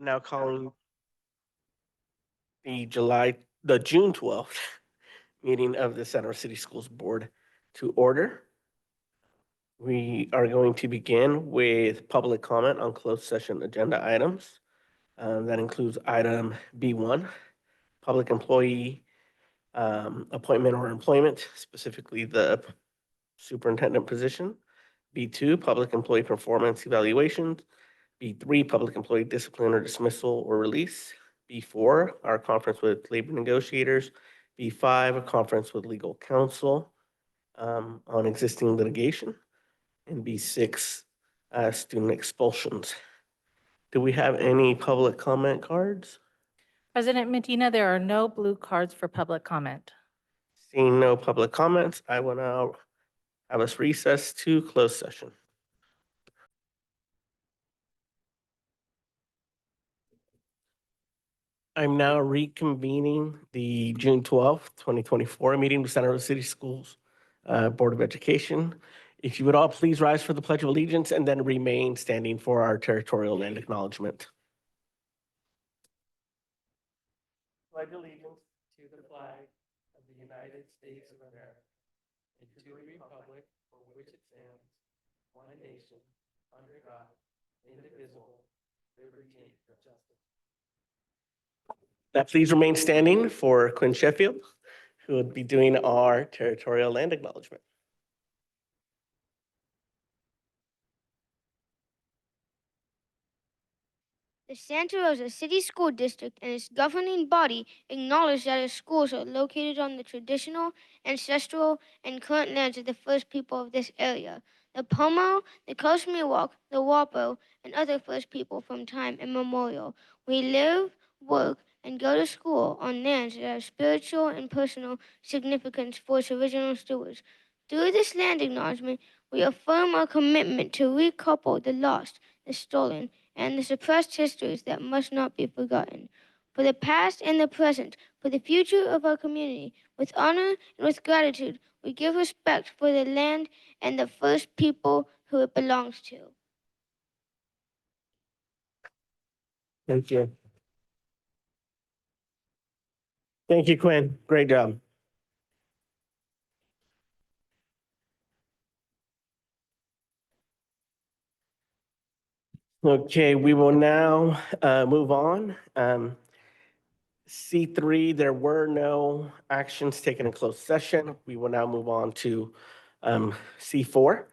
Now calling the June 12th meeting of the Santa Rosa City Schools Board to order. We are going to begin with public comment on closed session agenda items. That includes item B1, public employee appointment or employment, specifically the superintendent position. B2, public employee performance evaluations. B3, public employee discipline or dismissal or release. B4, our conference with labor negotiators. B5, a conference with legal counsel on existing litigation. And B6, student expulsions. Do we have any public comment cards? President Medina, there are no blue cards for public comment. Seeing no public comments, I will now have us recess to closed session. I'm now reconvening the June 12th, 2024 meeting of Santa Rosa City Schools Board of Education. If you would all please rise for the Pledge of Allegiance and then remain standing for our territorial land acknowledgement. Pledge allegiance to the flag of the United States of America and to the republic for which it stands, one nation, under God, indivisible, liberty and justice. Now, please remain standing for Quinn Sheffield, who will be doing our territorial land acknowledgement. The Santa Rosa City School District and its governing body acknowledge that its schools are located on the traditional, ancestral, and current lands of the first people of this area, the Pomo, the Coast Miwok, the Wapo, and other first people from time immemorial. We live, work, and go to school on lands that have spiritual and personal significance for its original stewards. Through this land acknowledgement, we affirm our commitment to recouple the lost, the stolen, and the suppressed histories that must not be forgotten. For the past and the present, for the future of our community, with honor and with gratitude, we give respect for the land and the first people who it belongs to. Thank you. Thank you, Quinn. Great job. Okay, we will now move on. C3, there were no actions taken in closed session. We will now move on to C4.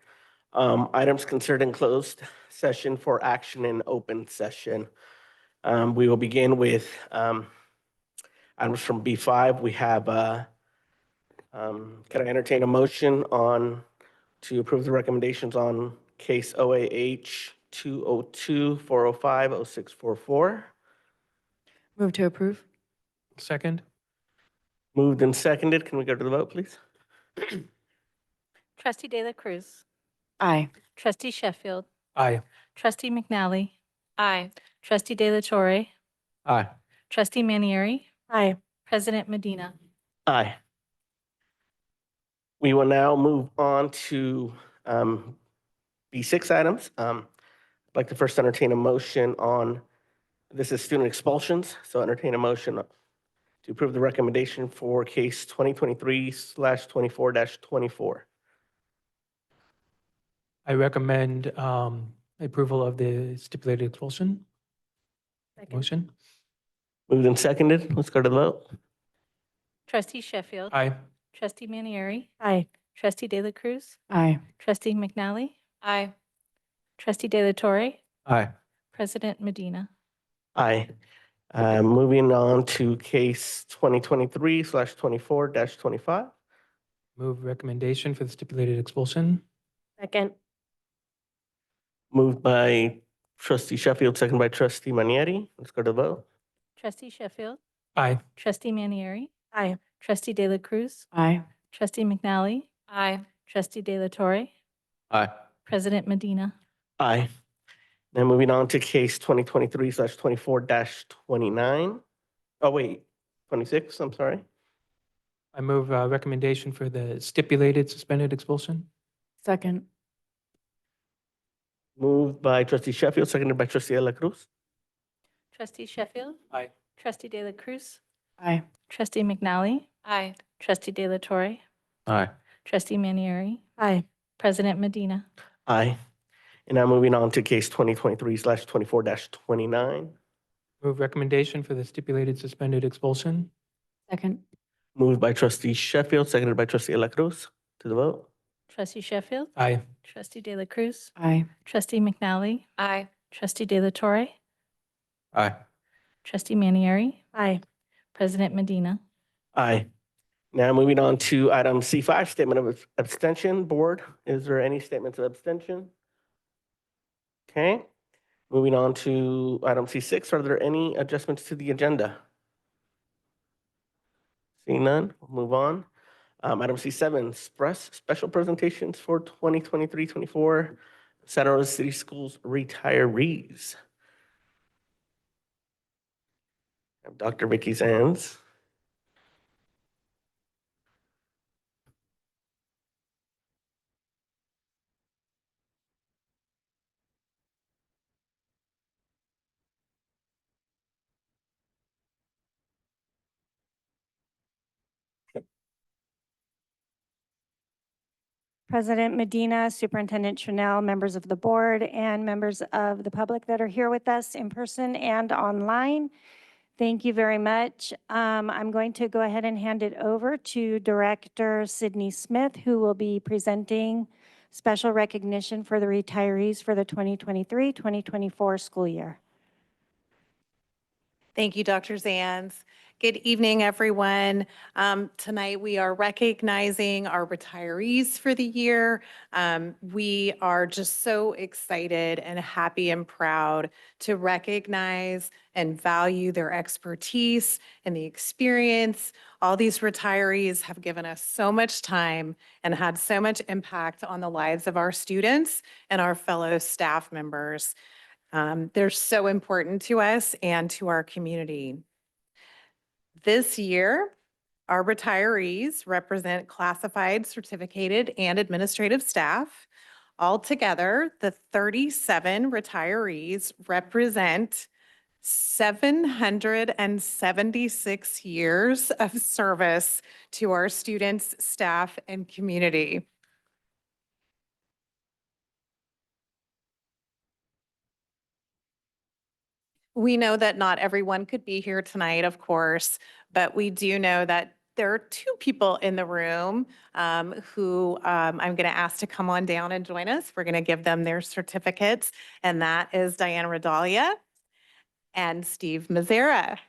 Items considered in closed session for action in open session. We will begin with items from B5. We have, can I entertain a motion to approve the recommendations on case OAH 202-405-0644? Move to approve. Second. Moved and seconded. Can we go to the vote, please? Trustee De La Cruz. Aye. Trustee Sheffield. Aye. Trustee McNally. Aye. Trustee De La Torre. Aye. Trustee Manieri. Aye. President Medina. Aye. We will now move on to B6 items. I'd like to first entertain a motion on, this is student expulsions, so entertain a motion to approve the recommendation for case 2023/24-24. I recommend approval of the stipulated expulsion. Motion. Moved and seconded. Let's go to the vote. Trustee Sheffield. Aye. Trustee Manieri. Aye. Trustee De La Cruz. Aye. Trustee McNally. Aye. Trustee De La Torre. Aye. President Medina. Aye. Moving on to case 2023/24-25. Move recommendation for the stipulated expulsion. Second. Moved by Trustee Sheffield, seconded by Trustee Manieri. Let's go to the vote. Trustee Sheffield. Aye. Trustee Manieri. Aye. Trustee De La Cruz. Aye. Trustee McNally. Aye. Trustee De La Torre. Aye. President Medina. Aye. Now moving on to case 2023/24-29. Oh, wait, 26, I'm sorry. I move recommendation for the stipulated suspended expulsion. Second. Moved by Trustee Sheffield, seconded by Trustee De La Cruz. Trustee Sheffield, Aye. Trustee De La Cruz, Aye. Trustee McNally, Aye. Trustee De La Torre, Aye. Trustee Manieri, Aye. President Medina. Aye. And now moving on to case 2023/24-29. Move recommendation for the stipulated suspended expulsion. Second. Moved by trustee Sheffield, seconded by trustee De La Cruz. To the vote. Trustee Sheffield, Aye. Trustee De La Cruz, Aye. Trustee McNally, Aye. Trustee De La Torre, Aye. Trustee Manieri, Aye. President Medina. Aye. Now moving on to item C5, statement of abstention. Board, is there any statements of abstention? Okay. Moving on to item C6, are there any adjustments to the agenda? Seeing none, we'll move on. Item C7, special presentations for 2023-24 Santa Rosa City Schools retirees. Dr. Vicky Sands. President Medina, Superintendent Chanel, members of the board, and members of the public that are here with us in person and online. Thank you very much. I'm going to go ahead and hand it over to Director Sydney Smith, who will be presenting special recognition for the retirees for the 2023-2024 school year. Thank you, Dr. Zanz. Good evening, everyone. Tonight, we are recognizing our retirees for the year. We are just so excited and happy and proud to recognize and value their expertise and the experience. All these retirees have given us so much time and had so much impact on the lives of our students and our fellow staff members. They're so important to us and to our community. This year, our retirees represent classified, certificated, and administrative staff. Altogether, the 37 retirees represent 776 years of service to our students, staff, and community. We know that not everyone could be here tonight, of course, but we do know that there are two people in the room who I'm going to ask to come on down and join us. We're going to give them their certificates, and that is Diane Radalia and Steve Mazzara.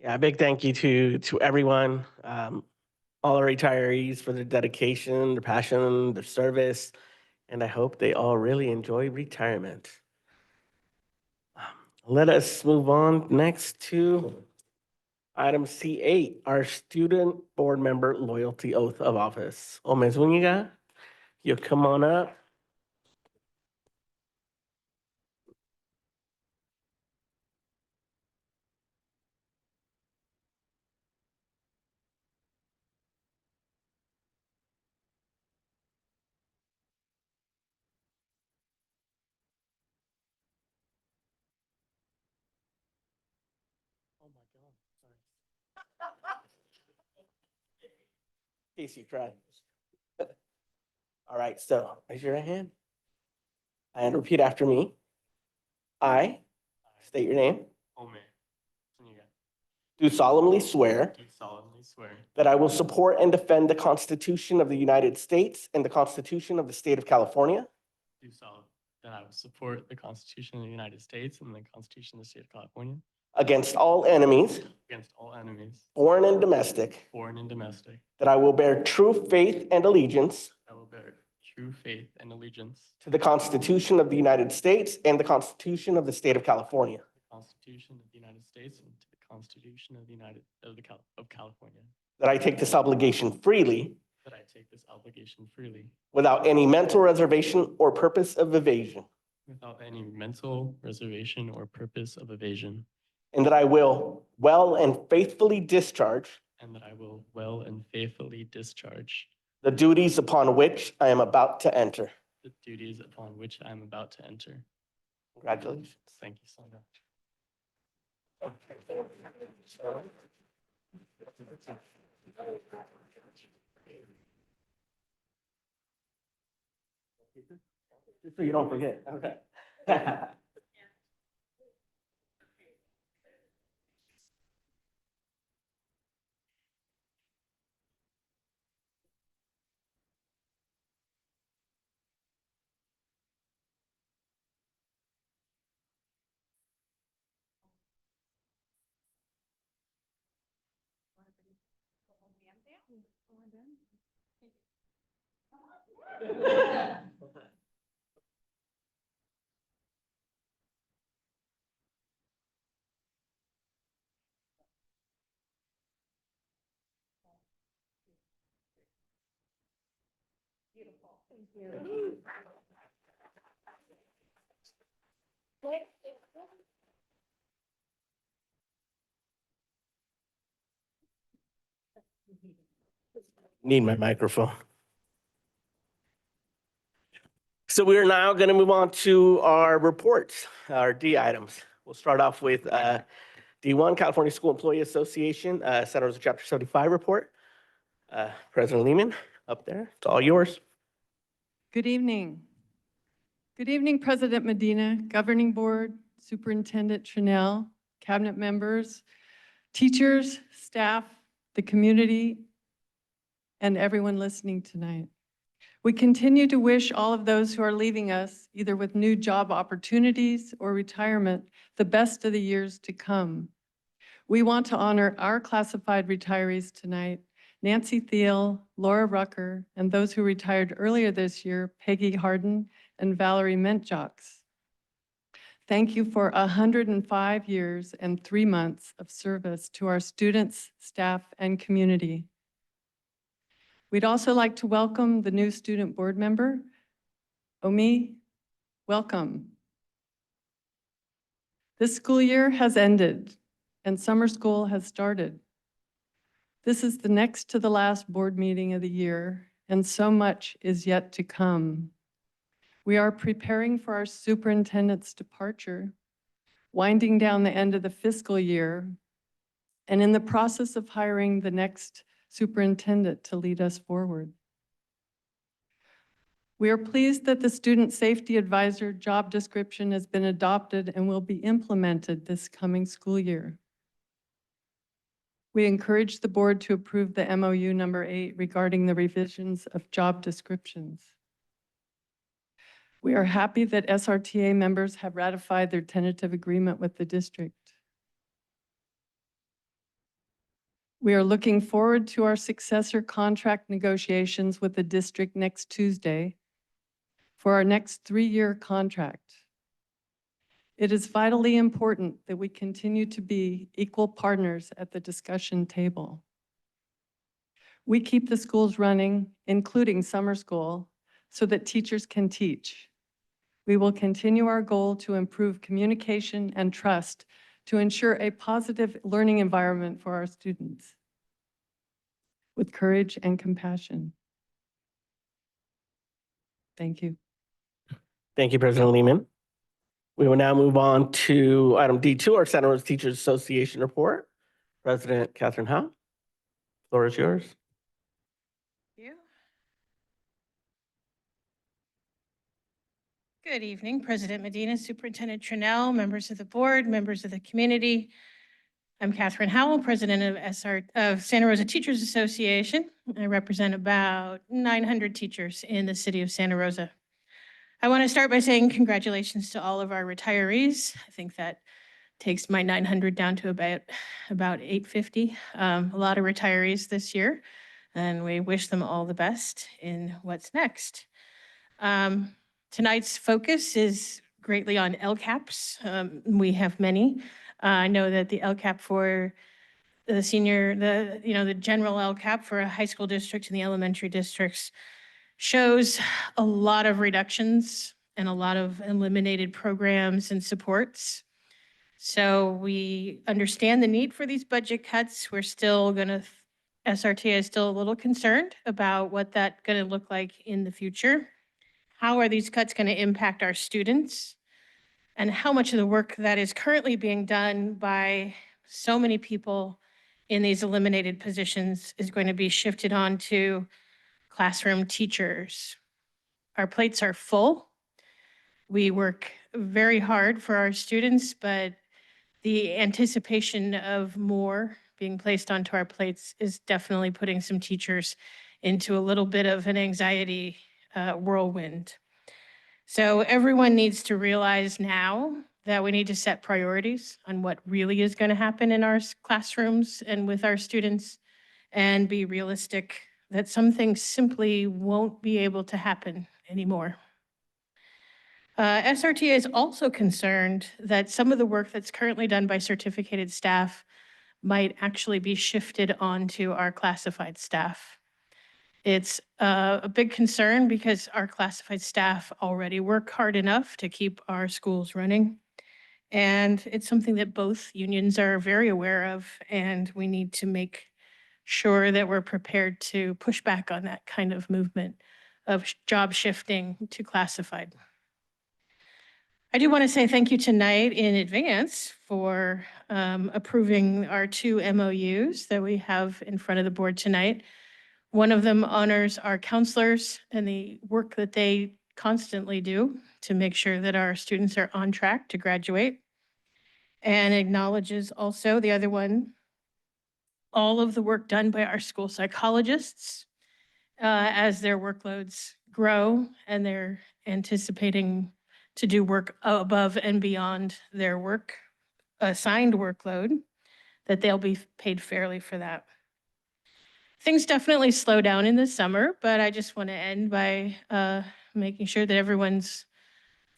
Yeah, a big thank you to everyone, all our retirees for their dedication, their passion, their service, and I hope they all really enjoy retirement. Let us move on next to item C8, our student board member loyalty oath of office. Ms. Zuniga, you come on up. Oh my God, sorry. Casey, try. All right, so raise your right hand and repeat after me. I state your name. Do solemnly swear Do solemnly swear that I will support and defend the Constitution of the United States and the Constitution of the State of California do solemn that I will support the Constitution of the United States and the Constitution of the State of California against all enemies, against all enemies, foreign and domestic, foreign and domestic. that I will bear true faith and allegiance I will bear true faith and allegiance to the Constitution of the United States and the Constitution of the State of California, to the Constitution of the United States and to the Constitution of of California. that I take this obligation freely That I take this obligation freely without any mental reservation or purpose of evasion, without any mental reservation or purpose of evasion, and that I will well and faithfully discharge and that I will well and faithfully discharge the duties upon which I am about to enter. the duties upon which I am about to enter. Congratulations. Thank you so much. Just so you don't forget. Okay. Need my microphone. So we are now going to move on to our reports, our D items. We'll start off with D1, California School Employee Association, Santa Rosa Chapter 75 report. President Lehman, up there, it's all yours. Good evening. Good evening, President Medina, Governing Board, Superintendent Chanel, Cabinet members, teachers, staff, the community, and everyone listening tonight. We continue to wish all of those who are leaving us, either with new job opportunities or retirement, the best of the years to come. We want to honor our classified retirees tonight, Nancy Thiel, Laura Rucker, and those who retired earlier this year, Peggy Harden and Valerie Mentjoks. Thank you for 105 years and 3 months of service to our students, staff, and community. We'd also like to welcome the new student board member, Omi. Welcome. This school year has ended and summer school has started. This is the next to the last board meeting of the year, and so much is yet to come. We are preparing for our superintendent's departure, winding down the end of the fiscal year, and in the process of hiring the next superintendent to lead us forward. We are pleased that the Student Safety Advisor job description has been adopted and will be implemented this coming school year. We encourage the board to approve the MOU number 8 regarding the revisions of job descriptions. We are happy that SRTA members have ratified their tentative agreement with the district. We are looking forward to our successor contract negotiations with the district next Tuesday. for our next 3-year contract. It is vitally important that we continue to be equal partners at the discussion table. We keep the schools running, including summer school, so that teachers can teach. We will continue our goal to improve communication and trust to ensure a positive learning environment for our students with courage and compassion. Thank you. Thank you, President Lehman. We will now move on to item D2, our Santa Rosa Teachers Association report. President Catherine Howe, floor is yours. You. Good evening, President Medina, Superintendent Trinnell, members of the board, members of the community. I'm Catherine Howell, President of Santa Rosa Teachers Association. I represent about 900 teachers in the city of Santa Rosa. I want to start by saying congratulations to all of our retirees. I think that takes my 900 down to about 850. A lot of retirees this year, and we wish them all the best in what's next. Tonight's focus is greatly on LCAPs. We have many. I know that the LCAP for the the general LCAP for a high school district and the elementary districts shows a lot of reductions and a lot of eliminated programs and supports. So we understand the need for these budget cuts. We're still SRTA is still a little concerned about what that's going to look like in the future. How are these cuts going to impact our students? And how much of the work that is currently being done by so many people in these eliminated positions is going to be shifted on to classroom teachers. Our plates are full. We work very hard for our students, but the anticipation of more being placed onto our plates is definitely putting some teachers into a little bit of an anxiety whirlwind. So everyone needs to realize now that we need to set priorities on what really is going to happen in our classrooms and with our students, and be realistic that some things simply won't be able to happen anymore. SRTA is also concerned that some of the work that's currently done by certificated staff might actually be shifted onto our classified staff. It's a big concern because our classified staff already work hard enough to keep our schools running. And it's something that both unions are very aware of, and we need to make sure that we're prepared to push back on that kind of movement of job shifting to classified. I do want to say thank you tonight in advance for approving our 2 MOUs that we have in front of the board tonight. One of them honors our counselors and the work that they constantly do to make sure that our students are on track to graduate, and acknowledges also the other one, all of the work done by our school psychologists as their workloads grow and they're anticipating to do work above and beyond their assigned workload, that they'll be paid fairly for that. Things definitely slow down in the summer, but I just want to end by making sure that everyone's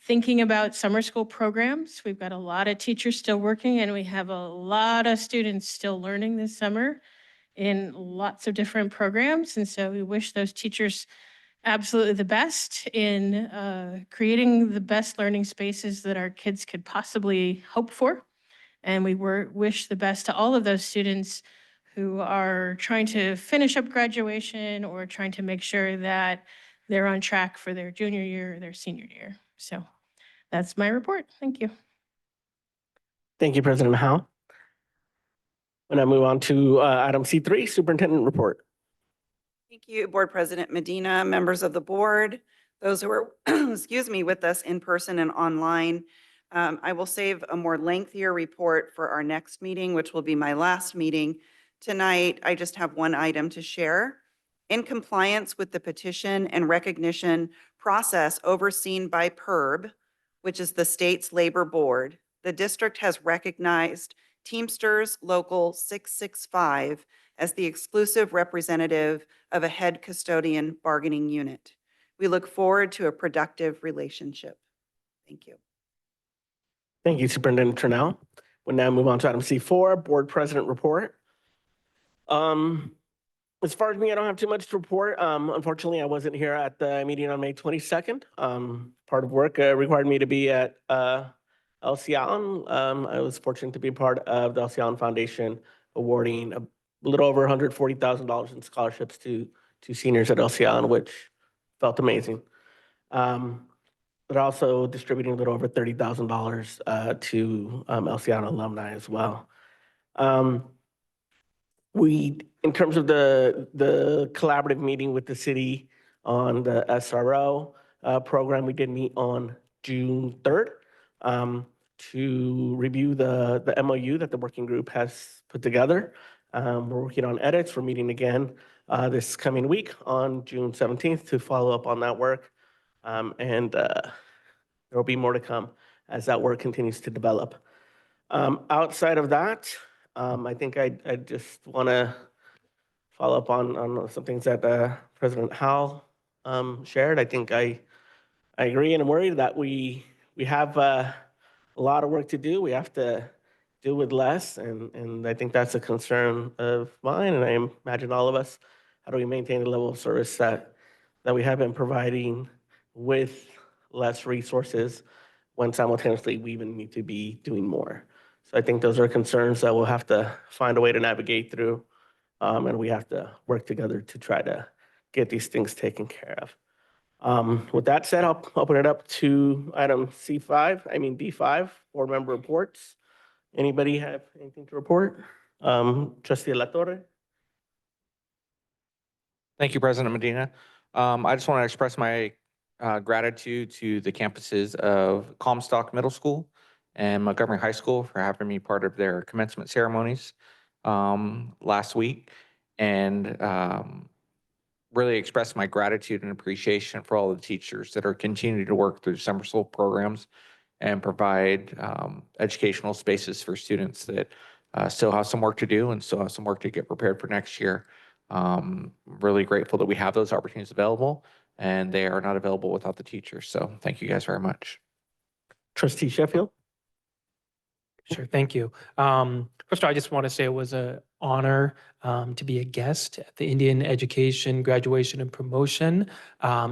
thinking about summer school programs. We've got a lot of teachers still working, and we have a lot of students still learning this summer in lots of different programs. And so we wish those teachers absolutely the best in creating the best learning spaces that our kids could possibly hope for. And we wish the best to all of those students who are trying to finish up graduation or trying to make sure that they're on track for their junior year or their senior year. So that's my report. Thank you. Thank you, President Howe. When I move on to item C3, Superintendent Report. Thank you, Board President Medina, members of the board, those who are, excuse me, with us in person and online. I will save a more lengthier report for our next meeting, which will be my last meeting. Tonight, I just have one item to share. In compliance with the petition and recognition process overseen by PERB, which is the state's labor board, the district has recognized Teamsters Local 665 as the exclusive representative of a head custodian bargaining unit. We look forward to a productive relationship. Thank you. Thank you, Superintendent Trinnell. We'll now move on to item C4, Board President Report. As far as me, I don't have too much to report. Unfortunately, I wasn't here at the meeting on May 22nd. Part of work required me to be at LC Allen. I was fortunate to be part of the LC Allen Foundation awarding a little over $140,000 in scholarships to seniors at LC Allen, which felt amazing. But also distributing a little over $30,000 to LC Allen alumni as well. In terms of the collaborative meeting with the city on the SRO program, we did meet on June 3rd to review the MOU that the working group has put together. We're working on edits. We're meeting again this coming week on June 17th to follow up on that work. And there will be more to come as that work continues to develop. Outside of that, I think I just want to follow up on some things that President Howell shared. I think I agree and I'm worried that we have a lot of work to do. We have to do with less, and I think that's a concern of mine, and I imagine all of us. How do we maintain the level of service that we have been providing with less resources when simultaneously we even need to be doing more? So I think those are concerns that we'll have to find a way to navigate through. And we have to work together to try to get these things taken care of. With that said, I'll open it up to item D5, board member reports. Anybody have anything to report? Trustee La Torre? Thank you, President Medina. I just want to express my gratitude to the campuses of Comstock Middle School and Montgomery High School for having me part of their commencement ceremonies last week, and really express my gratitude and appreciation for all the teachers that are continuing to work through summer school programs and provide educational spaces for students that still have some work to do and still have some work to get prepared for next year. Really grateful that we have those opportunities available, and they are not available without the teachers. So thank you guys very much. Trustee Sheffield? Sure, thank you. First of all, I just want to say it was an honor to be a guest at the Indian Education Graduation and Promotion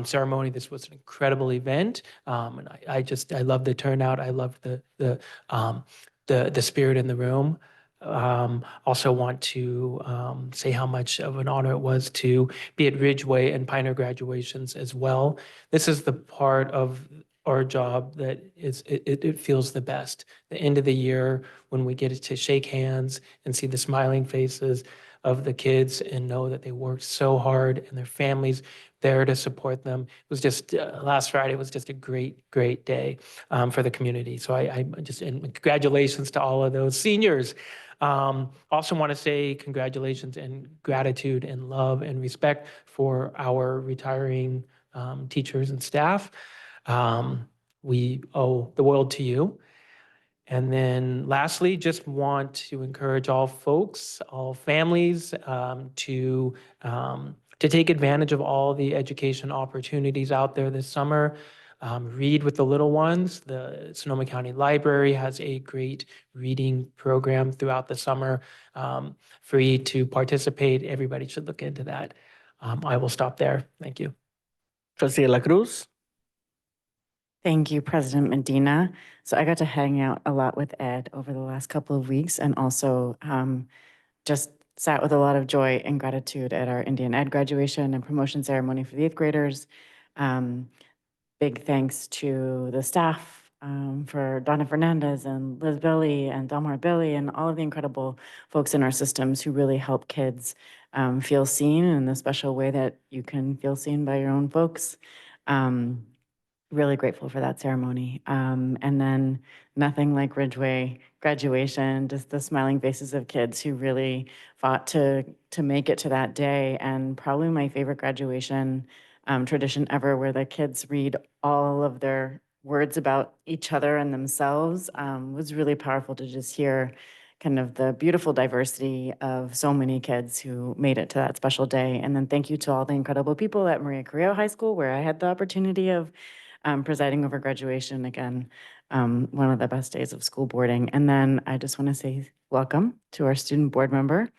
ceremony. This was an incredible event, and I love the turnout. I love the spirit in the room. Also want to say how much of an honor it was to be at Ridgeway and Pioneer graduations as well. This is the part of our job that it feels the best. The end of the year when we get to shake hands and see the smiling faces of the kids and know that they worked so hard and their families there to support them. It was just last Friday was just a great day for the community. So and congratulations to all of those seniors. Also want to say congratulations and gratitude and love and respect for our retiring teachers and staff. We owe the world to you. And then lastly, just want to encourage all folks, all families to take advantage of all the education opportunities out there this summer. Read with the little ones. The Sonoma County Library has a great reading program throughout the summer, free to participate. Everybody should look into that. I will stop there. Thank you. Trustee La Cruz? Thank you, President Medina. So I got to hang out a lot with Ed over the last couple of weeks, and also just sat with a lot of joy and gratitude at our Indian Ed graduation and promotion ceremony for the 8th graders. Big thanks to the staff for Donna Fernandez and Liz Billy and Delmar Billy and all of the incredible folks in our systems who really help kids feel seen in the special way that you can feel seen by your own folks. Really grateful for that ceremony. And then nothing like Ridgeway graduation, just the smiling faces of kids who really fought to make it to that day. And probably my favorite graduation tradition ever, where the kids read all of their words about each other and themselves. Was really powerful to just hear kind of the beautiful diversity of so many kids who made it to that special day. And then thank you to all the incredible people at Maria Carrillo High School, where I had the opportunity of presiding over graduation again, one of the best days of school boarding. And then I just want to say welcome to our student board member.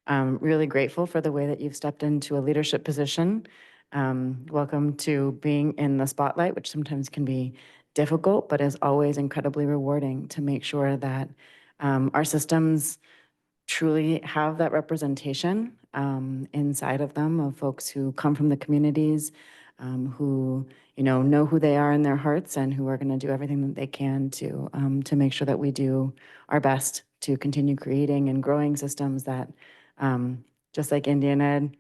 I'm really grateful for the way that you've stepped into a leadership position. Welcome to being in the spotlight, which sometimes can be difficult, but is always incredibly rewarding to make sure that our systems truly have that representation inside of them of folks who come from the communities, who know who they are in their hearts, and who are going to do everything that they can to make sure that we do our best to continue creating and growing systems that, just like Indian Ed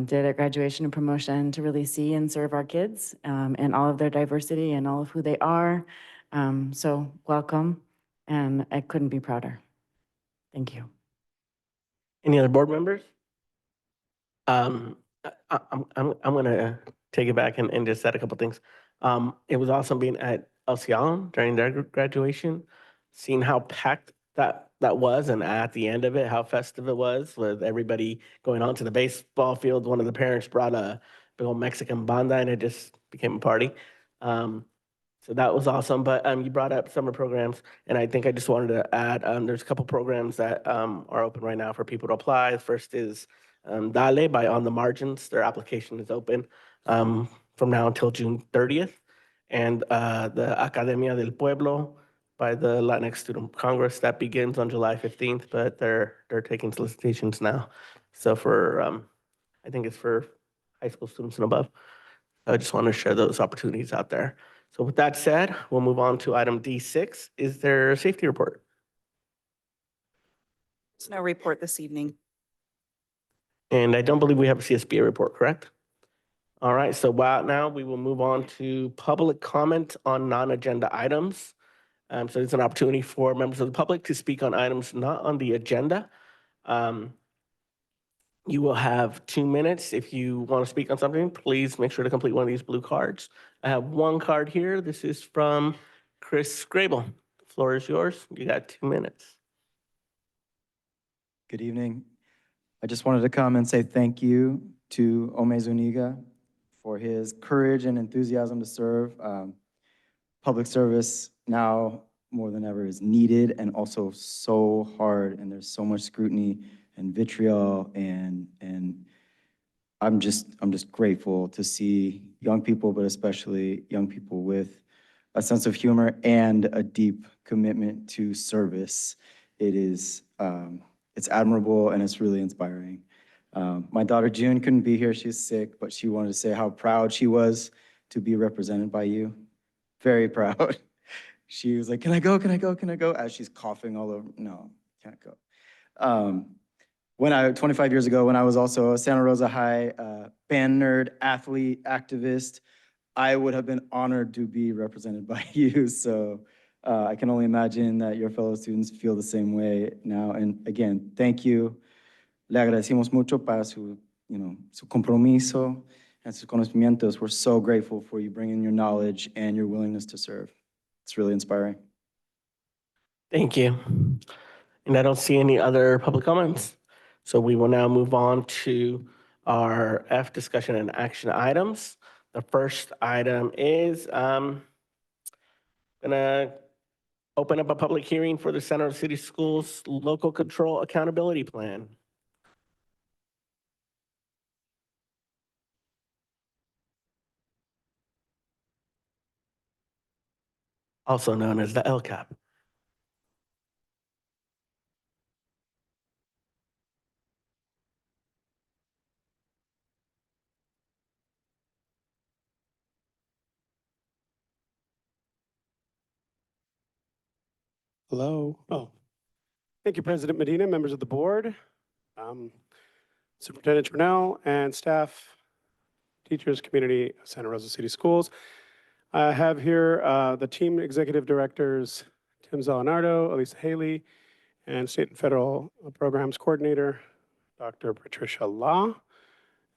did at graduation and promotion, to really see and serve our kids and all of their diversity and all of who they are. So welcome, and I couldn't be prouder. Thank you. Any other board members? I'm gonna take it back and just add a couple things. It was awesome being at LCL during their graduation, seeing how packed that was, and at the end of it, how festive it was with everybody going on to the baseball field. One of the parents brought a big old Mexican banda, and it just became a party. So that was awesome. But you brought up summer programs, and I think I just wanted to add, there's a couple programs that are open right now for people to apply. The first is Dale by On the Margins. Their application is open from now until June 30th. And the Academia del Pueblo by the Latinx Student Congress, that begins on July 15th, but they're taking solicitations now. So for, I think it's for high school students and above. I just want to share those opportunities out there. So with that said, we'll move on to item D6. Is there a safety report? There's no report this evening. And I don't believe we have a CSBA report, correct? All right, so now we will move on to public comment on non-agenda items. So it's an opportunity for members of the public to speak on items not on the agenda. You will have 2 minutes. If you want to speak on something, please make sure to complete one of these blue cards. I have one card here. This is from Chris Grable. The floor is yours. You got 2 minutes. Good evening. I just wanted to come and say thank you to Ome Zuniga for his courage and enthusiasm to serve. Public service now more than ever is needed and also so hard, and there's so much scrutiny and vitriol, and I'm just grateful to see young people, but especially young people with a sense of humor and a deep commitment to service. It is it's admirable and it's really inspiring. My daughter June couldn't be here, she's sick, but she wanted to say how proud she was to be represented by you. Very proud. She was like, can I go, can I go, can I go? As she's coughing all over, no, can't go. 25 years ago, when I was also a Santa Rosa High band nerd, athlete, activist, I would have been honored to be represented by you. So I can only imagine that your fellow students feel the same way now. And again, thank you. Le agradecimos mucho para su compromiso and sus conocimientos. We're so grateful for you bringing your knowledge and your willingness to serve. It's really inspiring. Thank you. And I don't see any other public comments. So we will now move on to our F discussion and action items. The first item is gonna open up a public hearing for the Center of City Schools Local Control Accountability Plan. Also known as the LCAP. Hello. Oh, thank you, President Medina, members of the board, Superintendent Trinnell, and staff, teachers, community, Santa Rosa City Schools. I have here the team executive directors, Tim Zalinardo, Elisa Haley, and state and federal programs coordinator, Dr. Patricia Law.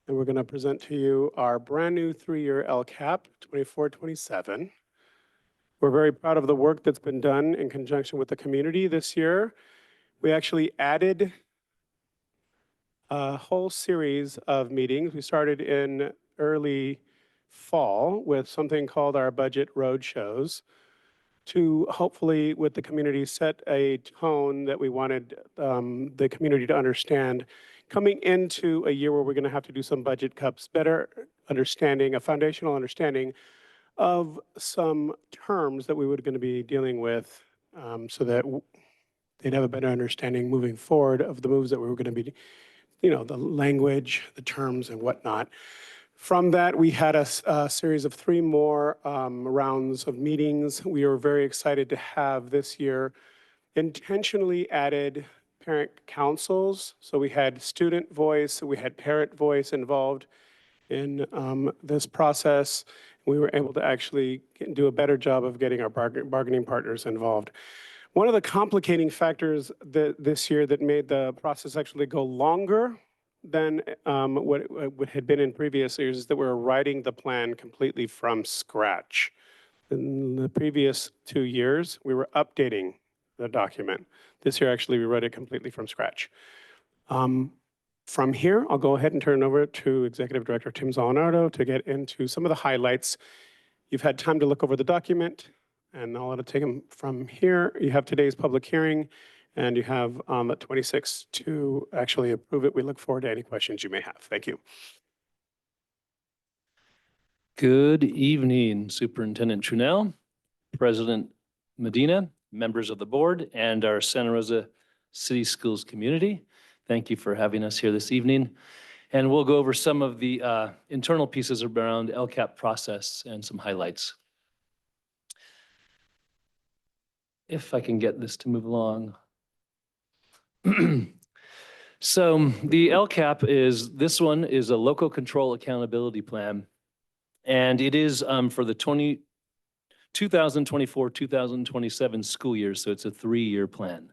And we're going to present to you our brand new 3-year LCAP 24-27. We're very proud of the work that's been done in conjunction with the community this year. We actually added a whole series of meetings. We started in early fall with something called our budget roadshows to hopefully, with the community, set a tone that we wanted the community to understand coming into a year where we're going to have to do some budget cuts, better understanding, a foundational understanding of some terms that we were going to be dealing with so that they'd have a better understanding moving forward of the moves that we were going to be, the language, the terms and whatnot. From that, we had a series of 3 more rounds of meetings. We were very excited to have this year intentionally added parent councils. So we had student voice, we had parent voice involved in this process. We were able to actually do a better job of getting our bargaining partners involved. One of the complicating factors this year that made the process actually go longer than what had been in previous years is that we were writing the plan completely from scratch. In the previous 2 years, we were updating the document. This year, actually, we wrote it completely from scratch. From here, I'll go ahead and turn it over to Executive Director Tim Zalinardo to get into some of the highlights. You've had time to look over the document, and I'll let it take them from here. You have today's public hearing, and you have the 26th to actually approve it. We look forward to any questions you may have. Thank you. Good evening, Superintendent Trunell, President Medina, members of the board, and our Santa Rosa City Schools community. Thank you for having us here this evening. And we'll go over some of the internal pieces around LCAP process and some highlights. If I can get this to move along. So the LCAP this one is a local control accountability plan. And it is for the 2024-2027 school year. So it's a 3-year plan.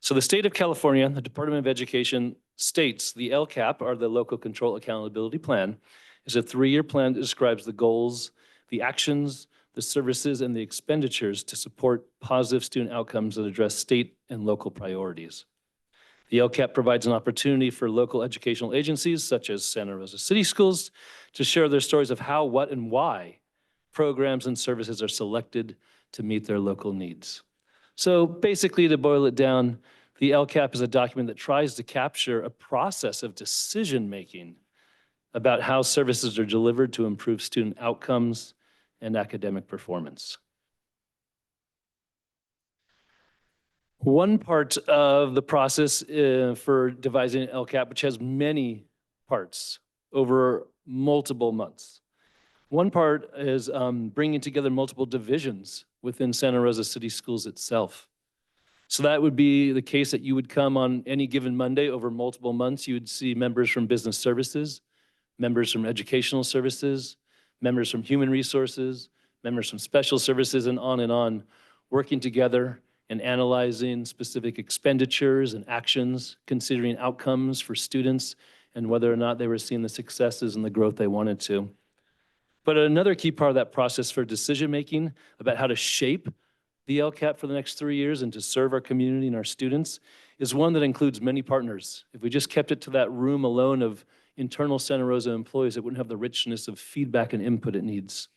So the state of California, the Department of Education states the LCAP, or the Local Control Accountability Plan, is a 3-year plan that describes the goals, the actions, the services, and the expenditures to support positive student outcomes that address state and local priorities. The LCAP provides an opportunity for local educational agencies, such as Santa Rosa City Schools, to share their stories of how, what, and why programs and services are selected to meet their local needs. So basically, to boil it down, the LCAP is a document that tries to capture a process of decision-making about how services are delivered to improve student outcomes and academic performance. One part of the process for devising an LCAP, which has many parts over multiple months. One part is bringing together multiple divisions within Santa Rosa City Schools itself. So that would be the case that you would come on any given Monday over multiple months. You would see members from business services, members from educational services, members from human resources, members from special services, and on, working together and analyzing specific expenditures and actions, considering outcomes for students and whether or not they were seeing the successes and the growth they wanted to. But another key part of that process for decision-making about how to shape the LCAP for the next 3 years and to serve our community and our students is one that includes many partners. If we just kept it to that room alone of internal Santa Rosa employees, it wouldn't have the richness of feedback and input it needs.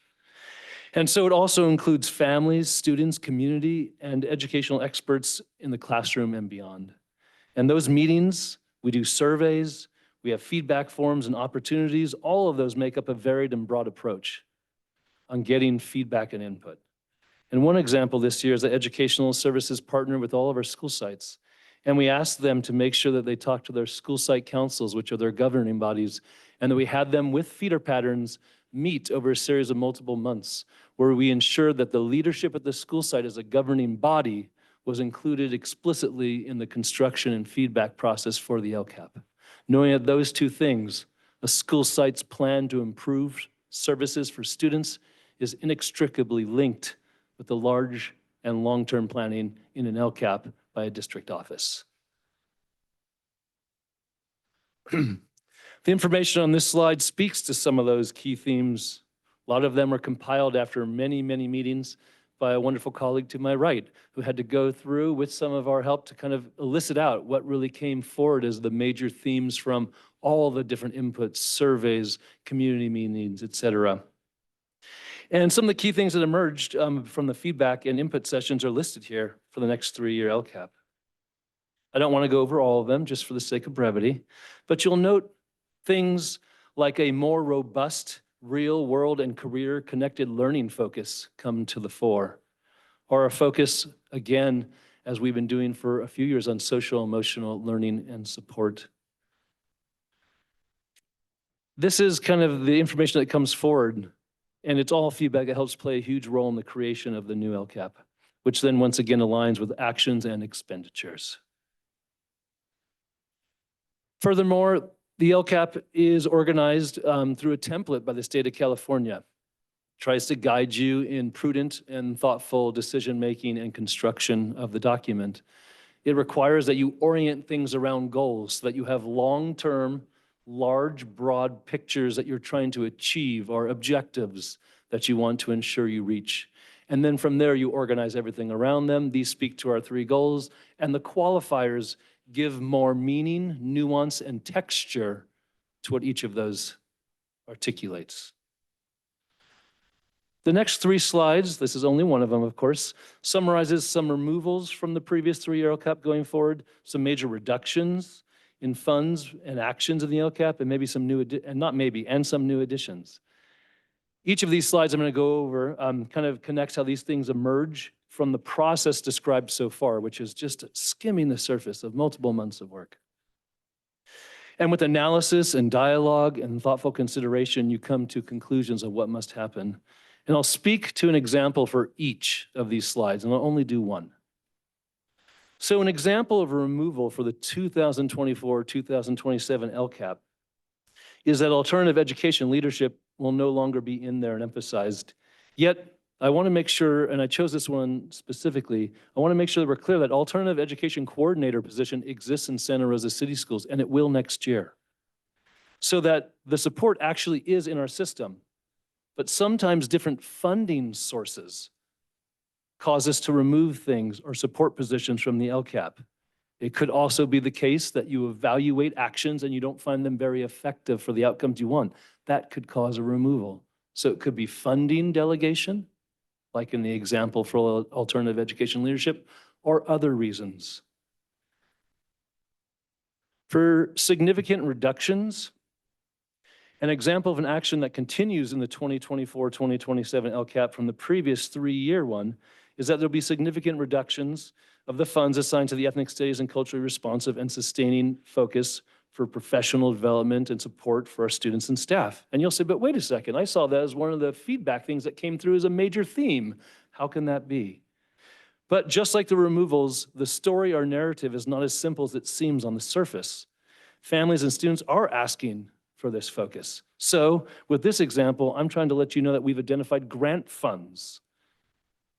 And so it also includes families, students, community, and educational experts in the classroom and beyond. And those meetings, we do surveys, we have feedback forums and opportunities. All of those make up a varied and broad approach on getting feedback and input. And one example this year is that educational services partner with all of our school sites. And we asked them to make sure that they talk to their school site councils, which are their governing bodies, and that we had them with feeder patterns meet over a series of multiple months, where we ensured that the leadership at the school site as a governing body was included explicitly in the construction and feedback process for the LCAP. Knowing that those two things, a school site's plan to improve services for students, is inextricably linked with the large and long-term planning in an LCAP by a district office. The information on this slide speaks to some of those key themes. A lot of them are compiled after many, many meetings, by a wonderful colleague to my right, who had to go through with some of our help to kind of elicit out what really came forward as the major themes from all the different inputs, surveys, community meetings, et cetera. And some of the key things that emerged from the feedback and input sessions are listed here for the next 3-year LCAP. I don't want to go over all of them just for the sake of brevity, but you'll note things like a more robust real world and career connected learning focus come to the fore, or a focus, again, as we've been doing for a few years on social emotional learning and support. This is kind of the information that comes forward, and it's all feedback that helps play a huge role in the creation of the new LCAP, which then once again aligns with actions and expenditures. Furthermore, the LCAP is organized through a template by the state of California. Tries to guide you in prudent and thoughtful decision-making and construction of the document. It requires that you orient things around goals, so that you have long-term, large, broad pictures that you're trying to achieve or objectives that you want to ensure you reach. And then from there, you organize everything around them. These speak to our 3 goals, and the qualifiers give more meaning, nuance, and texture to what each of those articulates. The next 3 slides, this is only one of them, of course, summarizes some removals from the previous 3-year LCAP going forward, some major reductions in funds and actions in the LCAP, and maybe some new, and some new additions. Each of these slides I'm going to go over kind of connects how these things emerge from the process described so far, which is just skimming the surface of multiple months of work. And with analysis and dialogue and thoughtful consideration, you come to conclusions of what must happen. And I'll speak to an example for each of these slides, and I'll only do one. So an example of a removal for the 2024-2027 LCAP is that alternative education leadership will no longer be in there and emphasized. Yet, I want to make sure, and I chose this one specifically, I want to make sure that we're clear that alternative education coordinator position exists in Santa Rosa City Schools, and it will next year. So that the support actually is in our system. But sometimes different funding sources cause us to remove things or support positions from the LCAP. It could also be the case that you evaluate actions and you don't find them very effective for the outcomes you want. That could cause a removal. So it could be funding delegation, like in the example for alternative education leadership, or other reasons. For significant reductions, an example of an action that continues in the 2024-2027 LCAP from the previous 3-year one is that there'll be significant reductions of the funds assigned to the ethnic studies and culturally responsive and sustaining focus for professional development and support for our students and staff. And you'll say, but wait a second, I saw that as one of the feedback things that came through as a major theme. How can that be? But just like the removals, the story or narrative is not as simple as it seems on the surface. Families and students are asking for this focus. So with this example, I'm trying to let you know that we've identified grant funds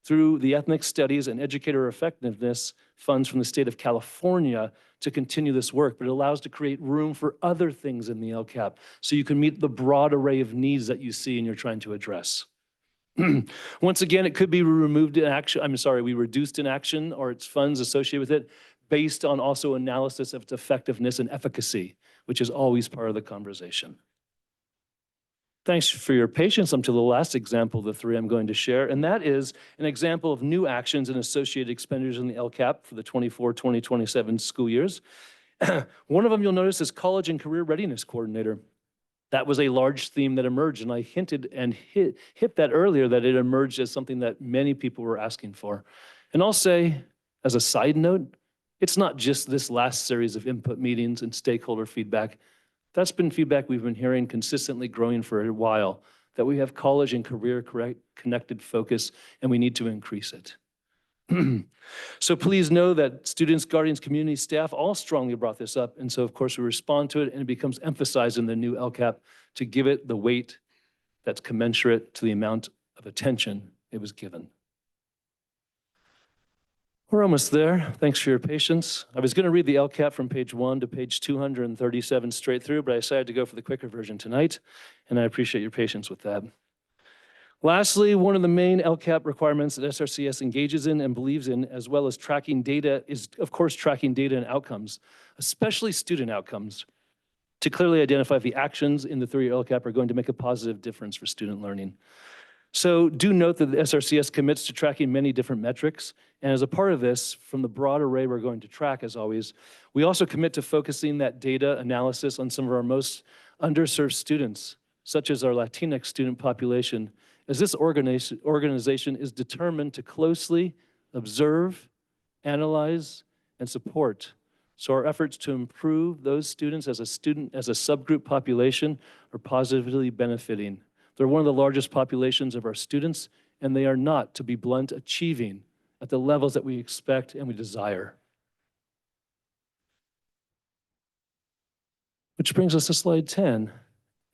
through the Ethnic Studies and Educator Effectiveness funds from the state of California to continue this work, but it allows to create room for other things in the LCAP so you can meet the broad array of needs that you see and you're trying to address. Once again, it could be removed in action, we reduced in action or its funds associated with it based on also analysis of its effectiveness and efficacy, which is always part of the conversation. Thanks for your patience. I'm to the last example of the 3 I'm going to share, and that is an example of new actions and associated expenditures in the LCAP for the 24-2027 school years. One of them you'll notice is College and Career Readiness Coordinator. That was a large theme that emerged, and I hinted and hit that earlier, that it emerged as something that many people were asking for. And I'll say, as a side note, it's not just this last series of input meetings and stakeholder feedback. That's been feedback we've been hearing consistently growing for a while, that we have college and career connected focus, and we need to increase it. So please know that students, guardians, community, staff all strongly brought this up. And so of course we respond to it, and it becomes emphasized in the new LCAP to give it the weight that's commensurate to the amount of attention it was given. We're almost there. Thanks for your patience. I was going to read the LCAP from page 1 to page 237 straight through, but I decided to go for the quicker version tonight, and I appreciate your patience with that. Lastly, one of the main LCAP requirements that SRCS engages in and believes in, as well as tracking data, is of course tracking data and outcomes, especially student outcomes, to clearly identify if the actions in the 3-year LCAP are going to make a positive difference for student learning. So do note that the SRCS commits to tracking many different metrics. And as a part of this, from the broad array we're going to track, as always, we also commit to focusing that data analysis on some of our most underserved students, such as our Latinx student population, as this organization is determined to closely observe, analyze, and support. So our efforts to improve those students as a subgroup population are positively benefiting. They're one of the largest populations of our students, and they are not, to be blunt, achieving at the levels that we expect and we desire. Which brings us to slide 10,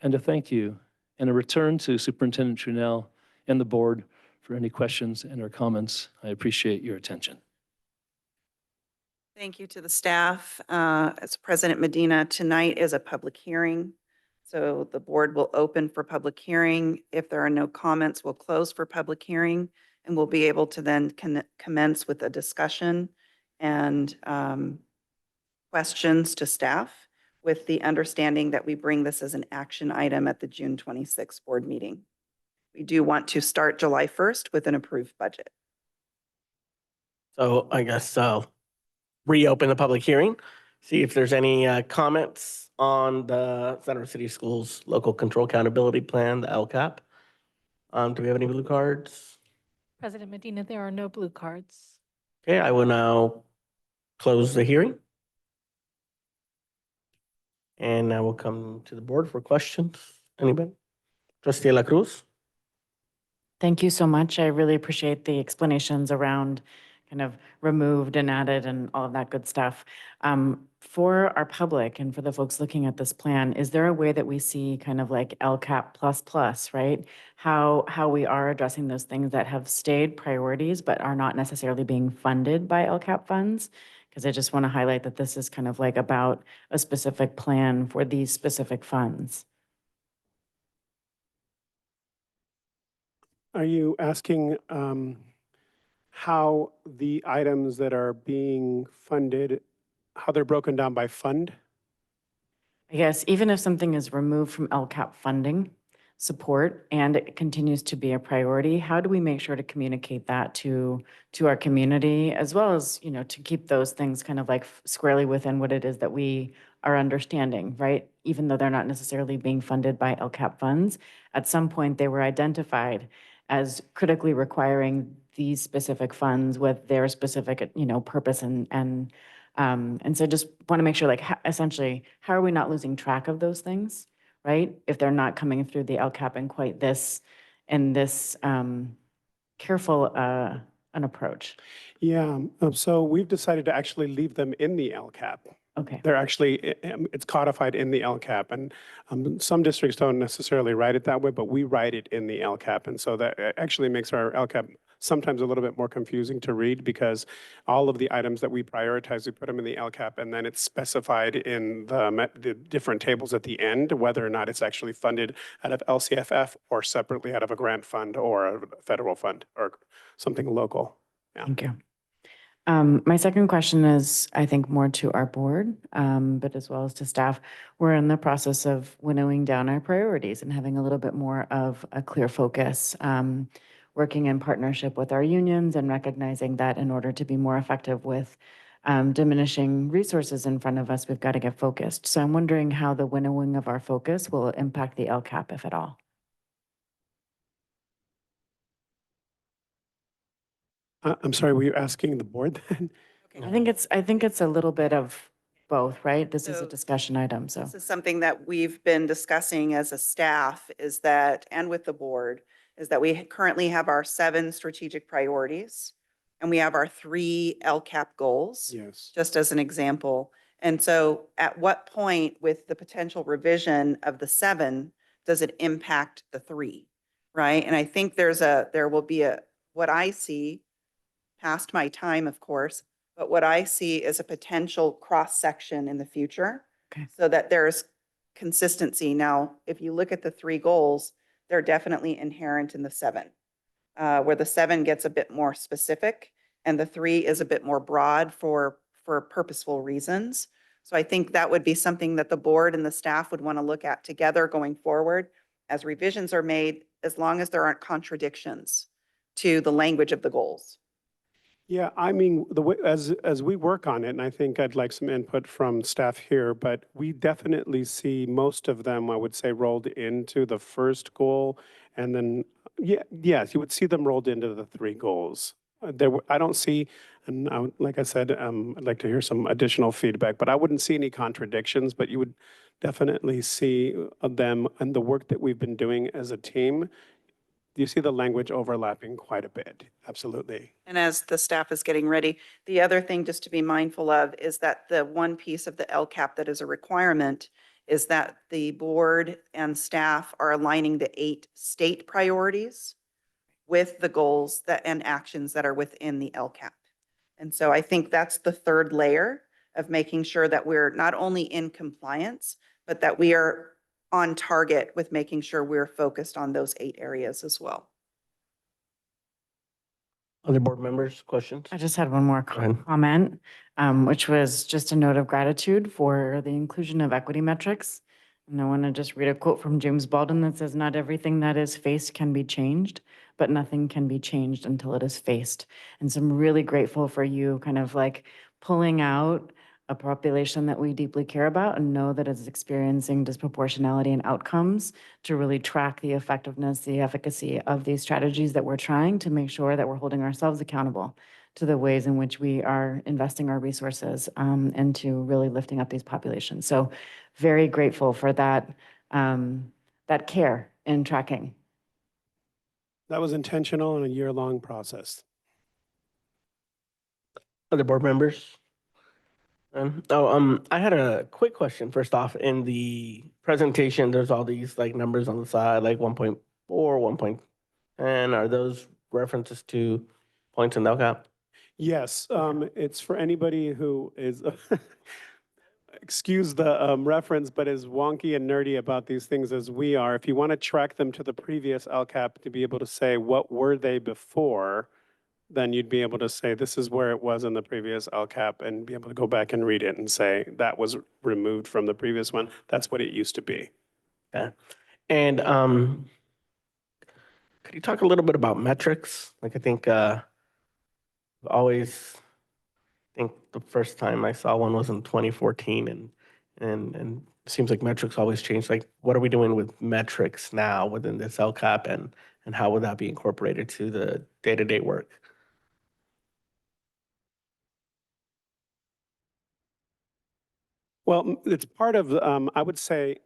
and a thank you, and a return to Superintendent Trunell and the board for any questions and or comments. I appreciate your attention. Thank you to the staff. As President Medina, tonight is a public hearing. So the board will open for public hearing. If there are no comments, we'll close for public hearing, and we'll be able to then commence with a discussion and questions to staff, with the understanding that we bring this as an action item at the June 26th board meeting. We do want to start July 1st with an approved budget. So I guess reopen the public hearing, see if there's any comments on the Center City Schools Local Control Accountability Plan, the LCAP. Do we have any blue cards? President Medina, there are no blue cards. Okay, I will now close the hearing. And I will come to the board for questions. Anybody? Trustee La Cruz? Thank you so much. I really appreciate the explanations around kind of removed and added and all of that good stuff. For our public and for the folks looking at this plan, is there a way that we see kind of like LCAP plus, right? How we are addressing those things that have stayed priorities but are not necessarily being funded by LCAP funds? Because I just want to highlight that this is kind of like about a specific plan for these specific funds. Are you asking how the items that are being funded, how they're broken down by fund? I guess even if something is removed from LCAP funding support and it continues to be a priority, how do we make sure to communicate that to our community, as well as, you know, to keep those things kind of like squarely within what it is that we are understanding, right? Even though they're not necessarily being funded by LCAP funds, at some point they were identified as critically requiring these specific funds with their specific, you know, purpose and so just want to make sure, like, essentially, how are we not losing track of those things, right? If they're not coming through the LCAP in quite this careful an approach. Yeah, so we've decided to actually leave them in the LCAP. Okay. They're actually, it's codified in the LCAP, and some districts don't necessarily write it that way, but we write it in the LCAP. And so that actually makes our LCAP sometimes a little bit more confusing to read, because all of the items that we prioritize, we put them in the LCAP, and then it's specified in the different tables at the end, whether or not it's actually funded out of LCFF or separately out of a grant fund or a federal fund or something local. Yeah. Thank you. My second question is, I think, more to our board, but as well as to staff. We're in the process of winnowing down our priorities and having a little bit more of a clear focus, working in partnership with our unions and recognizing that in order to be more effective with diminishing resources in front of us, we've got to get focused. So I'm wondering how the winnowing of our focus will impact the LCAP, if at all. I'm sorry, were you asking the board then? I think it's a little bit of both, right? This is a So discussion item, so. This is something that we've been discussing as a staff, is that, and with the board, is that we currently have our 7 strategic priorities, and we have our 3 LCAP goals. Yes. Just as an example. And so at what point with the potential revision of the 7, does it impact the 3, right? And I think there will be what I see, past my time, of course, but what I see is a potential cross-section in the future. Okay. So that there's consistency. Now, if you look at the 3 goals, they're definitely inherent in the 7, where the 7 gets a bit more specific and the 3 is a bit more broad for purposeful reasons. So I think that would be something that the board and the staff would want to look at together going forward as revisions are made, as long as there aren't contradictions to the language of the goals. Yeah, I mean, the way, as we work on it, and I think I'd like some input from staff here, but we definitely see most of them, I would say, rolled into the first goal. And then, yes, you would see them rolled into the 3 goals. I don't see, and like I said, I'd like to hear some additional feedback, but I wouldn't see any contradictions, but you would definitely see them and the work that we've been doing as a team. You see the language overlapping quite a bit. Absolutely. And as the staff is getting ready, the other thing just to be mindful of is that the one piece of the LCAP that is a requirement is that the board and staff are aligning the 8 state priorities with the goals that and actions that are within the LCAP. And so I think that's the third layer of making sure that we're not only in compliance, but that we are on target with making sure we're focused on those 8 areas as well. Other board members, questions? I just had one more ahead. comment, which was just a note of gratitude for the inclusion of equity metrics. And I want to just read a quote from James Baldwin that says, "Not everything that is faced can be changed, but nothing can be changed until it is faced." And so I'm really grateful for you kind of like pulling out a population that we deeply care about and know that is experiencing disproportionality in outcomes to really track the effectiveness, the efficacy of these strategies that we're trying to make sure that we're holding ourselves accountable to the ways in which we are investing our resources into really lifting up these populations. So very grateful for that, that care in tracking. That was intentional and a year-long process. Other board members? I had a quick question. First off, in the presentation, there's all these like numbers on the side, like 1.4, 1.10. Are those references to points in the LCAP? Yes, it's for anybody who is, excuse the reference, but is wonky and nerdy about these things as we are. If you want to track them to the previous LCAP to be able to say what were they before, then you'd be able to say this is where it was in the previous LCAP and be able to go back and read it and say that was removed from the previous one. That's what it used to be. Okay. And could you talk a little bit about metrics? Like I think always think the first time I saw one was in 2014 and it seems like metrics always change. Like what are we doing with metrics now within this LCAP and how would that be incorporated to the day-to-day work? Well, it's part of, I would say,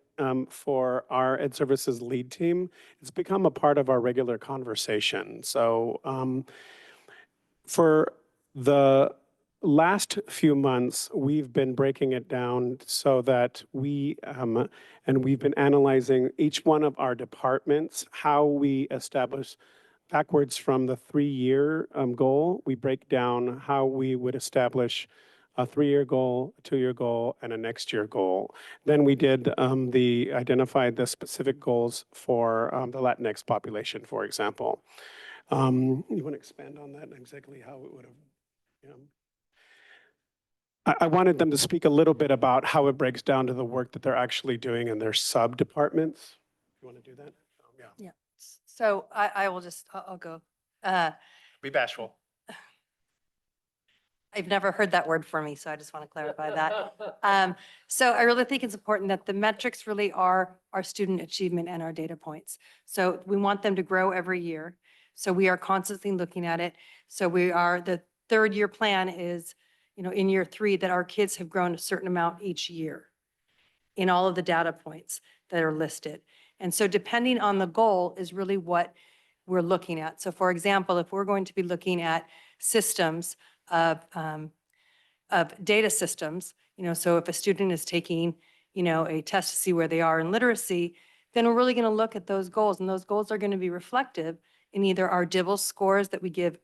for our Ed Services lead team, it's become a part of our regular conversation. So for the last few months, we've been breaking it down so that we've been analyzing each one of our departments, how we establish backwards from the 3-year goal. We break down how we would establish a 3-year goal, a 2-year goal, and a next year goal. Then we did identified the specific goals for the Latinx population, for example. You want to expand on that and exactly how it would have, you know. I wanted them to speak a little bit about how it breaks down to the work that they're actually doing in their sub-departments. You want to do that? Yeah. So I will just, I'll go. Be bashful. I've never heard that word for me, so I just want to clarify that. So I really think it's important that the metrics really are our student achievement and our data points. So we want them to grow every year. So we are constantly looking at it. So the 3rd year plan is, in year 3 that our kids have grown a certain amount each year in all of the data points that are listed. And so depending on the goal is really what we're looking at. So for example, if we're going to be looking at systems of data systems, so if a student is taking, a test to see where they are in literacy, then we're really going to look at those goals, and those goals are going to be reflective in either our DIBELS scores that we give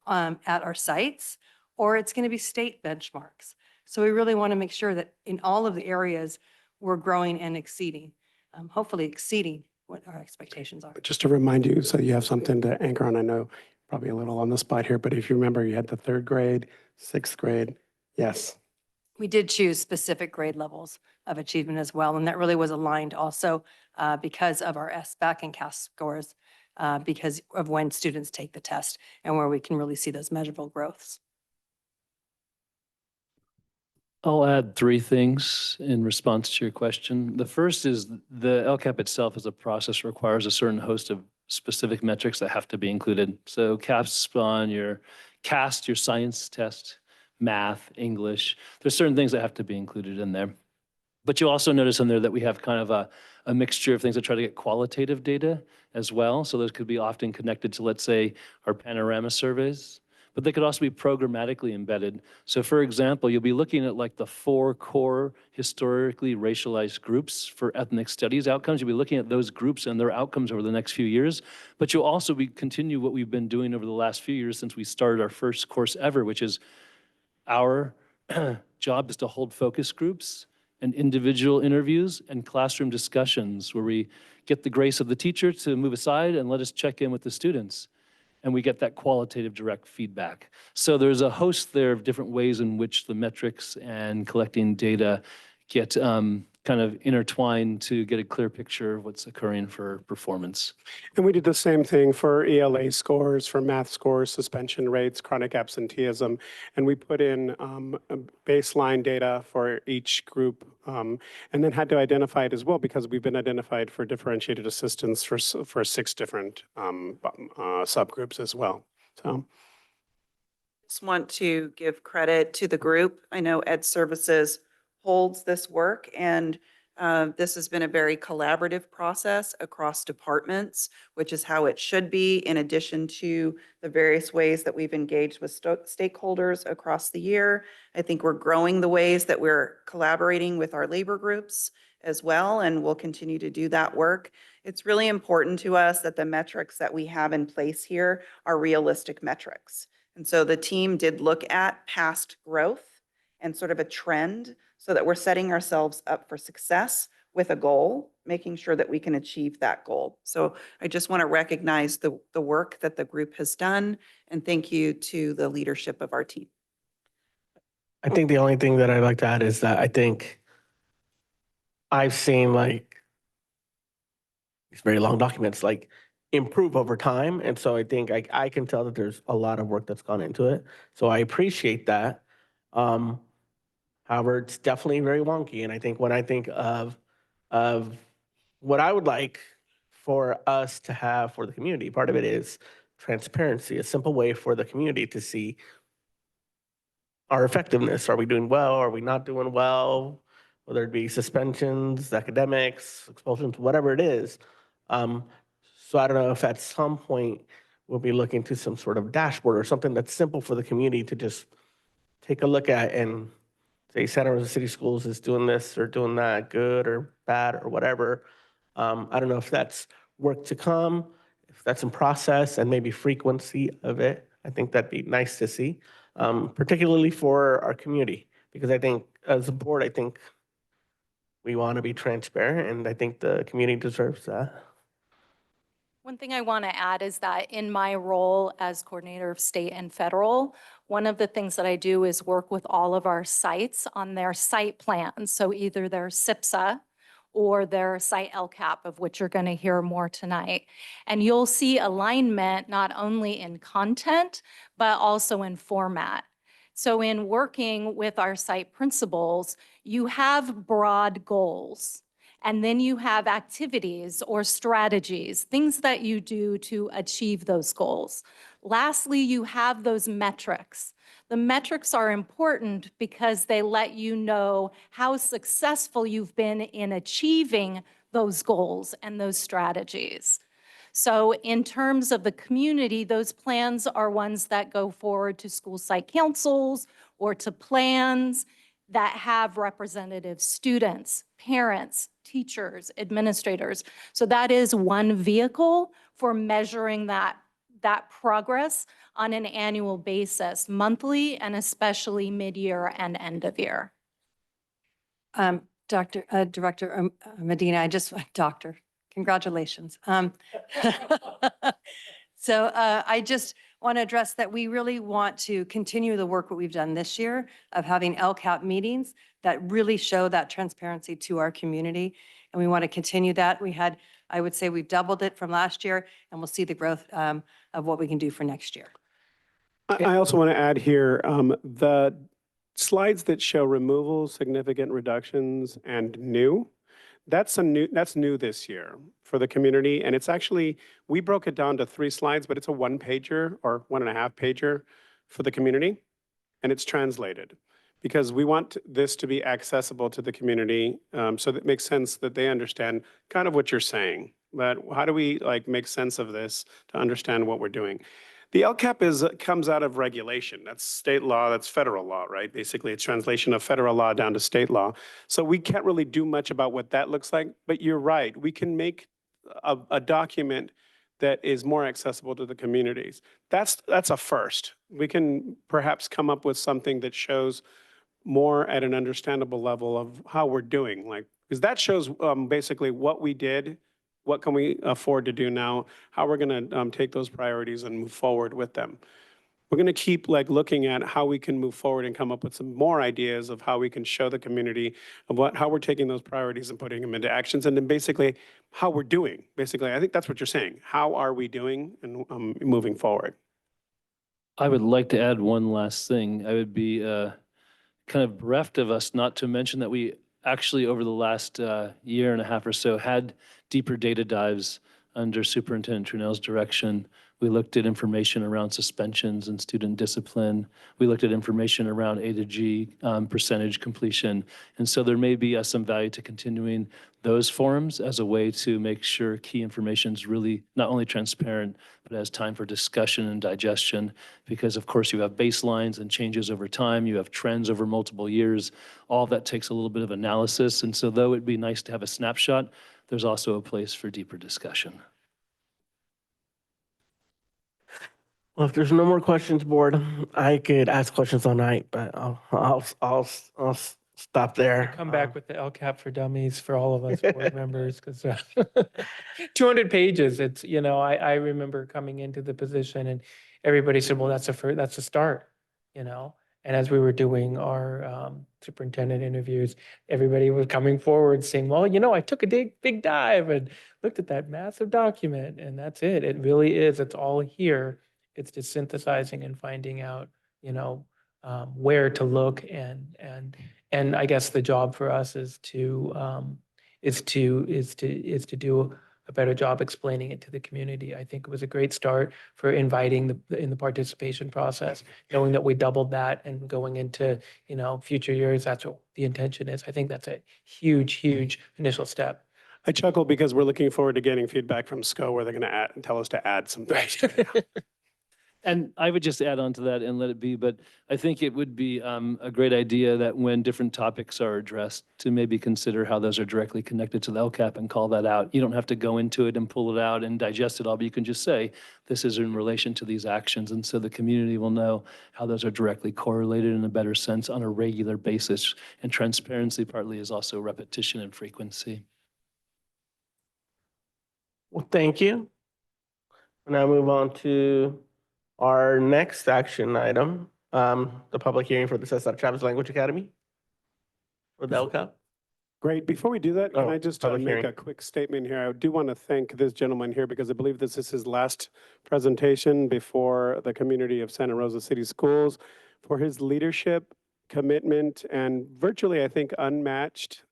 at our sites, or it's going to be state benchmarks. So we really want to make sure that in all of the areas, we're growing and exceeding, hopefully exceeding what our expectations are. Just to remind you, so you have something to anchor on. I know probably a little on the spot here, but if you remember, you had the 3rd grade, 6th grade. Yes. We did choose specific grade levels of achievement as well, and that really was aligned also because of our SBAC and CAS scores, because of when students take the test and where we can really see those measurable growths. I'll add 3 things in response to your question. The first is the LCAP itself as a process requires a certain host of specific metrics that have to be included. So CAPS on your CAST, your science test, math, English. There's certain things that have to be included in there. But you'll also notice in there that we have kind of a mixture of things that try to get qualitative data as well. So those could be often connected to, let's say, our panorama surveys, but they could also be programmatically embedded. So for example, you'll be looking at like the 4 core historically racialized groups for ethnic studies outcomes. You'll be looking at those groups and their outcomes over the next few years, but you'll also continue what we've been doing over the last few years since we started our first course ever, which is our job is to hold focus groups and individual interviews and classroom discussions where we get the grace of the teacher to move aside and let us check in with the students. And we get that qualitative direct feedback. So there's a host there of different ways in which the metrics and collecting data get kind of intertwined to get a clear picture of what's occurring for performance. And we did the same thing for ELA scores, for math scores, suspension rates, chronic absenteeism. And we put in baseline data for each group and then had to identify it as well because we've been identified for differentiated assistance for 6 different subgroups as well. So. Just want to give credit to the group. I know Ed Services holds this work, and this has been a very collaborative process across departments, which is how it should be, in addition to the various ways that we've engaged with stakeholders across the year. I think we're growing the ways that we're collaborating with our labor groups as well, and we'll continue to do that work. It's really important to us that the metrics that we have in place here are realistic metrics. And so the team did look at past growth and sort of a trend so that we're setting ourselves up for success with a goal, making sure that we can achieve that goal. So I just want to recognize the work that the group has done, and thank you to the leadership of our team. I think the only thing that I'd like to add is that I think I've seen like these very long documents like improve over time. And so I think I can tell that there's a lot of work that's gone into it. So I appreciate that. However, it's definitely very wonky. And I think when I think of what I would like for us to have for the community, part of it is transparency, a simple way for the community to see our effectiveness. Are we doing well? Are we not doing well? Whether it be suspensions, academics, expulsions, whatever it is. So I don't know if at some point we'll be looking to some sort of dashboard or something that's simple for the community to just take a look at and say Santa Rosa City Schools is doing this or doing that, good or bad or whatever. I don't know if that's work to come, if that's in process, and maybe frequency of it. I think that'd be nice to see, particularly for our community, because I think as a board, I think we want to be transparent, and I think the community deserves that. One thing I want to add is that in my role as coordinator of state and federal, one of the things that I do is work with all of our sites on their site plans. So either their SIPSA or their site LCAP, of which you're going to hear more tonight. And you'll see alignment not only in content, but also in format. So in working with our site principals, you have broad goals. And then you have activities or strategies, things that you do to achieve those goals. Lastly, you have those metrics. The metrics are important because they let you know how successful you've been in achieving those goals and those strategies. So in terms of the community, those plans are ones that go forward to school site councils or to plans that have representative students, parents, teachers, administrators. So that is one vehicle for measuring that progress on an annual basis, monthly, and especially mid-year and end of year. Director Medina, Dr. Congratulations. So I just want to address that we really want to continue the work that we've done this year of having LCAP meetings that really show that transparency to our community. And we want to continue that. I would say we've doubled it from last year, and we'll see the growth of what we can do for next year. I also want to add here, the slides that show removal, significant reductions, and new, that's new this year for the community. And it's actually, we broke it down to 3 slides, but it's a 1-pager or 1.5-pager for the community. And it's translated because we want this to be accessible to the community. So that makes sense that they understand kind of what you're saying. But how do we make sense of this to understand what we're doing? The LCAP comes out of regulation. That's state law, that's federal law, right? Basically, it's translation of federal law down to state law. So we can't really do much about what that looks like, but you're right. We can make a document that is more accessible to the communities. That's a first. We can perhaps come up with something that shows more at an understandable level of how we're doing, because that shows basically what we did, what can we afford to do now, how we're going to take those priorities and move forward with them. We're going to keep looking at how we can move forward and come up with some more ideas of how we can show the community of how we're taking those priorities and putting them into actions, and then basically how we're doing. Basically, I think that's what you're saying. How are we doing and moving forward? I would like to add one last thing. I would be kind of bereft of us not to mention that we actually, over the last year and a half or so, had deeper data dives under Superintendent Trunell's direction. We looked at information around suspensions and student discipline. We looked at information around A to G percentage completion. And so there may be some value to continuing those forums as a way to make sure key information is really not only transparent, but has time for discussion and digestion. Because of course you have baselines and changes over time, you have trends over multiple years. All of that takes a little bit of analysis. And so though it'd be nice to have a snapshot, there's also a place for deeper discussion. Well, if there's no more questions, board, I could ask questions all night, but I'll stop there. Come back with the LCAP for dummies for all of us board members, because 200 pages, it's, I remember coming into the position and everybody said, well, that's a start, And as we were doing our superintendent interviews, everybody was coming forward saying, well, I took a big dive and looked at that massive document, and that's it. It really is. It's all here. It's just synthesizing and finding out, where to look, and I guess the job for us is to do a better job explaining it to the community. I think it was a great start for inviting in the participation process, knowing that we doubled that and going into, future years, that's what the intention is. I think that's a huge initial step. I chuckle because we're looking forward to getting feedback from SCO where they're going to tell us to add some things. And I would just add on to that and let it be, but I think it would be a great idea that when different topics are addressed, to maybe consider how those are directly connected to the LCAP and call that out. You don't have to go into it and pull it out and digest it all, but you can just say, this is in relation to these actions. And so the community will know how those are directly correlated in a better sense on a regular basis. And transparency partly is also repetition and frequency. Well, thank you. We'll now move on to our next action item, the public hearing for the Cesar Chavez Language Academy for the LCAP. Great. Before we do that, can I just public make hearing. a quick statement here? I do want to thank this gentleman here because I believe this is his last presentation before the community of Santa Rosa City Schools for his leadership, commitment, and virtually, I think, unmatched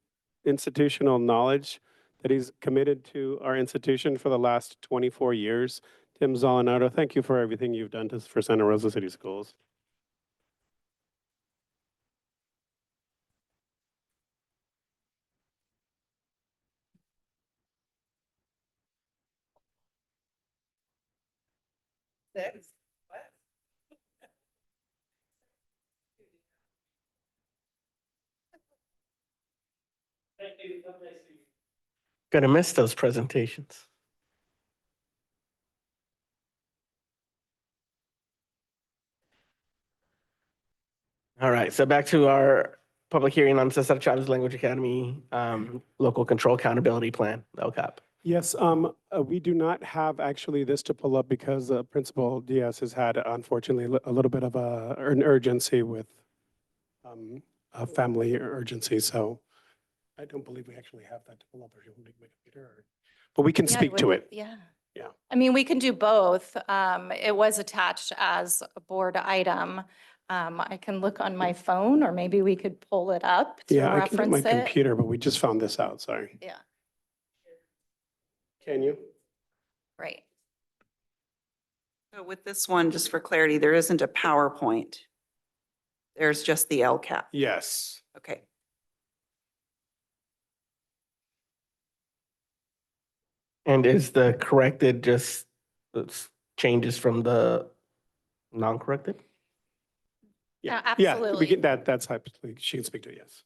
institutional knowledge that he's committed to our institution for the last 24 years. Tim Zolinardo, thank you for everything you've done for Santa Rosa City Schools. Gonna miss those presentations. All right, so back to our public hearing on Cesar Chavez Language Academy Local Control Accountability Plan, LCAP. Yes, we do not have actually this to pull up because Principal Diaz has had, unfortunately, a little bit of an urgency with a family urgency. So I don't believe we actually have that to pull up or my computer. But we can Yeah, speak to it. Yeah. Yeah. I mean, we can do both. It was attached as a board item. I can look on my phone, or maybe we could pull it up to Yeah, I can get my reference it. computer, but we just found this out. Sorry. Yeah, Can you? right. So with this one, just for clarity, there isn't a PowerPoint. There's just the LCAP. Yes. Okay. And is the corrected just changes from the non-corrected? Yeah, absolutely. we can, that's hypothetically, she can speak to it, yes.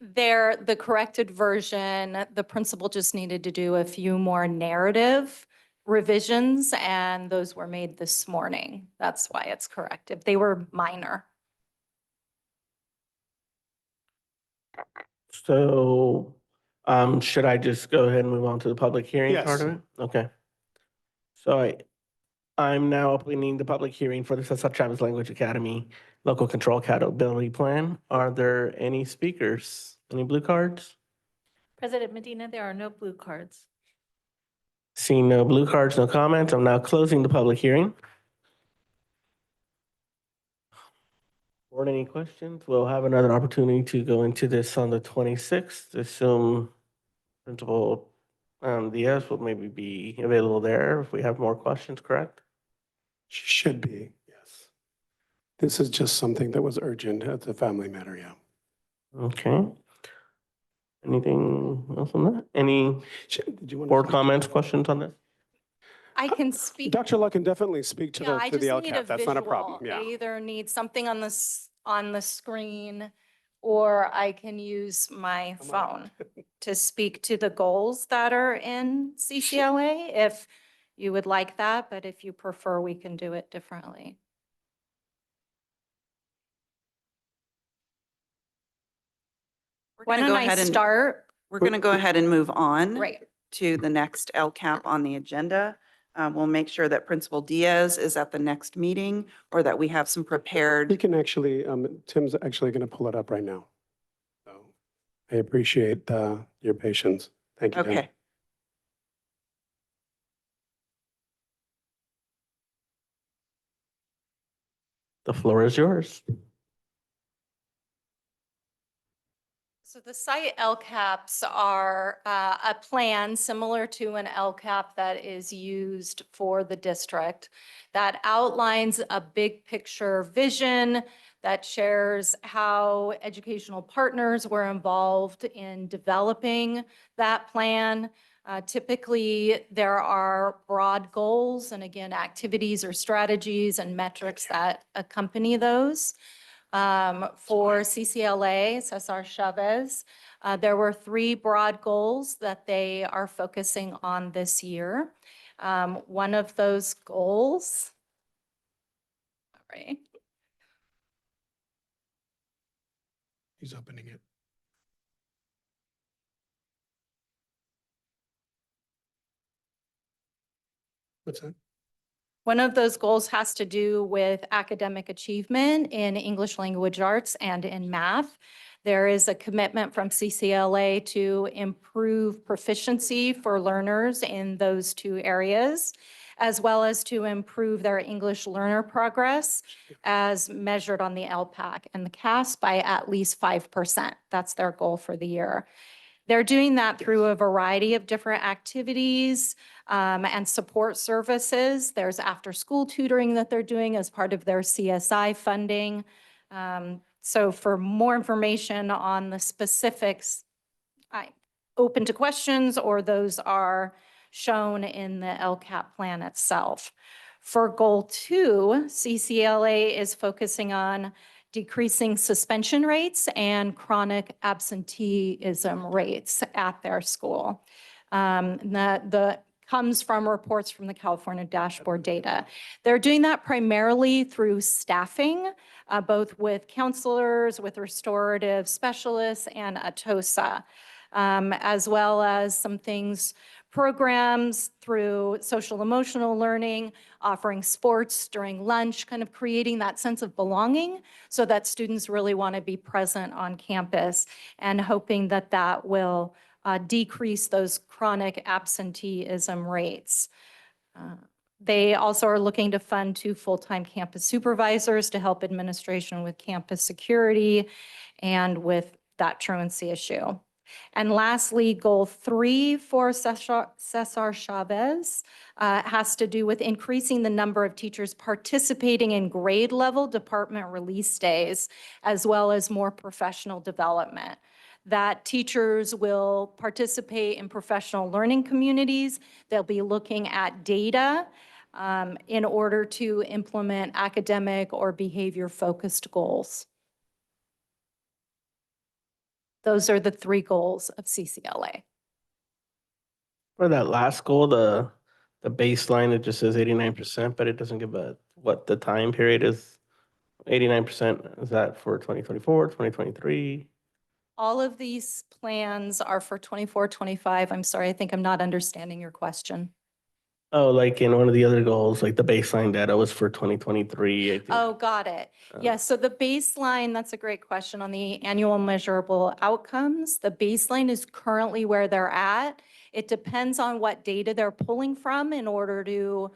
The corrected version, the principal just needed to do a few more narrative revisions, and those were made this morning. That's why it's corrected. They were minor. So, should I just go ahead and move on to the public hearing part Yes. of it? Okay. So I'm now opening the public hearing for the Cesar Chavez Language Academy Local Control Accountability Plan. Are there any speakers? Any blue cards? President Medina, there are no blue cards. Seeing no blue cards, no comments, I'm now closing the public hearing. Board, any questions? We'll have another opportunity to go into this on the 26th. Assume Principal Diaz will maybe be available there if we have more questions, correct? She should be, yes. This is just something that was urgent as a family matter, yeah. Okay. Anything else on that? Any Did you want board comments, questions on this? I can speak. Dr. Luck can definitely speak to Yeah, I the just need a LCAP. That's not a problem, visual. I yeah. either need something on the screen, or I can use my phone to speak to the goals that are in CCLA if you would like that, but if you prefer, we can do it differently. Why don't I start? We're going to go ahead and move on Right. to the next LCAP on the agenda. We'll make sure that Principal Diaz is at the next meeting, or that we have some He prepared. can actually, Tim's actually going to pull it up right now. So I appreciate your patience. Thank you, Tim. Okay. The floor is yours. So the site LCAPs are a plan similar to an LCAP that is used for the district that outlines a big picture vision that shares how educational partners were involved in developing that plan. Typically, there are broad goals and again, activities or strategies and metrics that accompany those. For CCLA, Cesar Chavez, there were 3 broad goals that they are focusing on this year. One of those goals, all right. He's opening it. What's that? One of those goals has to do with academic achievement in English language arts and in math. There is a commitment from CCLA to improve proficiency for learners in those 2 areas, as well as to improve their English learner progress as measured on the LPAC and the CAS by at least 5%. That's their goal for the year. They're doing that through a variety of different activities and support services. There's after-school tutoring that they're doing as part of their CSI funding. So for more information on the specifics, I'm open to questions, or those are shown in the LCAP plan itself. For goal 2, CCLA is focusing on decreasing suspension rates and chronic absenteeism rates at their school. That comes from reports from the California dashboard data. They're doing that primarily through staffing, both with counselors, with restorative specialists, and ATOSA, as well as some things programs through social emotional learning, offering sports during lunch, kind of creating that sense of belonging so that students really want to be present on campus, and hoping that that will decrease those chronic absenteeism rates. They also are looking to fund 2 full-time campus supervisors to help administration with campus security and with that truancy issue. And lastly, goal 3 for Cesar Chavez has to do with increasing the number of teachers participating in grade level department release days, as well as more professional development. That teachers will participate in professional learning communities. They'll be looking at data in order to implement academic or behavior-focused goals. Those are the 3 goals of CCLA. For that last goal, the baseline, it just says 89%, but it doesn't give what the time period is. 89%, is that for 2024, 2023? All of these plans are for 24, 25. I'm sorry, I think I'm not understanding your question. Oh, like in one of the other goals, like the baseline data was for 2023, I think. Oh, got it. Yes, so the baseline, that's a great question on the annual measurable outcomes. The baseline is currently where they're at. It depends on what data they're pulling from in order to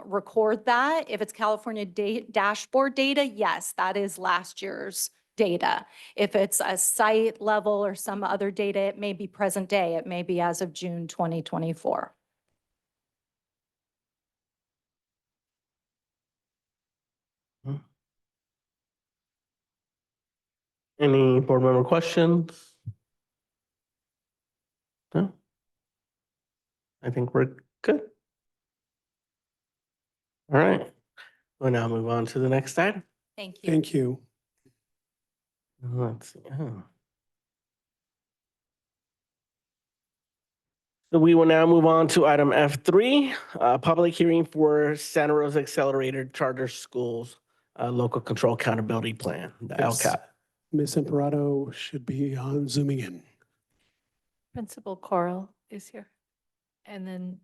record that. If it's California dashboard data, yes, that is last year's data. If it's a site level or some other data, it may be present day. It may be as of June 2024. Any board member questions? No? I think we're good. All right. We'll now move on to the next item. Thank you. Thank you. Let's see. So we will now move on to item F3, public hearing for Santa Rosa Accelerated Charter Schools Local Control Accountability Plan, the Yes. LCAP. Ms. Imperato should be on zooming in. Principal Coral is here. And then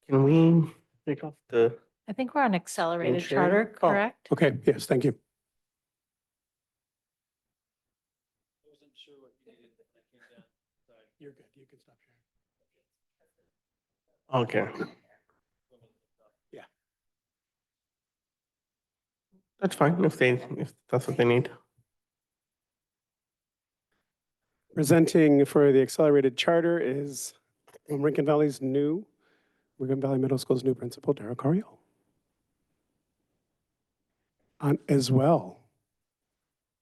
Can we take off the? I think we're on accelerated sharing? charter, Oh, correct? Okay, yes, thank you. You're good. You can stop sharing. Okay. Yeah. That's fine if that's what they need. Presenting for the accelerated charter is Rincon Valley Middle School's new principal, Daryl Cariel. As well.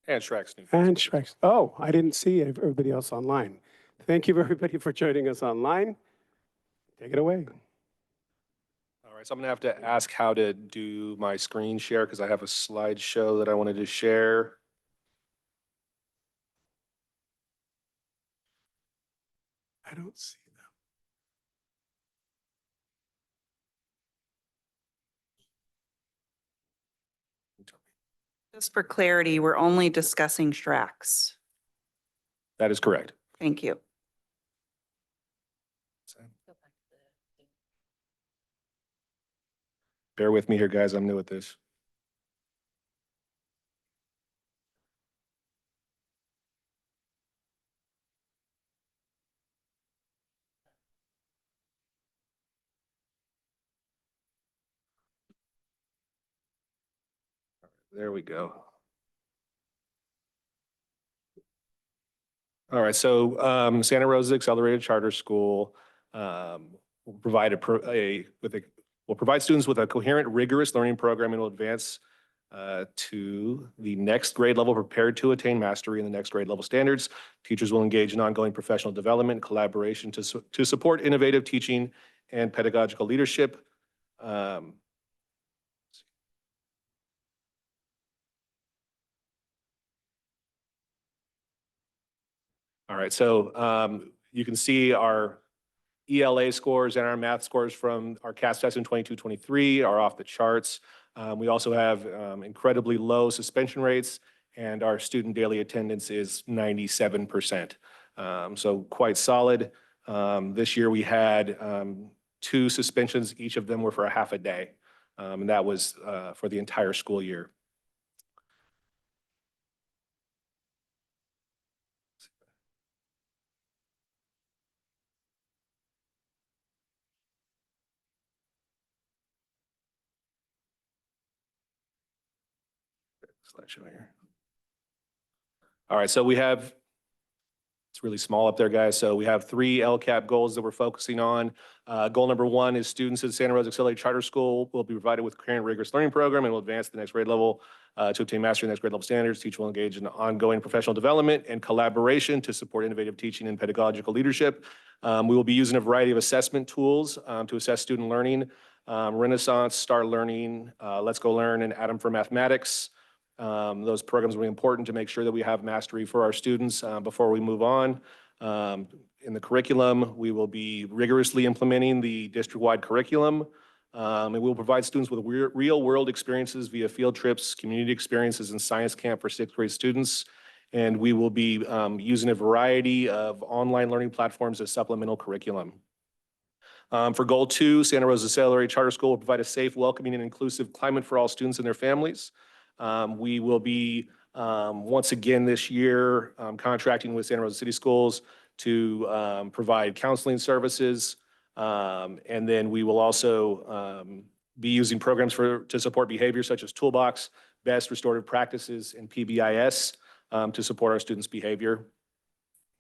And Shrek's new. And Shrek's. Oh, I didn't see everybody else online. Thank you, everybody, for joining us online. Take it away. All right, so I'm gonna have to ask how to do my screen share because I have a slideshow that I wanted to share. I don't see Just for clarity, we're only discussing Shrek's. That is correct. Thank you. Bear with me here, guys. I'm new at this. There we go. All right, so Santa Rosa Accelerated Charter School will provide will provide students with a coherent, rigorous learning program and will advance to the next grade level prepared to attain mastery in the next grade level standards. Teachers will engage in ongoing professional development and collaboration to support innovative teaching and pedagogical leadership. All right, so you can see our ELA scores and our math scores from our CAS test in 22-23 are off the charts. We also have incredibly low suspension rates and our student daily attendance is 97%. So quite solid. This year we had 2 suspensions, each of them were for a half a day. And that was for the entire school year. Slideshow here. All right, so we have, it's really small up there, guys. So we have 3 LCAP goals that we're focusing on. Goal number 1 is students at Santa Rosa Accelerated Charter School will be provided with a coherent rigorous learning program and will advance to the next grade level to obtain mastery in the next grade level standards. Teachers will engage in ongoing professional development and collaboration to support innovative teaching and pedagogical leadership. We will be using a variety of assessment tools to assess student learning. Renaissance, Start Learning, Let's Go Learn, and Atom for Mathematics. Those programs will be important to make sure that we have mastery for our students before we move on. In the curriculum, we will be rigorously implementing the district-wide curriculum. And we will provide students with real-world experiences via field trips, community experiences, and science camp for 6th grade students. And we will be using a variety of online learning platforms as supplemental curriculum. For goal 2, Santa Rosa Accelerated Charter School will provide a safe, welcoming, and inclusive climate for all students and their families. We will be, once again this year, contracting with Santa Rosa City Schools to provide counseling services. And then we will also be using programs to support behavior such as Toolbox, BEST, Restorative Practices, and PBIS to support our students' behavior.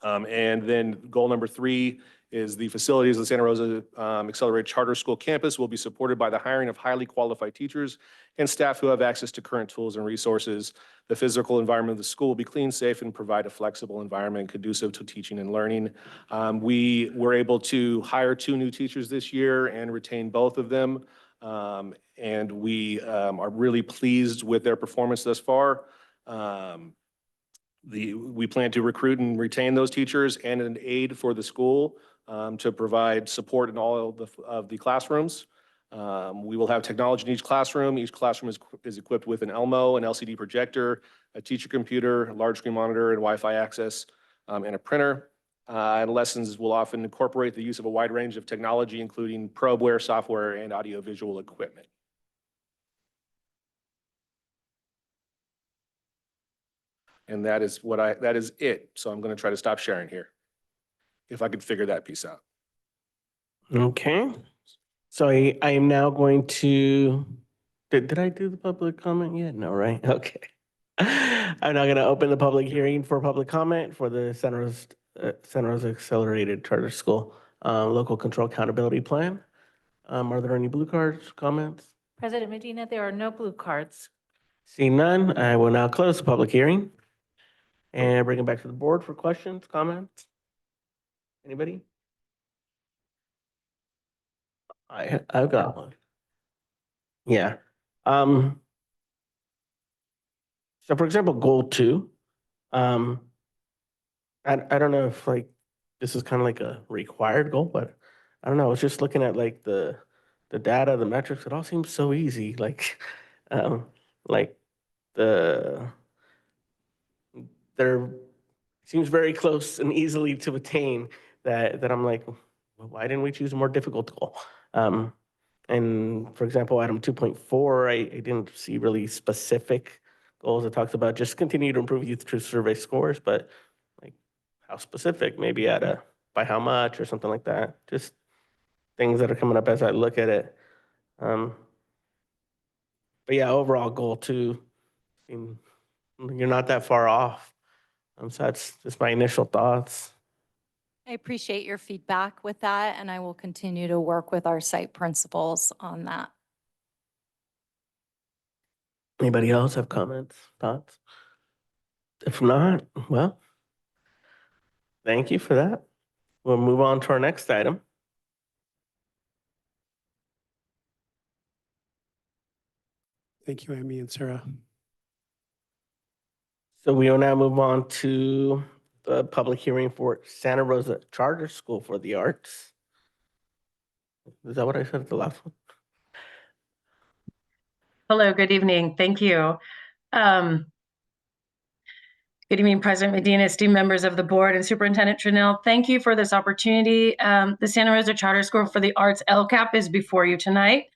And then goal number 3 is the facilities of the Santa Rosa Accelerated Charter School campus will be supported by the hiring of highly qualified teachers and staff who have access to current tools and resources. The physical environment of the school will be clean, safe, and provide a flexible environment conducive to teaching and learning. We were able to hire 2 new teachers this year and retain both of them. And we are really pleased with their performance thus far. We plan to recruit and retain those teachers and an aide for the school to provide support in all of the classrooms. We will have technology in each classroom. Each classroom is equipped with an Elmo, an LCD projector, a teacher computer, a large screen monitor, and Wi-Fi access, and a printer. And lessons will often incorporate the use of a wide range of technology, including probeware, software, and audiovisual equipment. And that is it. So I'm going to try to stop sharing here, if I could figure that piece out. Okay. So I am now going to, did I do the public comment yet? No, right? Okay. I'm now going to open the public hearing for public comment for the Santa Rosa Accelerated Charter School Local Control Accountability Plan. Are there any blue cards, comments? President Medina, there are no blue cards. Seeing none, I will now close the public hearing and bring it back to the board for questions, comments. Anybody? I've got one. Yeah. So for example, goal 2, I don't know if like this is kind of like a required goal, but I don't know. I was just looking at like the data, the metrics. It all seems so easy. Like they're seems very close and easily to attain. That I'm like, well, why didn't we choose a more difficult goal? And for example, item 2.4, I didn't see really specific goals. It talks about just continue to improve youth truth survey scores, but like how specific? Maybe by how much or something like that. Just things that are coming up as I look at it. But yeah, overall goal 2, you're not that far off. So that's just my initial thoughts. I appreciate your feedback with that, and I will continue to work with our site principals on that. Anybody else have comments, thoughts? If not, well, thank you for that. We'll move on to our next item. Thank you, Amy and Sarah. So we will now move on to the public hearing for Santa Rosa Charter School for the Arts. Is that what I said at the last one? Hello, good evening. Thank you. Good evening, President Medina, esteemed members of the board, and Superintendent Trinnell. Thank you for this opportunity. The Santa Rosa Charter School for the Arts LCAP is before you tonight.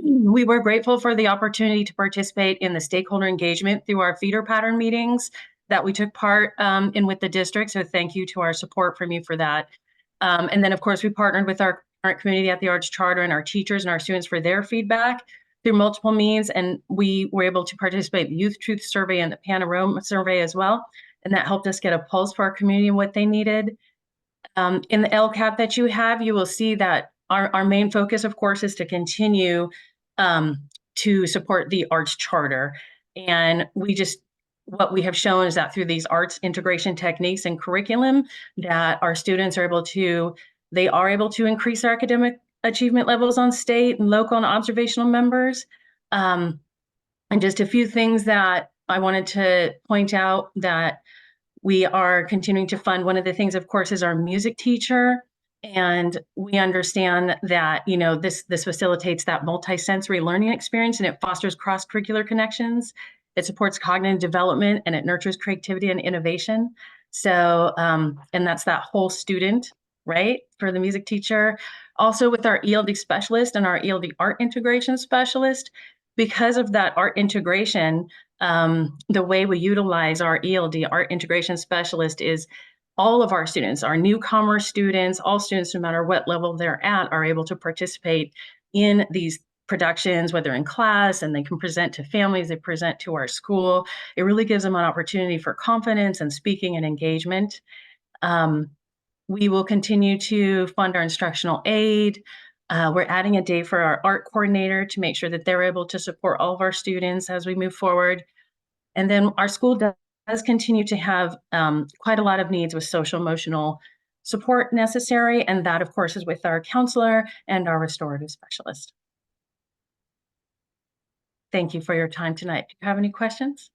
We were grateful for the opportunity to participate in the stakeholder engagement through our feeder pattern meetings that we took part in with the district. So thank you to our support from you for that. And then, of course, we partnered with our current community at the Arts Charter and our teachers and our students for their feedback through multiple means. And we were able to participate in the Youth Truth Survey and the Panorama Survey as well. And that helped us get a pulse for our community and what they needed. In the LCAP that you have, you will see that our main focus, of course, is to continue to support the Arts Charter. And what we have shown is that through these arts integration techniques and curriculum, that our students are able to increase their academic achievement levels on state and local and observational members. And just a few things that I wanted to point out that we are continuing to fund. One of the things, of course, is our music teacher. And we understand that, this facilitates that multisensory learning experience, and it fosters cross-curricular connections. It supports cognitive development, and it nurtures creativity and innovation. So, and that's that whole student, right, for the music teacher. Also with our ELD specialist and our ELD art integration specialist, because of that art integration, the way we utilize our ELD art integration specialist is all of our students, our newcomer students, all students, no matter what level they're at, are able to participate in these productions, whether in class, and they can present to families, they present to our school. It really gives them an opportunity for confidence and speaking and engagement. We will continue to fund our instructional aid. We're adding a day for our art coordinator to make sure that they're able to support all of our students as we move forward. And then our school does continue to have quite a lot of needs with social emotional support necessary. And that, of course, is with our counselor and our restorative specialist. Thank you for your time tonight. Do you have any questions?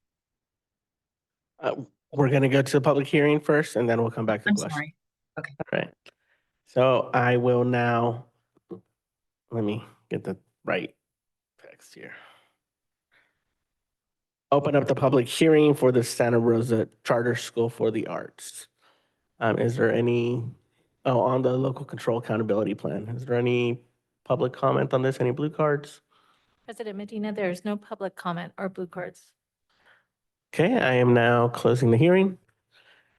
We're going to go to the public hearing first, and then we'll come back to I'm questions. sorry. Okay. All right. So I will now, let me get the right text here. Open up the public hearing for the Santa Rosa Charter School for the Arts. Is there any, on the local control accountability plan, is there any public comment on this? Any blue cards? President Medina, there is no public comment or blue cards. Okay, I am now closing the hearing.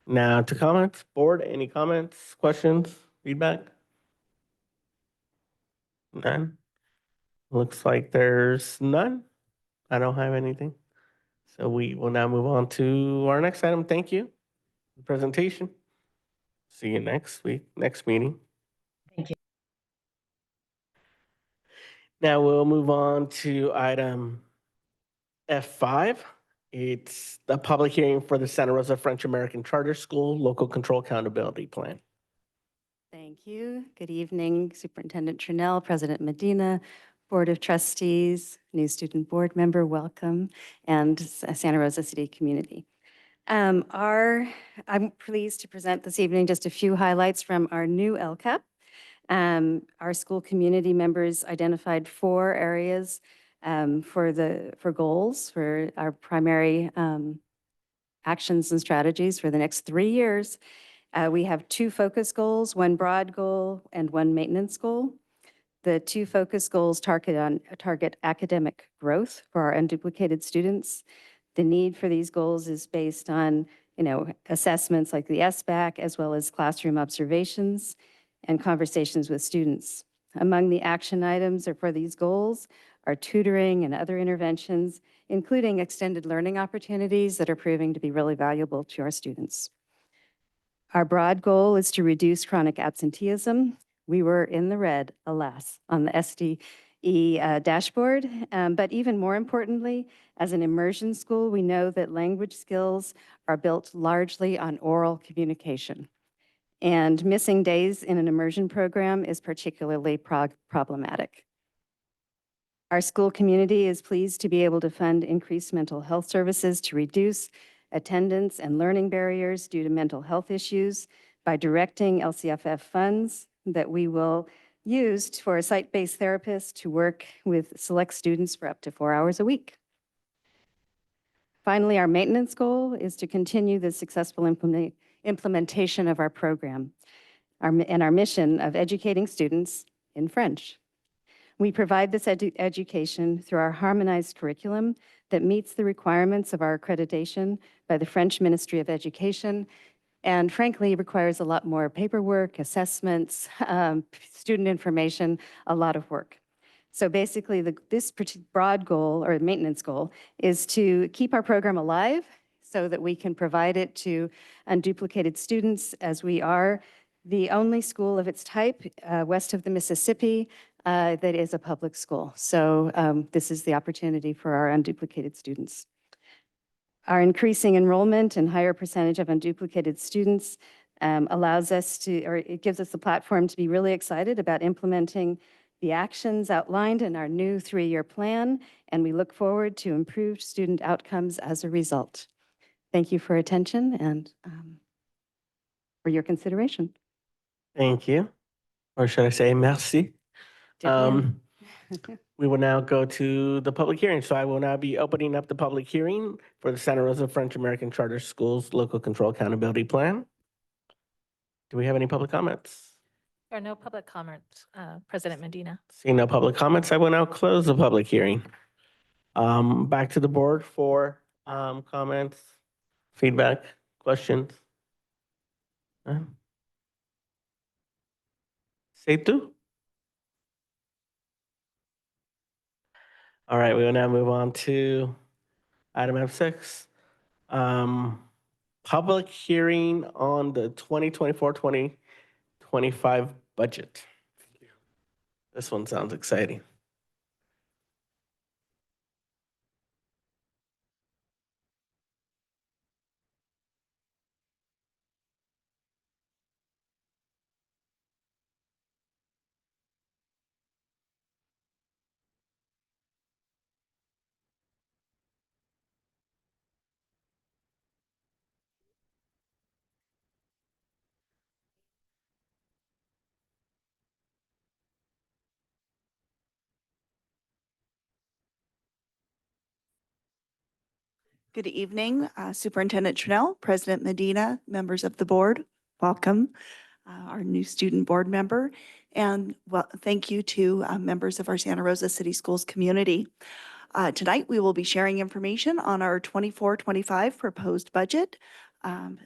Now to comments. Board, any comments, questions, feedback? None? Looks like there's none. I don't have anything. So we will now move on to our next item. Thank you. Presentation. See you next week, next meeting. Thank you. Now we'll move on to item F5. It's the public hearing for the Santa Rosa French American Charter School Local Control Accountability Plan. Thank you. Good evening, Superintendent Trinnell, President Medina, Board of Trustees, new student board member, welcome, and Santa Rosa City community. I'm pleased to present this evening just a few highlights from our new LCAP. Our school community members identified 4 areas for goals for our primary actions and strategies for the next 3 years. We have 2 focus goals, 1 broad goal and 1 maintenance goal. The 2 focus goals target academic growth for our unduplicated students. The need for these goals is based on, assessments like the SBAC, as well as classroom observations and conversations with students. Among the action items for these goals are tutoring and other interventions, including extended learning opportunities that are proving to be really valuable to our students. Our broad goal is to reduce chronic absenteeism. We were in the red, alas, on the SDE dashboard. But even more importantly, as an immersion school, we know that language skills are built largely on oral communication. And missing days in an immersion program is particularly problematic. Our school community is pleased to be able to fund increased mental health services to reduce attendance and learning barriers due to mental health issues by directing LCFF funds that we will use for a site-based therapist to work with select students for up to 4 hours a week. Finally, our maintenance goal is to continue the successful implementation of our program and our mission of educating students in French. We provide this education through our harmonized curriculum that meets the requirements of our accreditation by the French Ministry of Education, and frankly, requires a lot more paperwork, assessments, student information, a lot of work. So basically, this broad goal, or maintenance goal, is to keep our program alive so that we can provide it to unduplicated students, as we are the only school of its type west of the Mississippi that is a public school. So this is the opportunity for our unduplicated students. Our increasing enrollment and higher percentage of unduplicated students allows us to, or it gives us the platform to be really excited about implementing the actions outlined in our new 3-year plan, and we look forward to improved student outcomes as a result. Thank you for attention and for your consideration. Thank you. Or should I say merci? We will now go to the public hearing. So I will now be opening up the public hearing for the Santa Rosa French American Charter Schools Local Control Accountability Plan. Do we have any public comments? There are no public comments, President Medina. Seeing no public comments, I will now close the public hearing. Back to the board for comments, feedback, questions. C'est tout. All right, we will now move on to item F6. Public hearing on the 2024-2025 budget. This one sounds exciting. Good evening, Superintendent Chanel, President Medina, members of the board. Welcome, our new student board member. And well, thank you to members of our Santa Rosa City Schools community. Tonight, we will be sharing information on our 24-25 proposed budget. And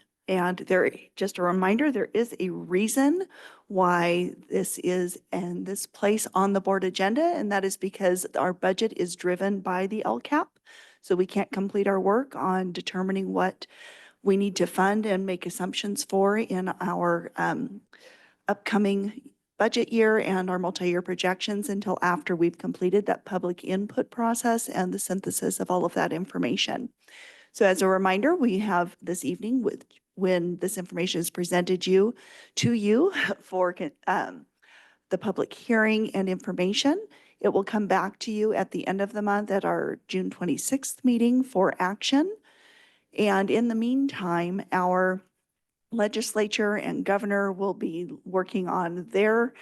just a reminder, there is a reason why this is in this place on the board agenda, and that is because our budget is driven by the LCAP. So we can't complete our work on determining what we need to fund and make assumptions for in our upcoming budget year and our multi-year projections until after we've completed that public input process and the synthesis of all of that information. So as a reminder, we have this evening, when this information is presented to you for the public hearing and information. It will come back to you at the end of the month at our June 26th meeting for action. And in the meantime, our legislature and governor will be working on their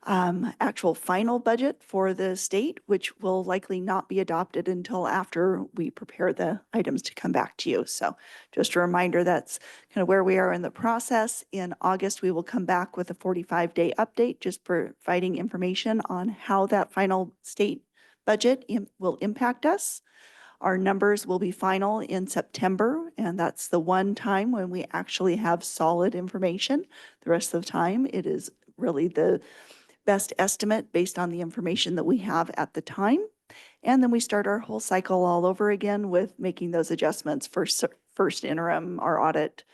actual final budget for the state, which will likely not be adopted until after we prepare the items to come back to you. So just a reminder, that's kind of where we are in the process. In August, we will come back with a 45-day update, just providing information on how that final state budget will impact us. Our numbers will be final in September, and that's the one time when we actually have solid information. The rest of the time, it is really the best estimate based on the information that we have at the time. And then we start our whole cycle all over again with making those adjustments for first interim, our audit,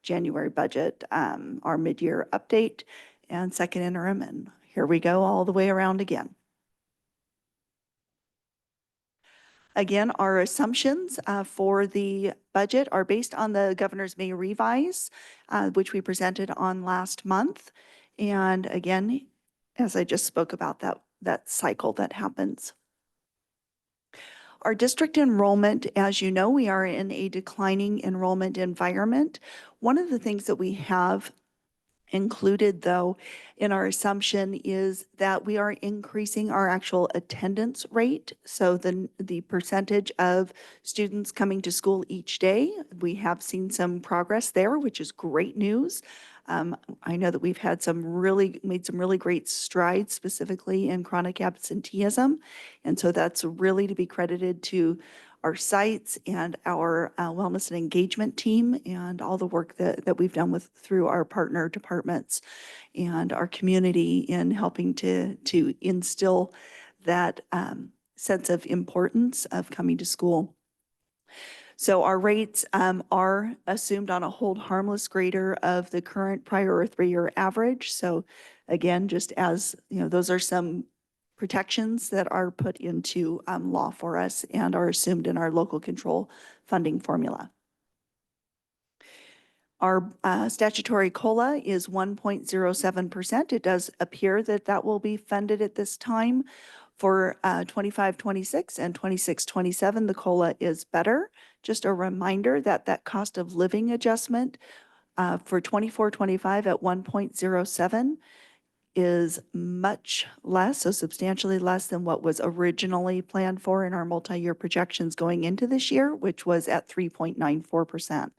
January budget, our mid-year update, and second interim. And here we go all the way around again. Again, our assumptions for the budget are based on the governor's May revise, which we presented on last month. And again, as I just spoke about, that cycle that happens. Our district enrollment, as you know, we are in a declining enrollment environment. One of the things that we have Included, though, in our assumption is that we are increasing our actual attendance rate. So the percentage of students coming to school each day, we have seen some progress there, which is great news. I know that we've had made some really great strides, specifically in chronic absenteeism. And so that's really to be credited to our sites and our wellness and engagement team and all the work that we've done through our partner departments and our community in helping to instill that sense of importance of coming to school. So our rates are assumed on a hold harmless grader of the current prior or 3-year average. So again, just as, those are some protections that are put into law for us and are assumed in our local control funding formula. Our statutory COLA is 1.07%. It does appear that that will be funded at this time. For 25-26 and 26-27, the COLA is better. Just a reminder that that cost of living adjustment for 24-25 at 1.07 is much less, so substantially less than what was originally planned for in our multi-year projections going into this year, which was at 3.94%.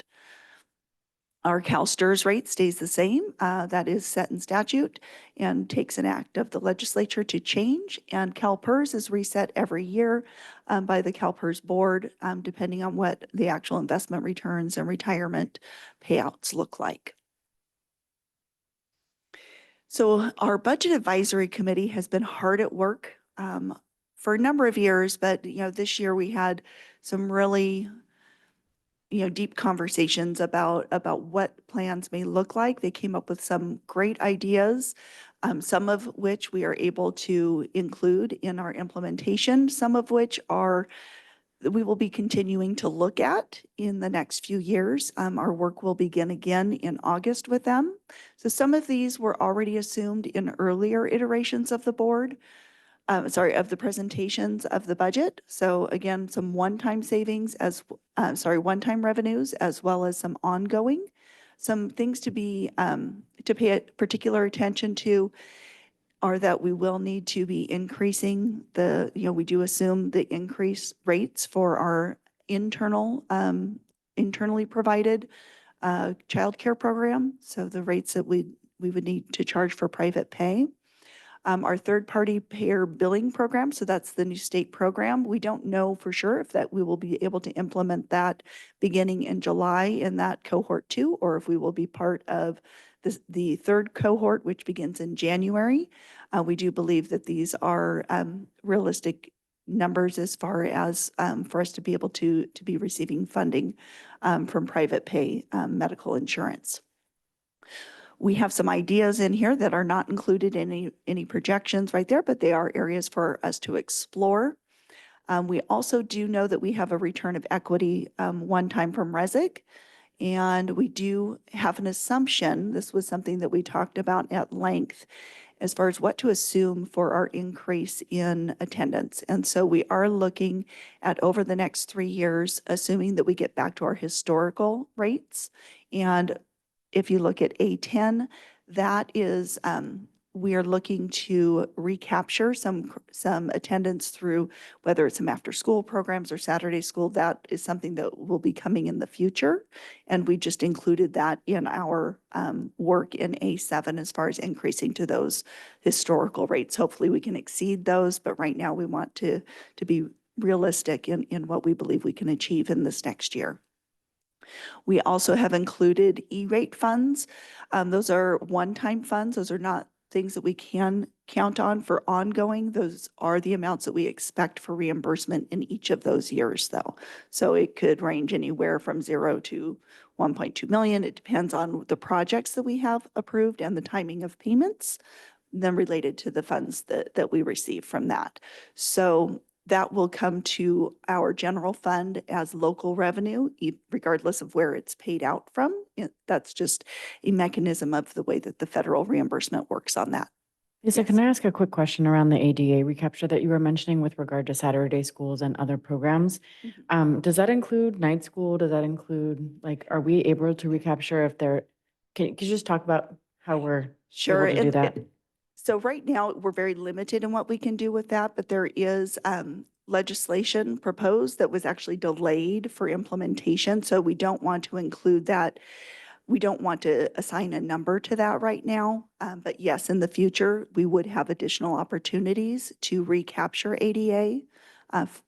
Our CalSTRS rate stays the same. That is set in statute and takes an act of the legislature to change. And CalPERS is reset every year by the CalPERS board, depending on what the actual investment returns and retirement payouts look like. So our budget advisory committee has been hard at work for a number of years, but this year we had some really deep conversations about what plans may look like. They came up with some great ideas, some of which we are able to include in our implementation, some of which we will be continuing to look at in the next few years. Our work will begin again in August with them. So some of these were already assumed in earlier iterations of the board. Of the presentations of the budget. So again, some one-time savings one-time revenues, as well as some ongoing. Some things to pay particular attention to are that we will need to be increasing we do assume the increase rates for our internally provided childcare program. So the rates that we would need to charge for private pay. Our third-party payer billing program, so that's the new state program. We don't know for sure if that we will be able to implement that beginning in July in that cohort 2, or if we will be part of the third cohort, which begins in January. We do believe that these are realistic numbers as far as for us to be able to be receiving funding from private pay medical insurance. We have some ideas in here that are not included in any projections right there, but they are areas for us to explore. We also do know that we have a return of equity one time from RESIC, and we do have an assumption. This was something that we talked about at length as far as what to assume for our increase in attendance. And so we are looking at over the next 3 years, assuming that we get back to our historical rates. And if you look at A10, that is, we are looking to recapture some attendance through whether it's some after-school programs or Saturday school. That is something that will be coming in the future. And we just included that in our work in A7 as far as increasing to those historical rates. Hopefully we can exceed those, but right now we want to be realistic in what we believe we can achieve in this next year. We also have included E-rate funds. Those are one-time funds. Those are not things that we can count on for ongoing. Those are the amounts that we expect for reimbursement in each of those years, though. So it could range anywhere from 0 to 1.2 million. It depends on the projects that we have approved and the timing of payments, then related to the funds that we receive from that. So that will come to our general fund as local revenue, regardless of where it's paid out from. That's just a mechanism of the way that the federal reimbursement works on that. Lisa, can I ask a quick question around the ADA recapture that you were mentioning with regard to Saturday schools and other programs? Does that include night school? Does that include, are we able to recapture if they're, can you just talk about how we're Sure. able to do and- that? So right now, we're very limited in what we can do with that, but there is legislation proposed that was actually delayed for implementation. So we don't want to include that. We don't want to assign a number to that right now. But yes, in the future, we would have additional opportunities to recapture ADA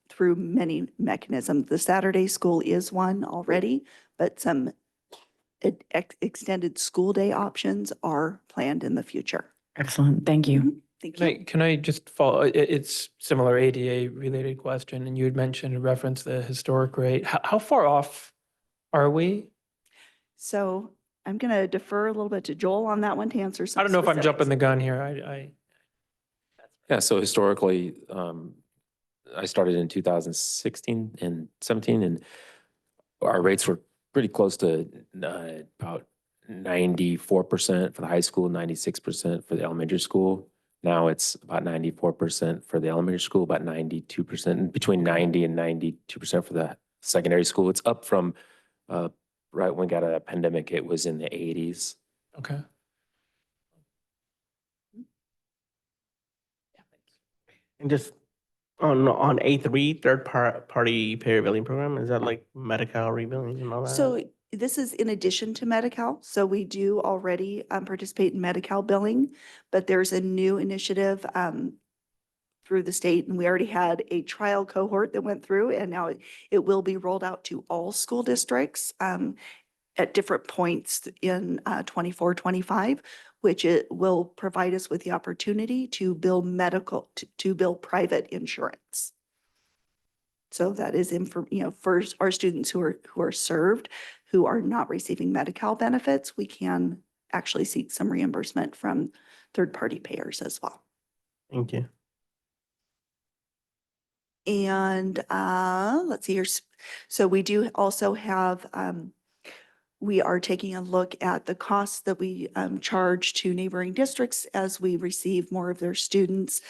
through many mechanisms. The Saturday school is one already, but some extended school day options are planned in the future. Excellent. Thank you. Thank Can you. can I just follow, it's similar ADA related question, and you had mentioned and referenced the historic rate. How far off are we? So I'm going to defer a little bit to Joel on that one to answer some I don't know if I'm jumping specifics. the gun here. I Yeah, so historically, I started in 2016 and 17, and our rates were pretty close to about 94% for the high school, 96% for the elementary school. Now it's about 94% for the elementary school, about 92%, between 90 and 92% for the secondary school. It's up from right when we got a pandemic, it was in the 80s. Okay. And just on A3, third-party payer billing program, is that like Medi-Cal rebilling and all that? So this is in addition to Medi-Cal. So we do already participate in Medi-Cal billing, but there's a new initiative through the state, and we already had a trial cohort that went through, and now it will be rolled out to all school districts at different points in 24, 25, which it will provide us with the opportunity to bill to bill private insurance. So that is, for our students who are served, who are not receiving Medi-Cal benefits, we can actually seek some reimbursement from third-party payers as well. Thank you. And let's see here. So we do also have, we are taking a look at the costs that we charge to neighboring districts as we receive more of their students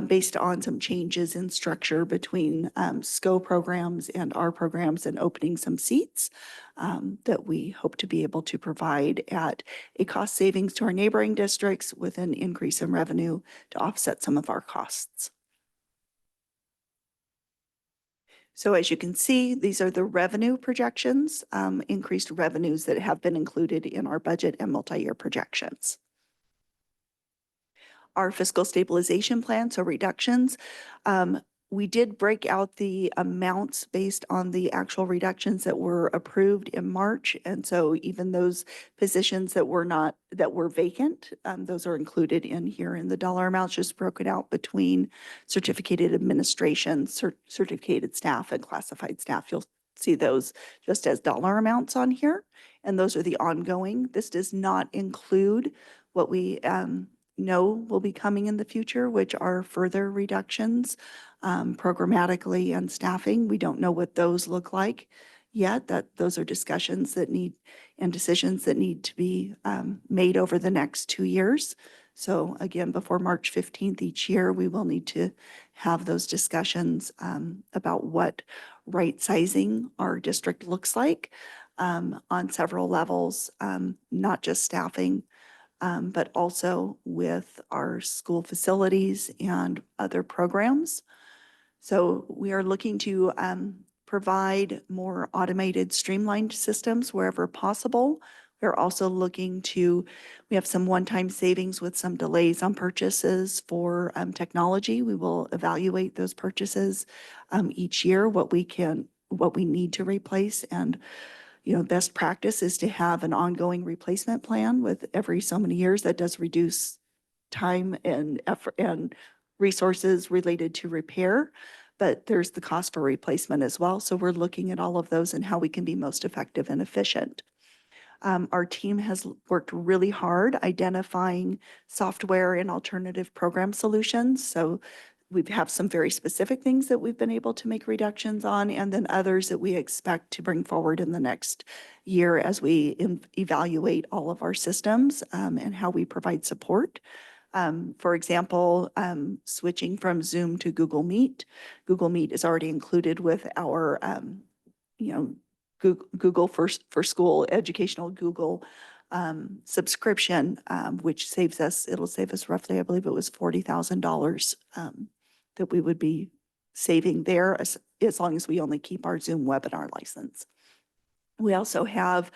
based on some changes in structure between SCO programs and our programs, and opening some seats that we hope to be able to provide at a cost savings to our neighboring districts with an increase in revenue to offset some of our costs. So as you can see, these are the revenue projections, increased revenues that have been included in our budget and multi-year projections. Our fiscal stabilization plan, so reductions, we did break out the amounts based on the actual reductions that were approved in March. And so even those positions that were vacant, those are included in here, in the dollar amounts just broken out between certificated administration, certificated staff, and classified staff. You'll see those just as dollar amounts on here. And those are the ongoing. This does not include what we know will be coming in the future, which are further reductions programmatically and staffing. We don't know what those look like yet. Those are discussions that need and decisions that need to be made over the next 2 years. So again, before March 15th each year, we will need to have those discussions about what right sizing our district looks like on several levels, not just staffing, but also with our school facilities and other programs. So we are looking to provide more automated, streamlined systems wherever possible. We're also looking to, we have some one-time savings with some delays on purchases for technology. We will evaluate those purchases each year, what we need to replace. And best practice is to have an ongoing replacement plan with every so many years. That does reduce time and effort and resources related to repair, but there's the cost for replacement as well. So we're looking at all of those and how we can be most effective and efficient. Our team has worked really hard identifying software and alternative program solutions. So we have some very specific things that we've been able to make reductions on, and then others that we expect to bring forward in the next year as we evaluate all of our systems and how we provide support. For example, switching from Zoom to Google Meet. Google Meet is already included with our, Google for school, educational Google subscription, which saves us, it'll save us roughly, I believe it was $40,000 that we would be saving there as long as we only keep our Zoom webinar license. We also have,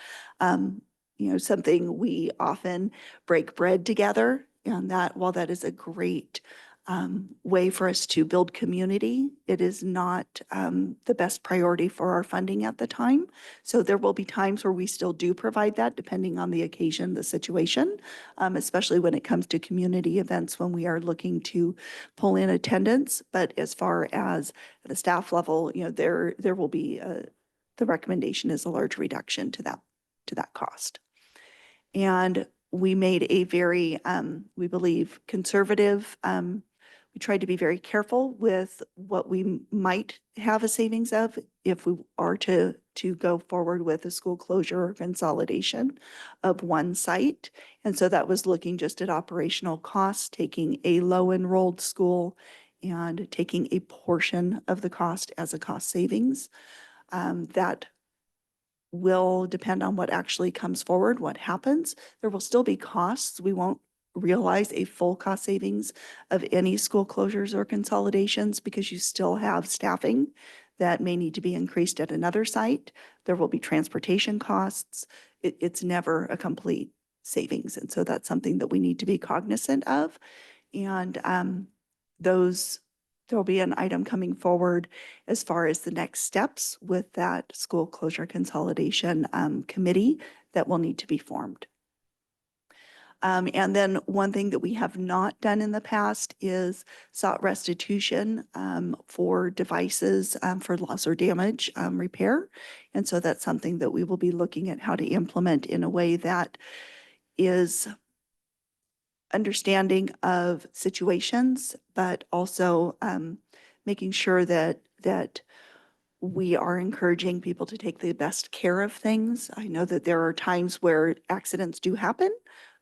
something we often break bread together, and that while that is a great way for us to build community, it is not the best priority for our funding at the time. So there will be times where we still do provide that depending on the occasion, the situation, especially when it comes to community events when we are looking to pull in attendance. But as far as the staff level, there will be the recommendation is a large reduction to that cost. And we made a very, we believe, conservative, we tried to be very careful with what we might have a savings of if we are to go forward with a school closure or consolidation of one site. And so that was looking just at operational costs, taking a low enrolled school and taking a portion of the cost as a cost savings. That will depend on what actually comes forward, what happens. There will still be costs. We won't realize a full cost savings of any school closures or consolidations because you still have staffing that may need to be increased at another site. There will be transportation costs. It's never a complete savings. And so that's something that we need to be cognizant of. And there'll be an item coming forward as far as the next steps with that school closure consolidation committee that will need to be formed. And then one thing that we have not done in the past is sought restitution for devices for loss or damage repair. And so that's something that we will be looking at how to implement in a way that is understanding of situations, but also making sure that we are encouraging people to take the best care of things. I know that there are times where accidents do happen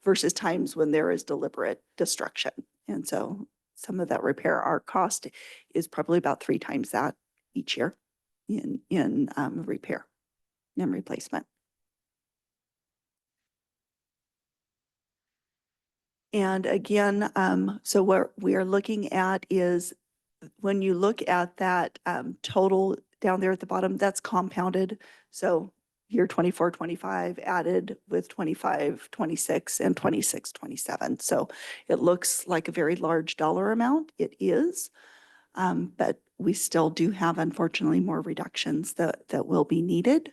versus times when there is deliberate destruction. And so some of that repair, our cost is probably about 3 times that each year in repair and replacement. And again, so what we are looking at is when you look at that total down there at the bottom, that's compounded. So year 24, 25 added with 25, 26 and 26, 27. So it looks like a very large dollar amount. It is, but we still do have, unfortunately, more reductions that will be needed.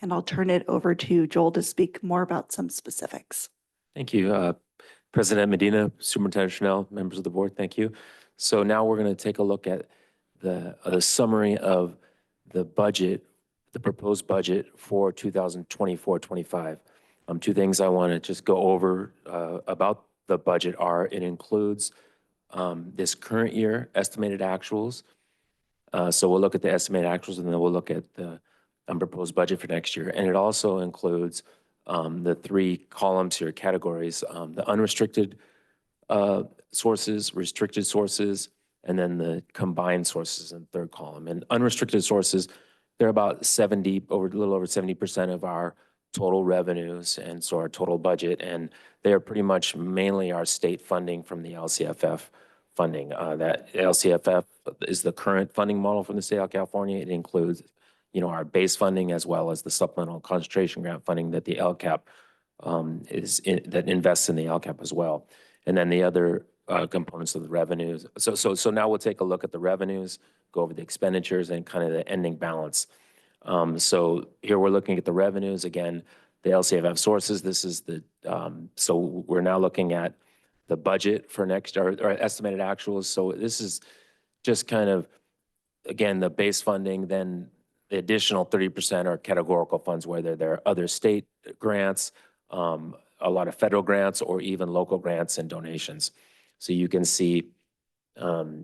And I'll turn it over to Joel to speak more about some specifics. Thank you. President Medina, Superintendent Chanel, members of the board, thank you. So now we're going to take a look at the summary of the budget, the proposed budget for 2024-25. 2 things I want to just go over about the budget are it includes this current year estimated actuals. So we'll look at the estimated actuals and then we'll look at the proposed budget for next year. And it also includes the 3 columns here, categories, the unrestricted sources, restricted sources, and then the combined sources in the 3rd column. And unrestricted sources, they're about a little over 70% of our total revenues, and so our total budget, and they are pretty much mainly our state funding from the LCFF funding. That LCFF is the current funding model from the state of California. It includes, our base funding as well as the supplemental concentration grant funding that the LCAP that invests in the LCAP as well. And then the other components of the revenues. So now we'll take a look at the revenues, go over the expenditures and kind of the ending balance. So here we're looking at the revenues. Again, the LCFF sources, this is so we're now looking at the budget for next, or estimated actuals. So this is just kind of, again, the base funding, then the additional 30% are categorical funds, whether they're other state grants, a lot of federal grants, or even local grants and donations. So you can see how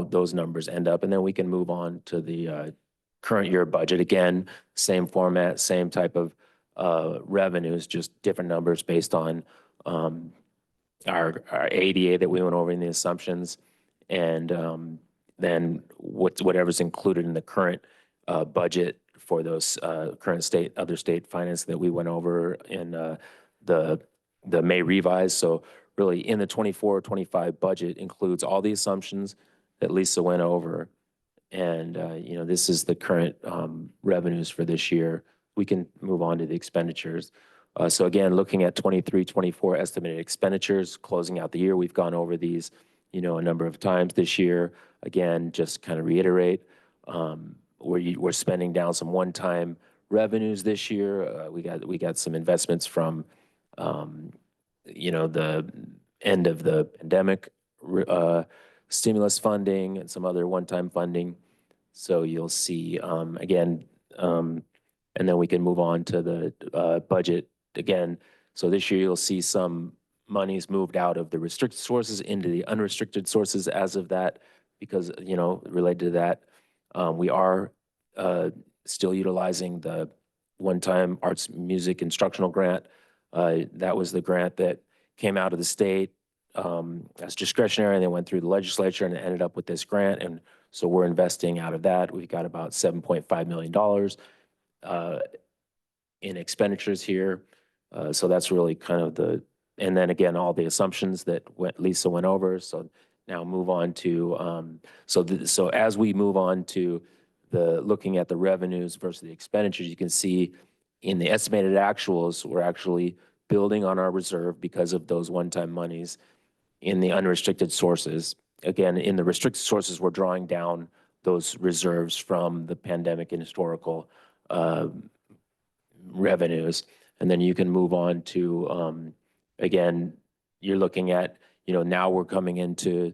those numbers end up, and then we can move on to the current year budget. Again, same format, same type of revenues, just different numbers based on our ADA that we went over in the assumptions, and then whatever's included in the current budget for those current other state finance that we went over in the May revise. So really in the 24-25 budget includes all the assumptions that Lisa went over. And, this is the current revenues for this year. We can move on to the expenditures. So again, looking at 23-24 estimated expenditures, closing out the year, we've gone over these, a number of times this year. Again, just kind of reiterate, we're spending down some one-time revenues this year. We got some investments from, the end of the pandemic stimulus funding and some other one-time funding. So you'll see, again, and then we can move on to the budget again. So this year you'll see some monies moved out of the restricted sources into the unrestricted sources as of that, because, related to that, we are still utilizing the one-time arts music instructional grant. That was the grant that came out of the state as discretionary, and then went through the legislature and it ended up with this grant. And so we're investing out of that. We've got about $7.5 million in expenditures here. So that's really kind of and then again, all the assumptions that Lisa went over. So now move on to, so as we move on to looking at the revenues versus the expenditures, you can see in the estimated actuals, we're actually building on our reserve because of those one-time monies. In the unrestricted sources, again, in the restricted sources, we're drawing down those reserves from the pandemic and historical revenues. And then you can move on to, again, you're looking at, now we're coming into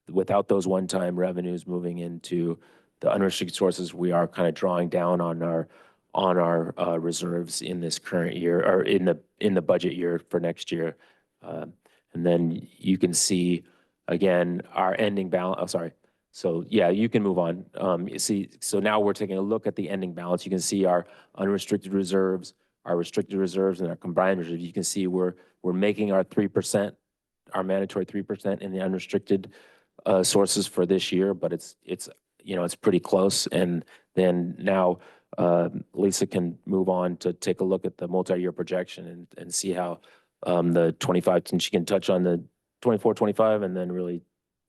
without those one-time revenues moving into the unrestricted sources, we are kind of drawing down on our reserves in this current year, or in the budget year for next year. And then you can see, again, our ending balance. Oh, sorry. So yeah, you can move on. You see, so now we're taking a look at the ending balance. You can see our unrestricted reserves, our restricted reserves, and our combined reserves. You can see we're making our 3%, our mandatory 3% in the unrestricted sources for this year, but it's pretty close. And then now Lisa can move on to take a look at the multi-year projection and see how the 25, and she can touch on the 24-25 and then really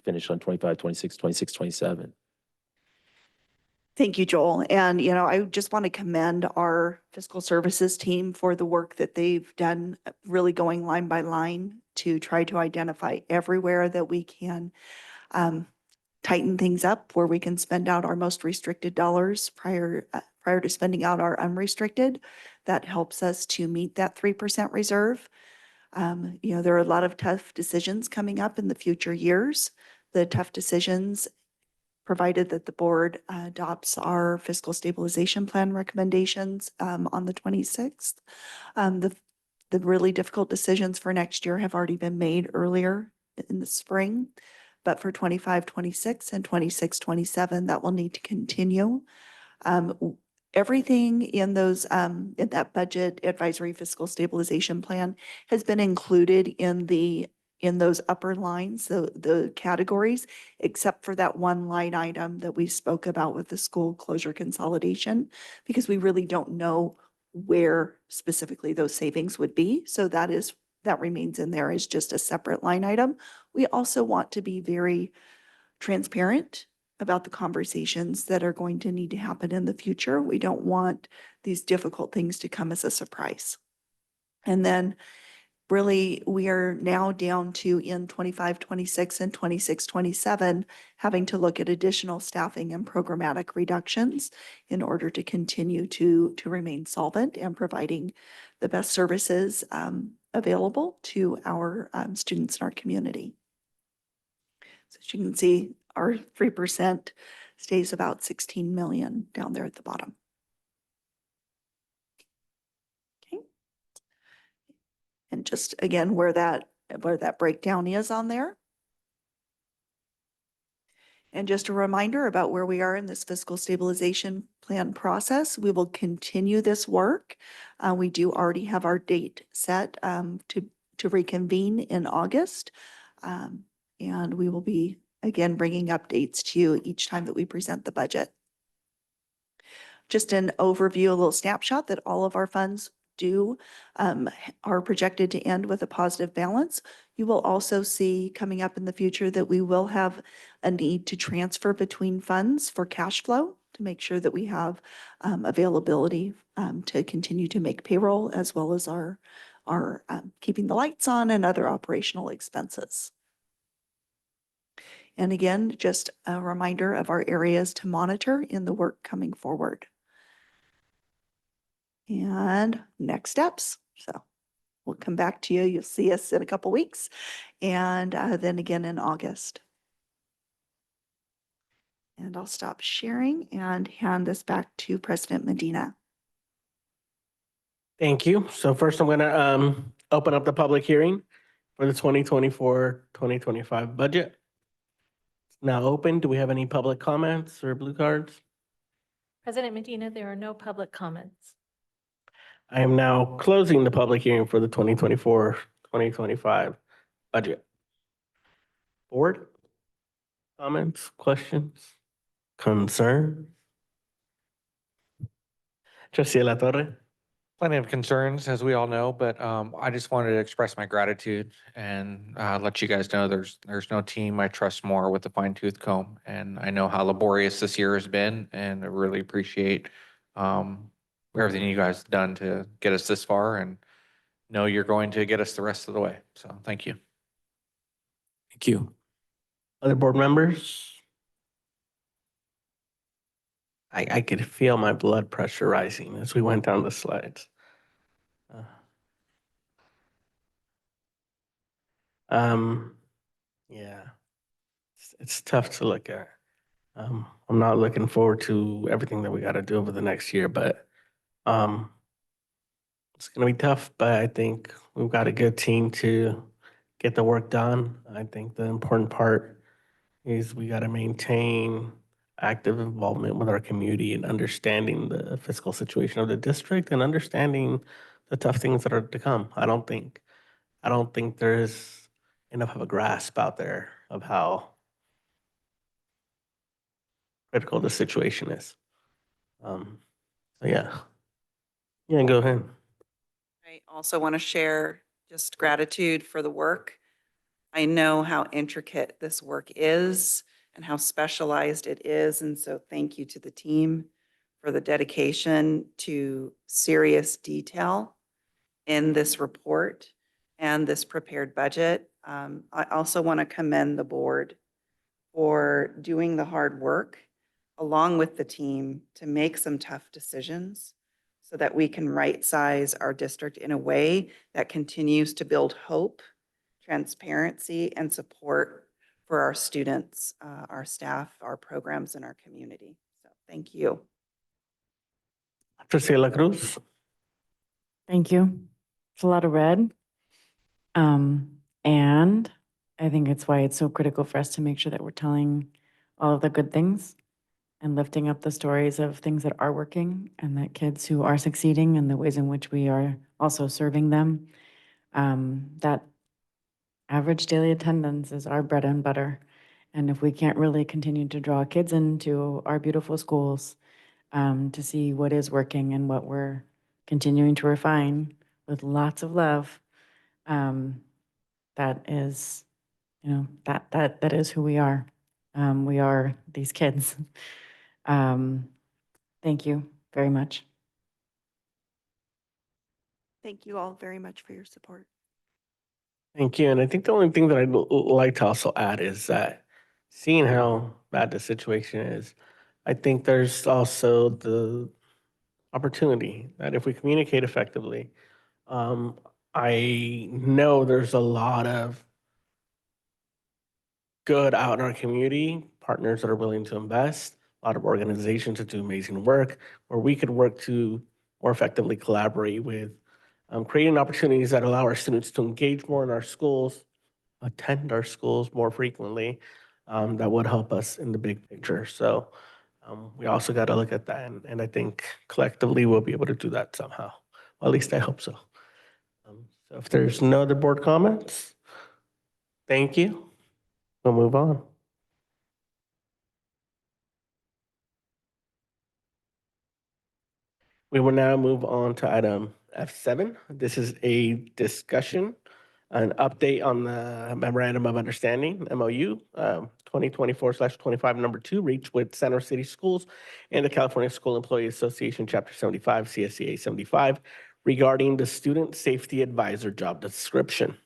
finish on 25-26, 26-27. Thank you, Joel. And, I just want to commend our fiscal services team for the work that they've done, really going line by line to try to identify everywhere that we can tighten things up, where we can spend out our most restricted dollars prior to spending out our unrestricted. That helps us to meet that 3% reserve. There are a lot of tough decisions coming up in the future years. The tough decisions, provided that the board adopts our fiscal stabilization plan recommendations on the 26th. The really difficult decisions for next year have already been made earlier in the spring, but for 25-26 and 26-27, that will need to continue. Everything in that budget advisory fiscal stabilization plan has been included in those upper lines, the categories, except for that one line item that we spoke about with the school closure consolidation, because we really don't know where specifically those savings would be. So that remains in there as just a separate line item. We also want to be very transparent about the conversations that are going to need to happen in the future. We don't want these difficult things to come as a surprise. And then really, we are now down to in 25-26 and 26-27, having to look at additional staffing and programmatic reductions in order to continue to remain solvent and providing the best services available to our students in our community. So as you can see, our 3% stays about 16 million down there at the bottom. Okay. And just again, where that breakdown is on there. And just a reminder about where we are in this fiscal stabilization plan process. We will continue this work. We do already have our date set to reconvene in August. And we will be, again, bringing updates to you each time that we present the budget. just an overview, a little snapshot that all of our funds are projected to end with a positive balance. You will also see coming up in the future that we will have a need to transfer between funds for cash flow to make sure that we have availability to continue to make payroll as well as our keeping the lights on and other operational expenses. And again, just a reminder of our areas to monitor in the work coming forward. And next steps. So we'll come back to you. You'll see us in a couple weeks and then again in August. And I'll stop sharing and hand this back to President Medina. Thank you. So first I'm going to open up the public hearing for the 2024-2025 budget. It's now open. Do we have any public comments or blue cards? President Medina, there are no public comments. I am now closing the public hearing for the 2024-2025 budget. Board? Comments, questions, concerns? Trustee La Torre? Plenty of concerns, as we all know, but I just wanted to express my gratitude and let you guys know there's no team I trust more with a fine tooth comb. And I know how laborious this year has been, and I really appreciate everything you guys have done to get us this far, and know you're going to get us the rest of the way. So thank you. Thank you. Other board members? I could feel my blood pressure rising as we went down the slides. Yeah, it's tough to look at. I'm not looking forward to everything that we got to do over the next year, but it's going to be tough. But I think we've got a good team to get the work done. I think the important part is we got to maintain active involvement with our community and understanding the fiscal situation of the district and understanding the tough things that are to come. I don't think there's enough of a grasp out there of how critical the situation is. So yeah, go ahead. I also want to share just gratitude for the work. I know how intricate this work is and how specialized it is. And so thank you to the team for the dedication to serious detail in this report and this prepared budget. I also want to commend the board for doing the hard work along with the team to make some tough decisions so that we can right-size our district in a way that continues to build hope, transparency, and support for our students, our staff, our programs, and our community. So thank you. Trustee La Cruz? Thank you. It's a lot of red. And I think it's why it's so critical for us to make sure that we're telling all of the good things and lifting up the stories of things that are working and that kids who are succeeding and the ways in which we are also serving them. That average daily attendance is our bread and butter. And if we can't really continue to draw kids into our beautiful schools to see what is working and what we're continuing to refine with lots of love, that is, that is who we are. We are these kids. Thank you very much. Thank you all very much for your support. Thank you. And I think the only thing that I'd like to also add is that seeing how bad the situation is, I think there's also the opportunity that if we communicate effectively, I know there's a lot of good out in our community, partners that are willing to invest, a lot of organizations that do amazing work, where we could work to more effectively collaborate with creating opportunities that allow our students to engage more in our schools, attend our schools more frequently, that would help us in the big picture. So we also got to look at that. And I think collectively we'll be able to do that somehow. Well, at least I hope so. So if there's no other board comments, thank you. We'll move on. We will now move on to item F7. This is a discussion, an update on the memorandum of understanding, MOU, 2024/25, number 2, reached with Center City Schools and the California School Employee Association, Chapter 75, CSCA 75, regarding the Student Safety Advisor job description.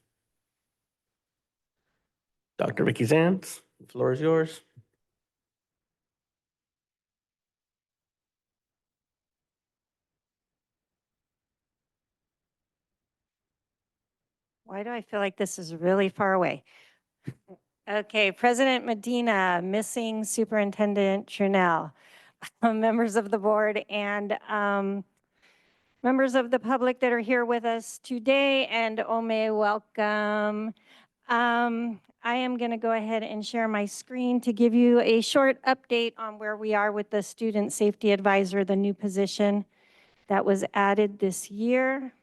Dr. Vicky Zantz, the floor is yours. Why do I feel like this is really far away? Okay, President Medina, missing Superintendent Trunell, members of the board and members of the public that are here with us today, and Ome, welcome. I am going to go ahead and share my screen to give you a short update on where we are with the Student Safety Advisor, the new position that was added this year.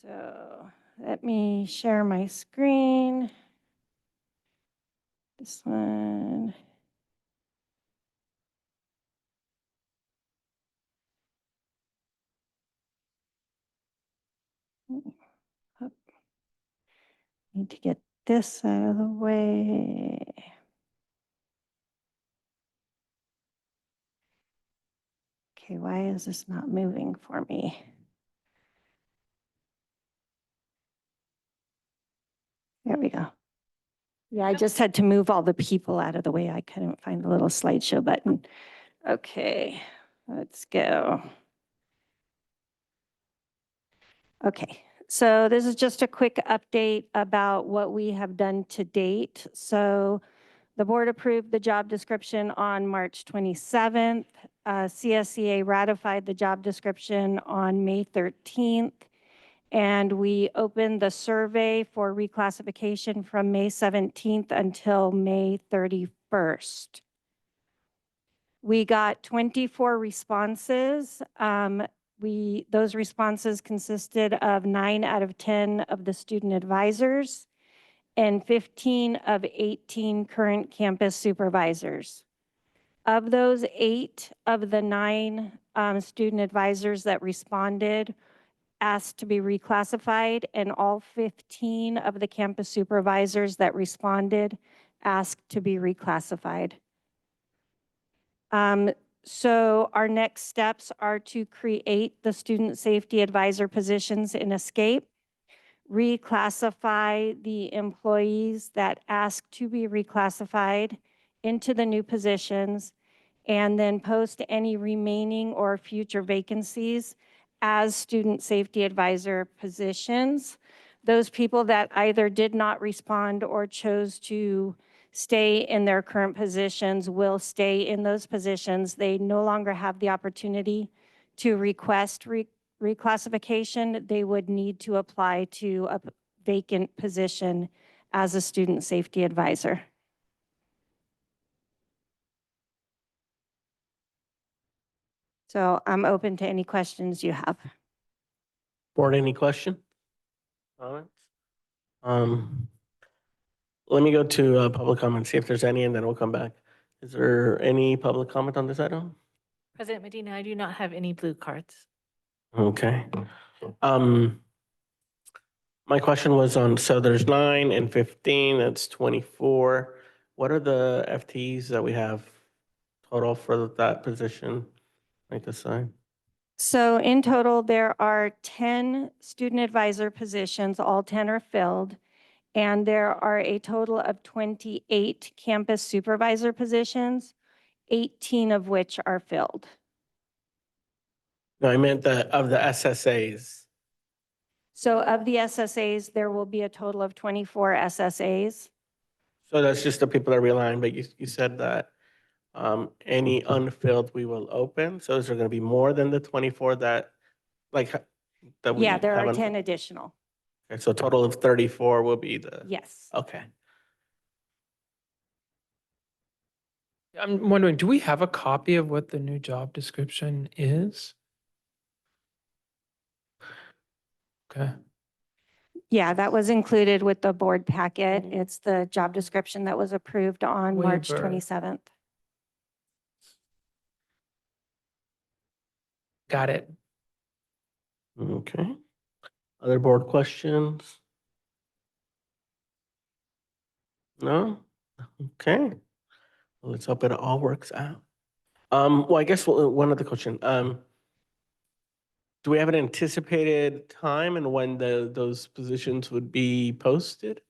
So let me share my screen. This one. Up. Need to get this out of the way. Okay, why is this not moving for me? There we go. Yeah, I just had to move all the people out of the way. I couldn't find the little slideshow button. Okay, let's go. Okay, so this is just a quick update about what we have done to date. So the board approved the job description on March 27th. CSCA ratified the job description on May 13th. And we opened the survey for reclassification from May 17th until May 31st. We got 24 responses. Those responses consisted of 9 out of 10 of the student advisors and 15 of 18 current campus supervisors. Of those, 8 of the 9 student advisors that responded asked to be reclassified, and all 15 of the campus supervisors that responded asked to be reclassified. So our next steps are to create the student safety advisor positions in ESCAPE, reclassify the employees that ask to be reclassified into the new positions, and then post any remaining or future vacancies as student safety advisor positions. Those people that either did not respond or chose to stay in their current positions will stay in those positions. They no longer have the opportunity to request reclassification. They would need to apply to a vacant position as a student safety advisor. So I'm open to any questions you have. Board, any question? Comments? Let me go to public comment, see if there's any, and then we'll come back. Is there any public comment on this item? President Medina, I do not have any blue cards. Okay. My question was on, so there's 9 and 15, that's 24. What are the FTEs that we have total for that position? Like this side? So in total, there are 10 student advisor positions, all 10 are filled. And there are a total of 28 campus supervisor positions, 18 of which are filled. No, I meant of the SSAs. So of the SSAs, there will be a total of 24 SSAs. So that's just the people that realigned, but you said that any unfilled we will open. So is there going to be more than the 24 that that we Yeah, there are haven't- 10 additional. Okay, so a total of 34 will be the. Yes. Okay. I'm wondering, do we have a copy of what the new job description is? Okay. Yeah, that was included with the board packet. It's the job description that was approved on March Waiver. 27th. Got it. Okay. Other board questions? No? Okay. Well, let's hope it all works out. Well, I guess one other question. Do we have an anticipated time and when those positions would be posted?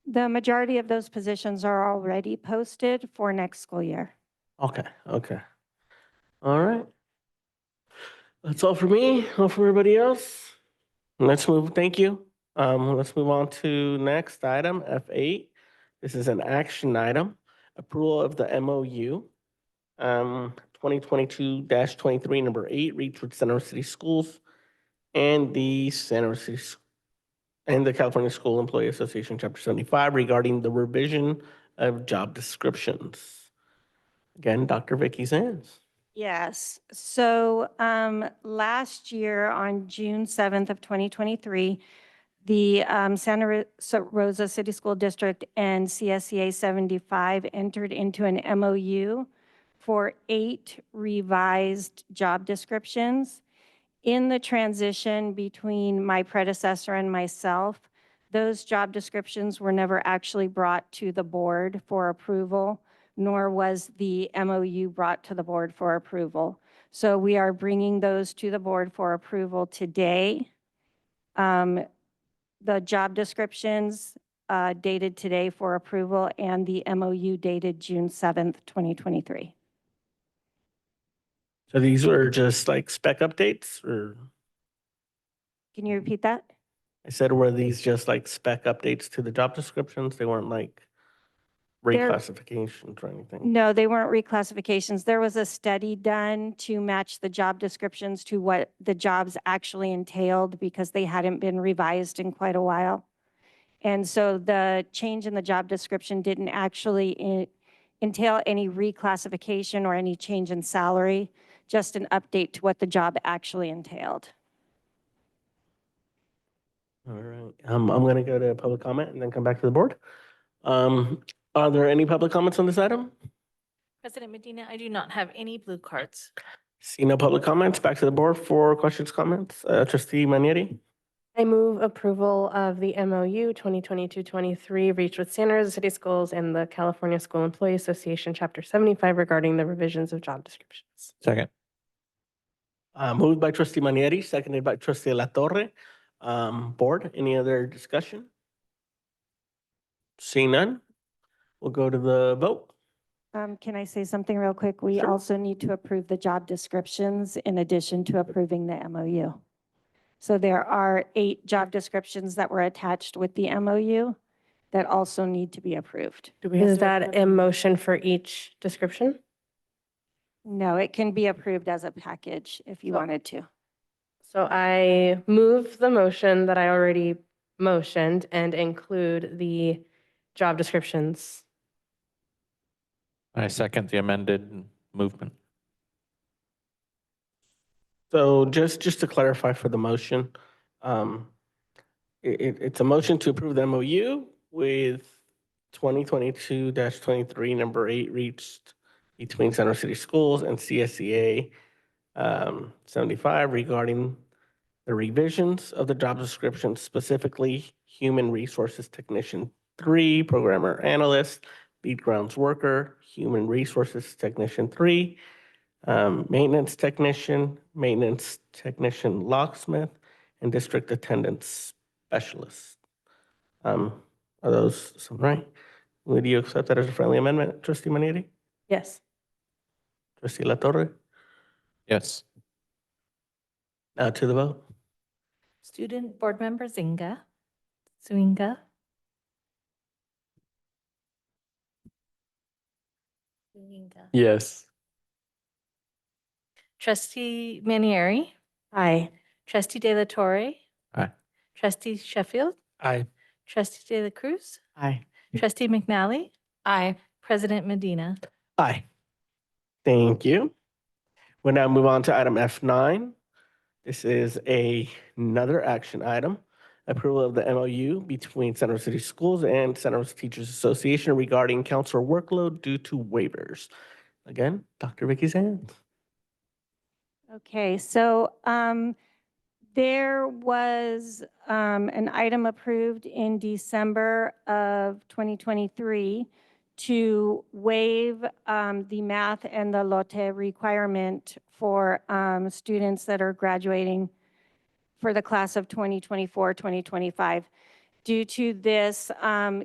The majority of those positions are already posted for next school year. Okay, okay. All right. That's all for me, all for everybody else. Let's move, thank you. Let's move on to next item, F8. This is an action item, approval of the MOU. 2022-23, number 8, reached with Santa Rosa City Schools and the California School Employee Association, Chapter 75, regarding the revision of job descriptions. Again, Dr. Vicky Sands. Yes, so last year on June 7th of 2023, the Rosa City School District and CSEA 75 entered into an MOU for 8 revised job descriptions. In the transition between my predecessor and myself, those job descriptions were never actually brought to the board for approval, nor was the MOU brought to the board for approval. So we are bringing those to the board for approval today. The job descriptions dated today for approval and the MOU dated June 7th, 2023. So these were just like spec updates, or Can you repeat that? I said, were these just like spec updates to the job descriptions? They weren't like They're- reclassifications or anything? No, they weren't reclassifications. There was a study done to match the job descriptions to what the jobs actually entailed because they hadn't been revised in quite a while. And so the change in the job description didn't actually entail any reclassification or any change in salary, just an update to what the job actually entailed. All right. I'm going to go to public comment and then come back to the board. Are there any public comments on this item? President Medina, I do not have any blue cards. See no public comments. Back to the board for questions, comments. Trustee Manieri? I move approval of the MOU 2022-23 reached with Santa Rosa City Schools and the California School Employee Association, Chapter 75, regarding the revisions of job descriptions. Second. Moved by Trustee Manieri, seconded by Trustee La Torre. Board, any other discussion? Seeing none, we'll go to the vote. Can I say something real quick? We Sure. also need to approve the job descriptions in addition to approving the MOU. So there are 8 job descriptions that were attached with the MOU that also need to be approved. Is that a motion for each description? No, it can be approved as a package if you wanted to. So I move the motion that I already motioned and include the job descriptions. I second the amended movement. So just to clarify for the motion, it's a motion to approve the MOU with 2022-23, number 8, reached between Santa Rosa City Schools and CSEA 75 regarding the revisions of the job description, specifically Human Resources Technician 3, Programmer Analyst, Lead Grounds Worker, Human Resources Technician 3, Maintenance Technician Locksmith, and District Attendance Specialist. Are those some right? Would you accept that as a friendly amendment, Trustee Manieri? Yes. Trustee La Torre? Yes. Now to the vote. Student Board Member Zuniga. Yes. Trustee Manieri, Aye. Trustee De La Torre. Aye. Trustee Sheffield, Aye. Trustee De La Cruz, Aye. Trustee McNally, Aye. President Medina. Aye. Thank you. We'll now move on to item F9. This is another action item. Approval of the MOU between Santa Rosa City Schools and Santa Rosa Teachers Association regarding counselor workload due to waivers. Again, Dr. Vicky Sands. Okay, so there was an item approved in December of 2023 to waive the math and the LOTE requirement for students that are graduating for the class of 2024, 2025. Due to this,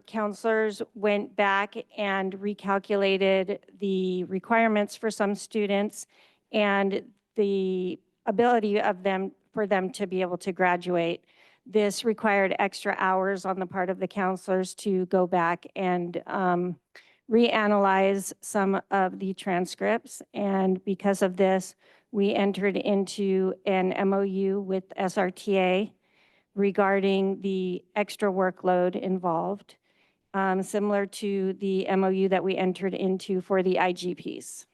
counselors went back and recalculated the requirements for some students and the ability of them for them to be able to graduate. This required extra hours on the part of the counselors to go back and reanalyze some of the transcripts. And because of this, we entered into an MOU with SRTA regarding the extra workload involved, similar to the MOU that we entered into for the IGPs.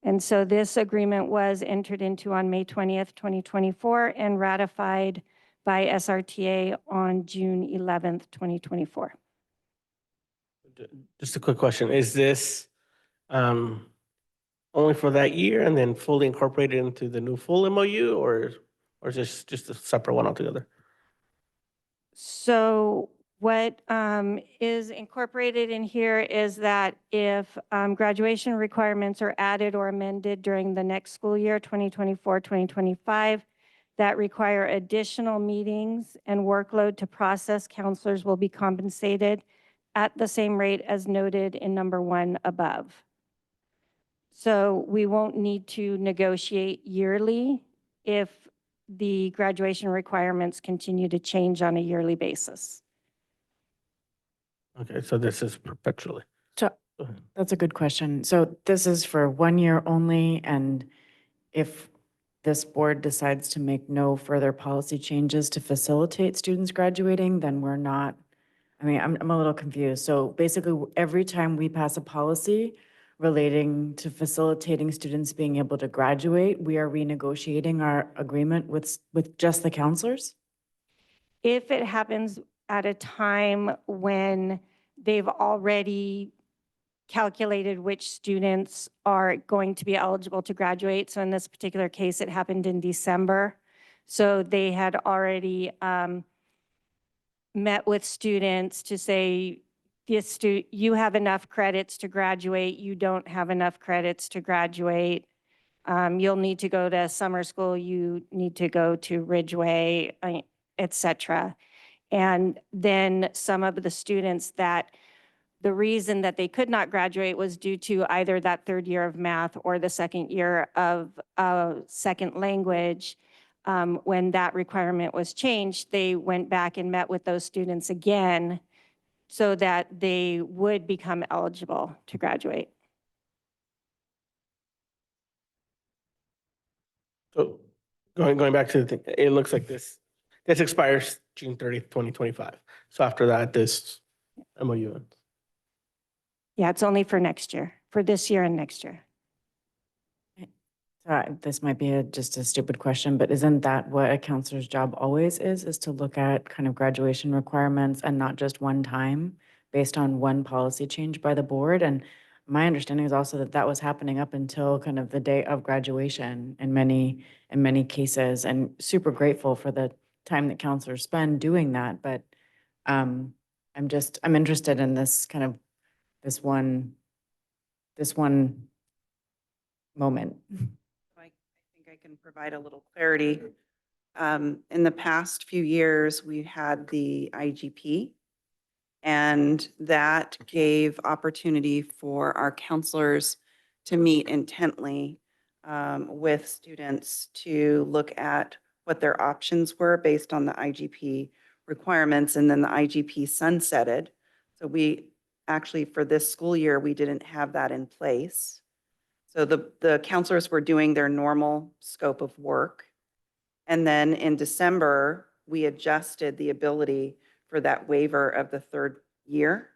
And so this agreement was entered into on May 20th, 2024, and ratified by SRTA on June 11th, 2024. Just a quick question. Is this only for that year and then fully incorporated into the new full MOU, or is this just a separate one altogether? So what is incorporated in here is that if graduation requirements are added or amended during the next school year, 2024, 2025, that require additional meetings and workload to process, counselors will be compensated at the same rate as noted in number 1 above. So we won't need to negotiate yearly if the graduation requirements continue to change on a yearly basis. Okay, so this is perpetually. So Go ahead. that's a good question. So this is for 1 year only, and if this board decides to make no further policy changes to facilitate students graduating, then we're not, I mean, I'm a little confused. So basically, every time we pass a policy relating to facilitating students being able to graduate, we are renegotiating our agreement with just the counselors? If it happens at a time when they've already calculated which students are going to be eligible to graduate. So in this particular case, it happened in December. So they had already met with students to say, you have enough credits to graduate, you don't have enough credits to graduate. You'll need to go to summer school, you need to go to Ridgeway, et cetera. And then some of the students that the reason that they could not graduate was due to either that third year of math or the second year of second language. When that requirement was changed, they went back and met with those students again so that they would become eligible to graduate. So going back to the thing, it looks like this expires June 30th, 2025. So after that, this MOU ends. Yeah, it's only for next year, for this year and next year. This might be just a stupid question, but isn't that what a counselor's job always is to look at kind of graduation requirements and not just one time based on one policy change by the board? And my understanding is also that that was happening up until kind of the day of graduation in many cases, and super grateful for the time that counselors spend doing that. But I'm interested in this kind of this one moment. I think I can provide a little clarity. In the past few years, we had the IGP, and that gave opportunity for our counselors to meet intently with students to look at what their options were based on the IGP requirements, and then the IGP sunsetted. So we actually, for this school year, we didn't have that in place. So the counselors were doing their normal scope of work. And then in December, we adjusted the ability for that waiver of the third year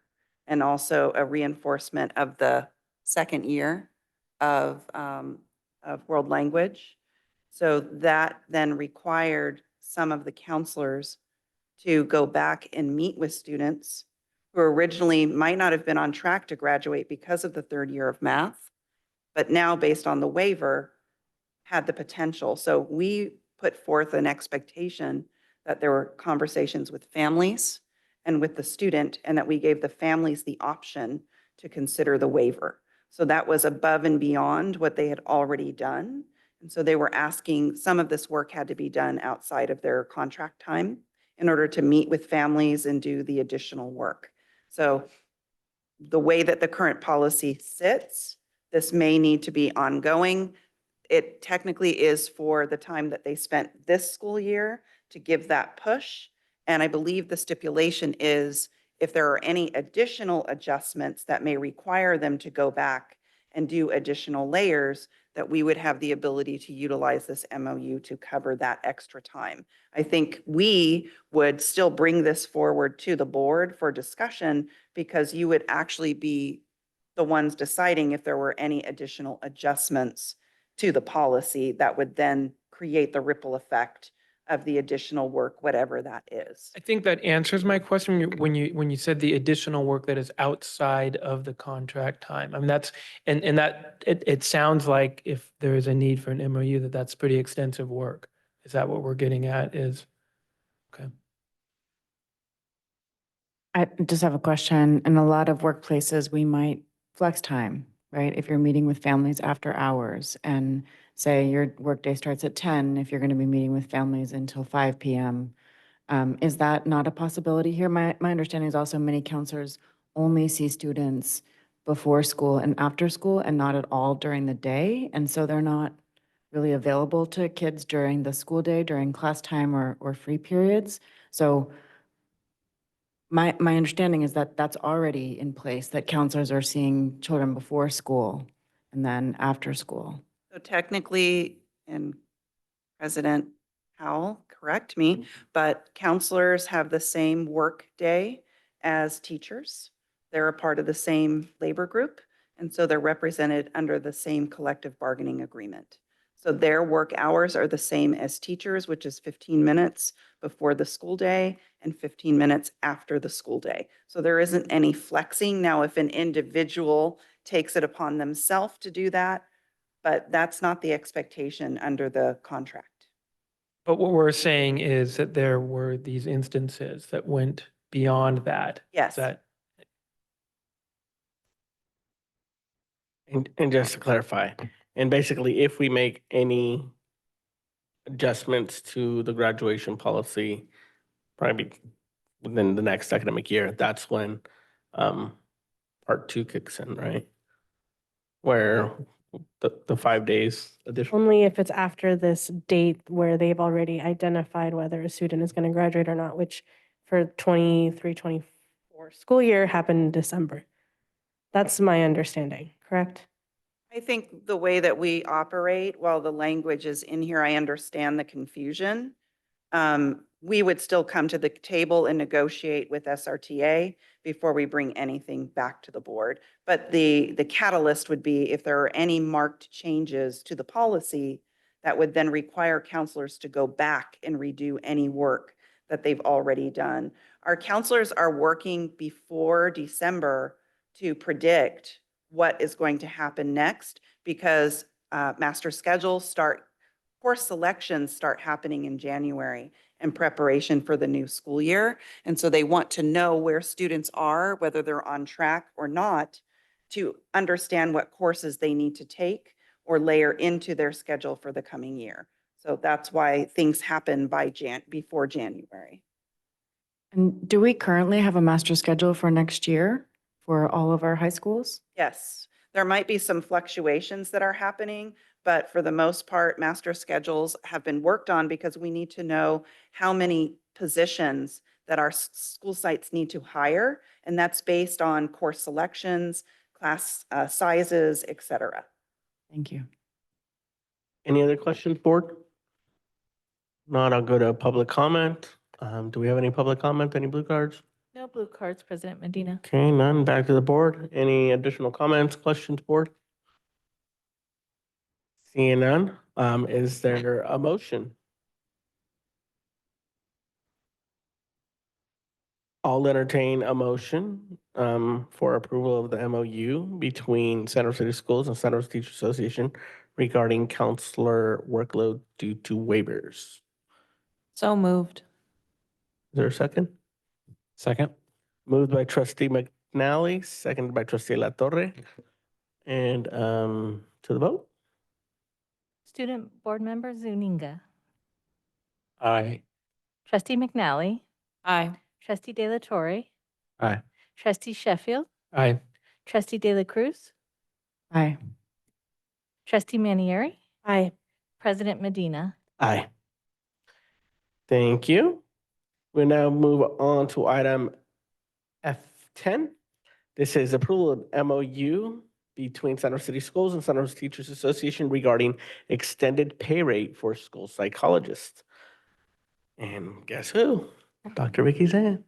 and also a reinforcement of the second year of world language. So that then required some of the counselors to go back and meet with students who originally might not have been on track to graduate because of the third year of math, but now based on the waiver, had the potential. So we put forth an expectation that there were conversations with families and with the student, and that we gave the families the option to consider the waiver. So that was above and beyond what they had already done. And so they were asking, some of this work had to be done outside of their contract time in order to meet with families and do the additional work. So the way that the current policy sits, this may need to be ongoing. It technically is for the time that they spent this school year to give that push. And I believe the stipulation is if there are any additional adjustments that may require them to go back and do additional layers, that we would have the ability to utilize this MOU to cover that extra time. I think we would still bring this forward to the board for discussion, because you would actually be the ones deciding if there were any additional adjustments to the policy that would then create the ripple effect of the additional work, whatever that is. I think that answers my question when you said the additional work that is outside of the contract time. I mean, that's, and that, it sounds like if there is a need for an MOU, that's pretty extensive work. Is that what we're getting at is? Okay. I just have a question. In a lot of workplaces, we might flex time, right? If you're meeting with families after hours and say your workday starts at 10, if you're going to be meeting with families until 5 p.m., is that not a possibility here? My understanding is also many counselors only see students before school and after school and not at all during the day. And so they're not really available to kids during the school day, during class time or free periods. So my understanding is that that's already in place, that counselors are seeing children before school and then after school. So technically, and President Howell, correct me, but counselors have the same work day as teachers. They're a part of the same labor group, and so they're represented under the same collective bargaining agreement. So their work hours are the same as teachers, which is 15 minutes before the school day and 15 minutes after the school day. So there isn't any flexing. Now, if an individual takes it upon themselves to do that, but that's not the expectation under the contract. But what we're saying is that there were these instances that went beyond that. Yes. That And just to clarify, and basically, if we make any adjustments to the graduation policy, probably within the next academic year, that's when part 2 kicks in, right? Where the 5 days additional. Only if it's after this date where they've already identified whether a student is going to graduate or not, which for 23-24 school year happened in December. That's my understanding, correct? I think the way that we operate, while the language is in here, I understand the confusion. We would still come to the table and negotiate with SRTA before we bring anything back to the board. But the catalyst would be if there are any marked changes to the policy that would then require counselors to go back and redo any work that they've already done. Our counselors are working before December to predict what is going to happen next, because master schedules start, course selections start happening in January in preparation for the new school year. And so they want to know where students are, whether they're on track or not, to understand what courses they need to take or layer into their schedule for the coming year. So that's why things happen by before January. And do we currently have a master schedule for next year for all of our high schools? Yes, there might be some fluctuations that are happening, but for the most part, master schedules have been worked on because we need to know how many positions that our school sites need to hire, and that's based on course selections, class sizes, et cetera. Thank you. Any other questions, board? Not, I'll go to public comment. Do we have any public comment, any blue cards? No blue cards, President Medina. Okay, none. Back to the board. Any additional comments, questions, board? Seeing none, is there a motion? I'll entertain a motion for approval of the MOU between Santa Rosa City Schools and Santa Rosa Teachers Association regarding counselor workload due to waivers. So moved. Is there a second? Second. Moved by trustee McNally, seconded by trustee La Torre. And to the vote? Student Board Member Zuniga. Aye. Trustee McNally. Aye. Trustee De La Torre. Aye. Trustee Sheffield. Aye. Trustee De La Cruz. Aye. Trustee Manieri. Aye. President Medina. Aye. Thank you. We now move on to item F10. This is approval of MOU between Santa Rosa City Schools and Santa Rosa Teachers Association regarding extended pay rate for school psychologists. And guess who? Dr. Vicky Zan.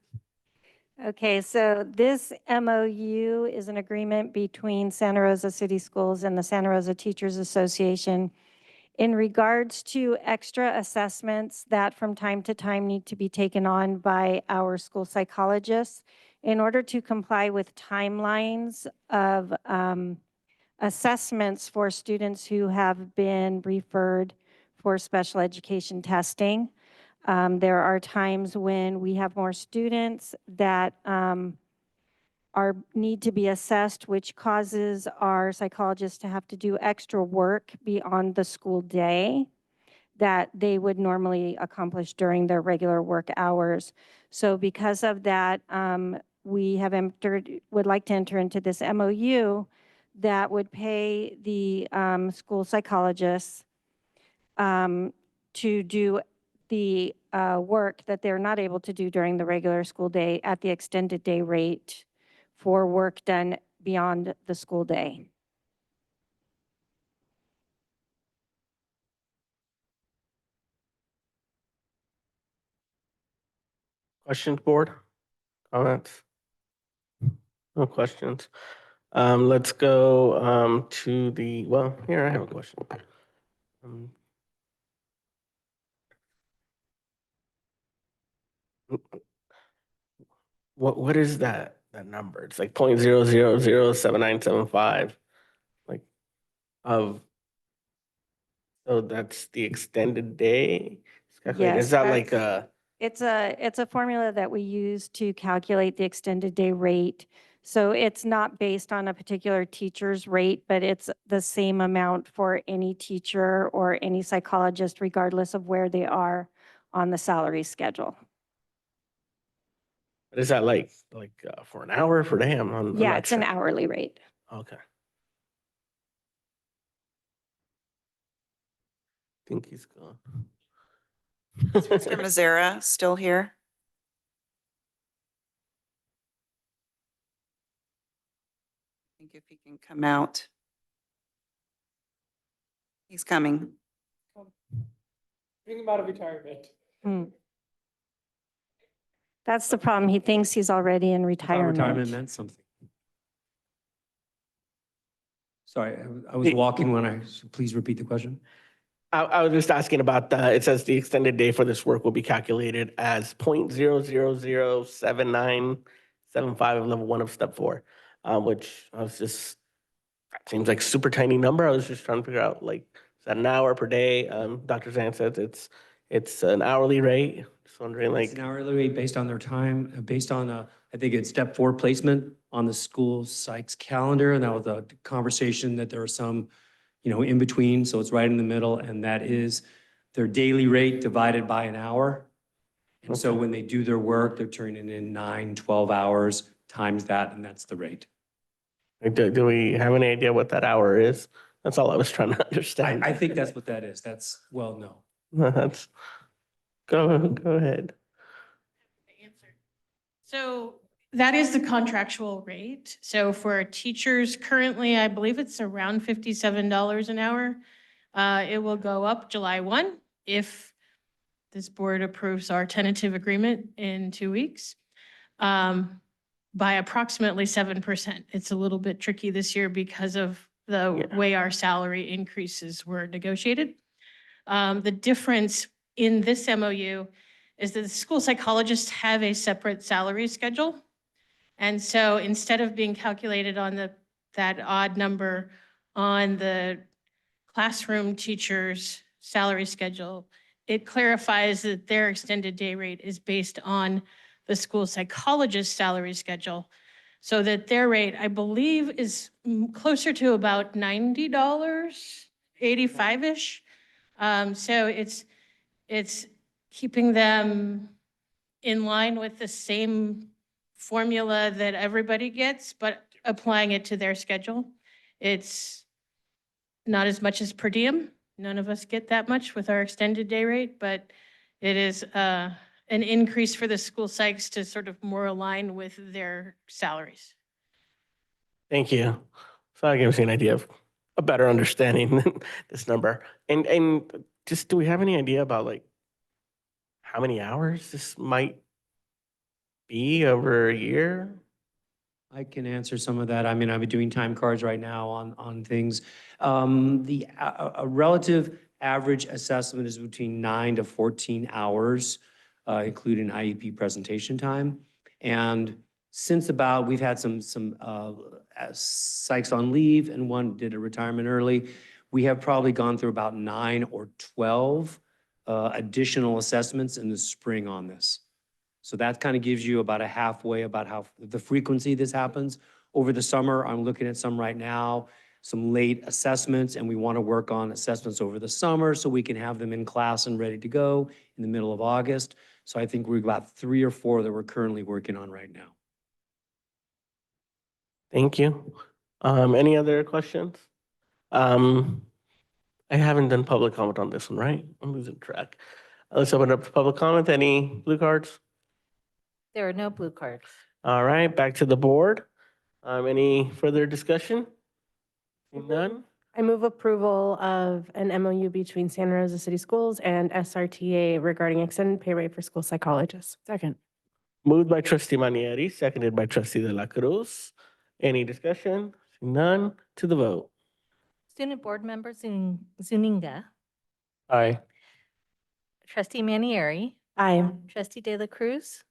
Okay, so this MOU is an agreement between Santa Rosa City Schools and the Santa Rosa Teachers Association in regards to extra assessments that from time to time need to be taken on by our school psychologists in order to comply with timelines of assessments for students who have been referred for special education testing. There are times when we have more students that need to be assessed, which causes our psychologists to have to do extra work beyond the school day that they would normally accomplish during their regular work hours. So because of that, we would like to enter into this MOU that would pay the school psychologists to do the work that they're not able to do during the regular school day at the extended day rate for work done beyond the school day. Questions, board? Comments? No questions. Let's go to the, well, here, I have a question. What is that number? It's like 0.0007975, like of, so that's the extended day? Yes, Is that like a, It's a formula that we use to calculate the extended day rate. So it's not based on a particular teacher's rate, but it's the same amount for any teacher or any psychologist, regardless of where they are on the salary schedule. is that like for an hour, for day? I'm Yeah, not it's an sure. hourly rate. Okay. Think he's gone. Mr. Mazzara still here? I think if he can come out. He's coming. Bring him out of retirement. That's the problem. He thinks he's already in Thought retirement. retirement meant something. Sorry, I was walking when so please repeat the question. I was just asking about it says the extended day for this work will be calculated as 0.0007975 of level 1 of step 4, which I was just, seems like super tiny number. I was just trying to figure out, like, is that an hour per day? Dr. Zan says it's an hourly rate. Just wondering, It's like, an hourly rate based on their time, based on, I think it's step 4 placement on the school psych's calendar. And that was a conversation that there are some, in between. So it's right in the middle. And that is their daily rate divided by an hour. And so when they do their work, they're turning in 9, 12 hours times that, and that's the rate. do we have any idea what that hour is? That's all I was trying to understand. I think that's what that is. That's, well, no. That's, go ahead. So that is the contractual rate. So for teachers currently, I believe it's around $57 an hour. It will go up July 1 if this board approves our tentative agreement in 2 weeks, by approximately 7%. It's a little bit tricky this year because of the way our salary increases were negotiated. The difference in this MOU is that the school psychologists have a separate salary schedule. And so instead of being calculated on that odd number on the classroom teacher's salary schedule, it clarifies that their extended day rate is based on the school psychologist's salary schedule. So that their rate, I believe, is closer to about $90, 85-ish. So it's keeping them in line with the same formula that everybody gets, but applying it to their schedule. It's not as much as per diem. None of us get that much with our extended day rate, but it is an increase for the school psychs to sort of more align with their salaries. Thank you. So that gives you an idea of a better understanding this number. And just, do we have any idea about like how many hours this might be over a year? I can answer some of that. I mean, I've been doing time cards right now on things. A relative average assessment is between 9 to 14 hours, including IEP presentation time. And since we've had some psychs on leave and one did a retirement early, we have probably gone through about 9 or 12 additional assessments in the spring on this. So that kind of gives you about a halfway about how the frequency this happens. Over the summer, I'm looking at some right now, some late assessments, and we want to work on assessments over the summer so we can have them in class and ready to go in the middle of August. So I think we've got 3 or 4 that we're currently working on right now. Thank you. Any other questions? I haven't done public comment on this one, right? I'm losing track. Let's open up to public comment. Any blue cards? There are no blue cards. All right, back to the board. Any further discussion? None? I move approval of an MOU between Santa Rosa City Schools and SRTA regarding extended pay rate for school psychologists. Second. Moved by trustee Manieri, seconded by trustee De La Cruz. Any discussion? None, to the vote. Student Board Member Zuniga, Aye. Trustee Manieri, Aye. Trustee De La Cruz,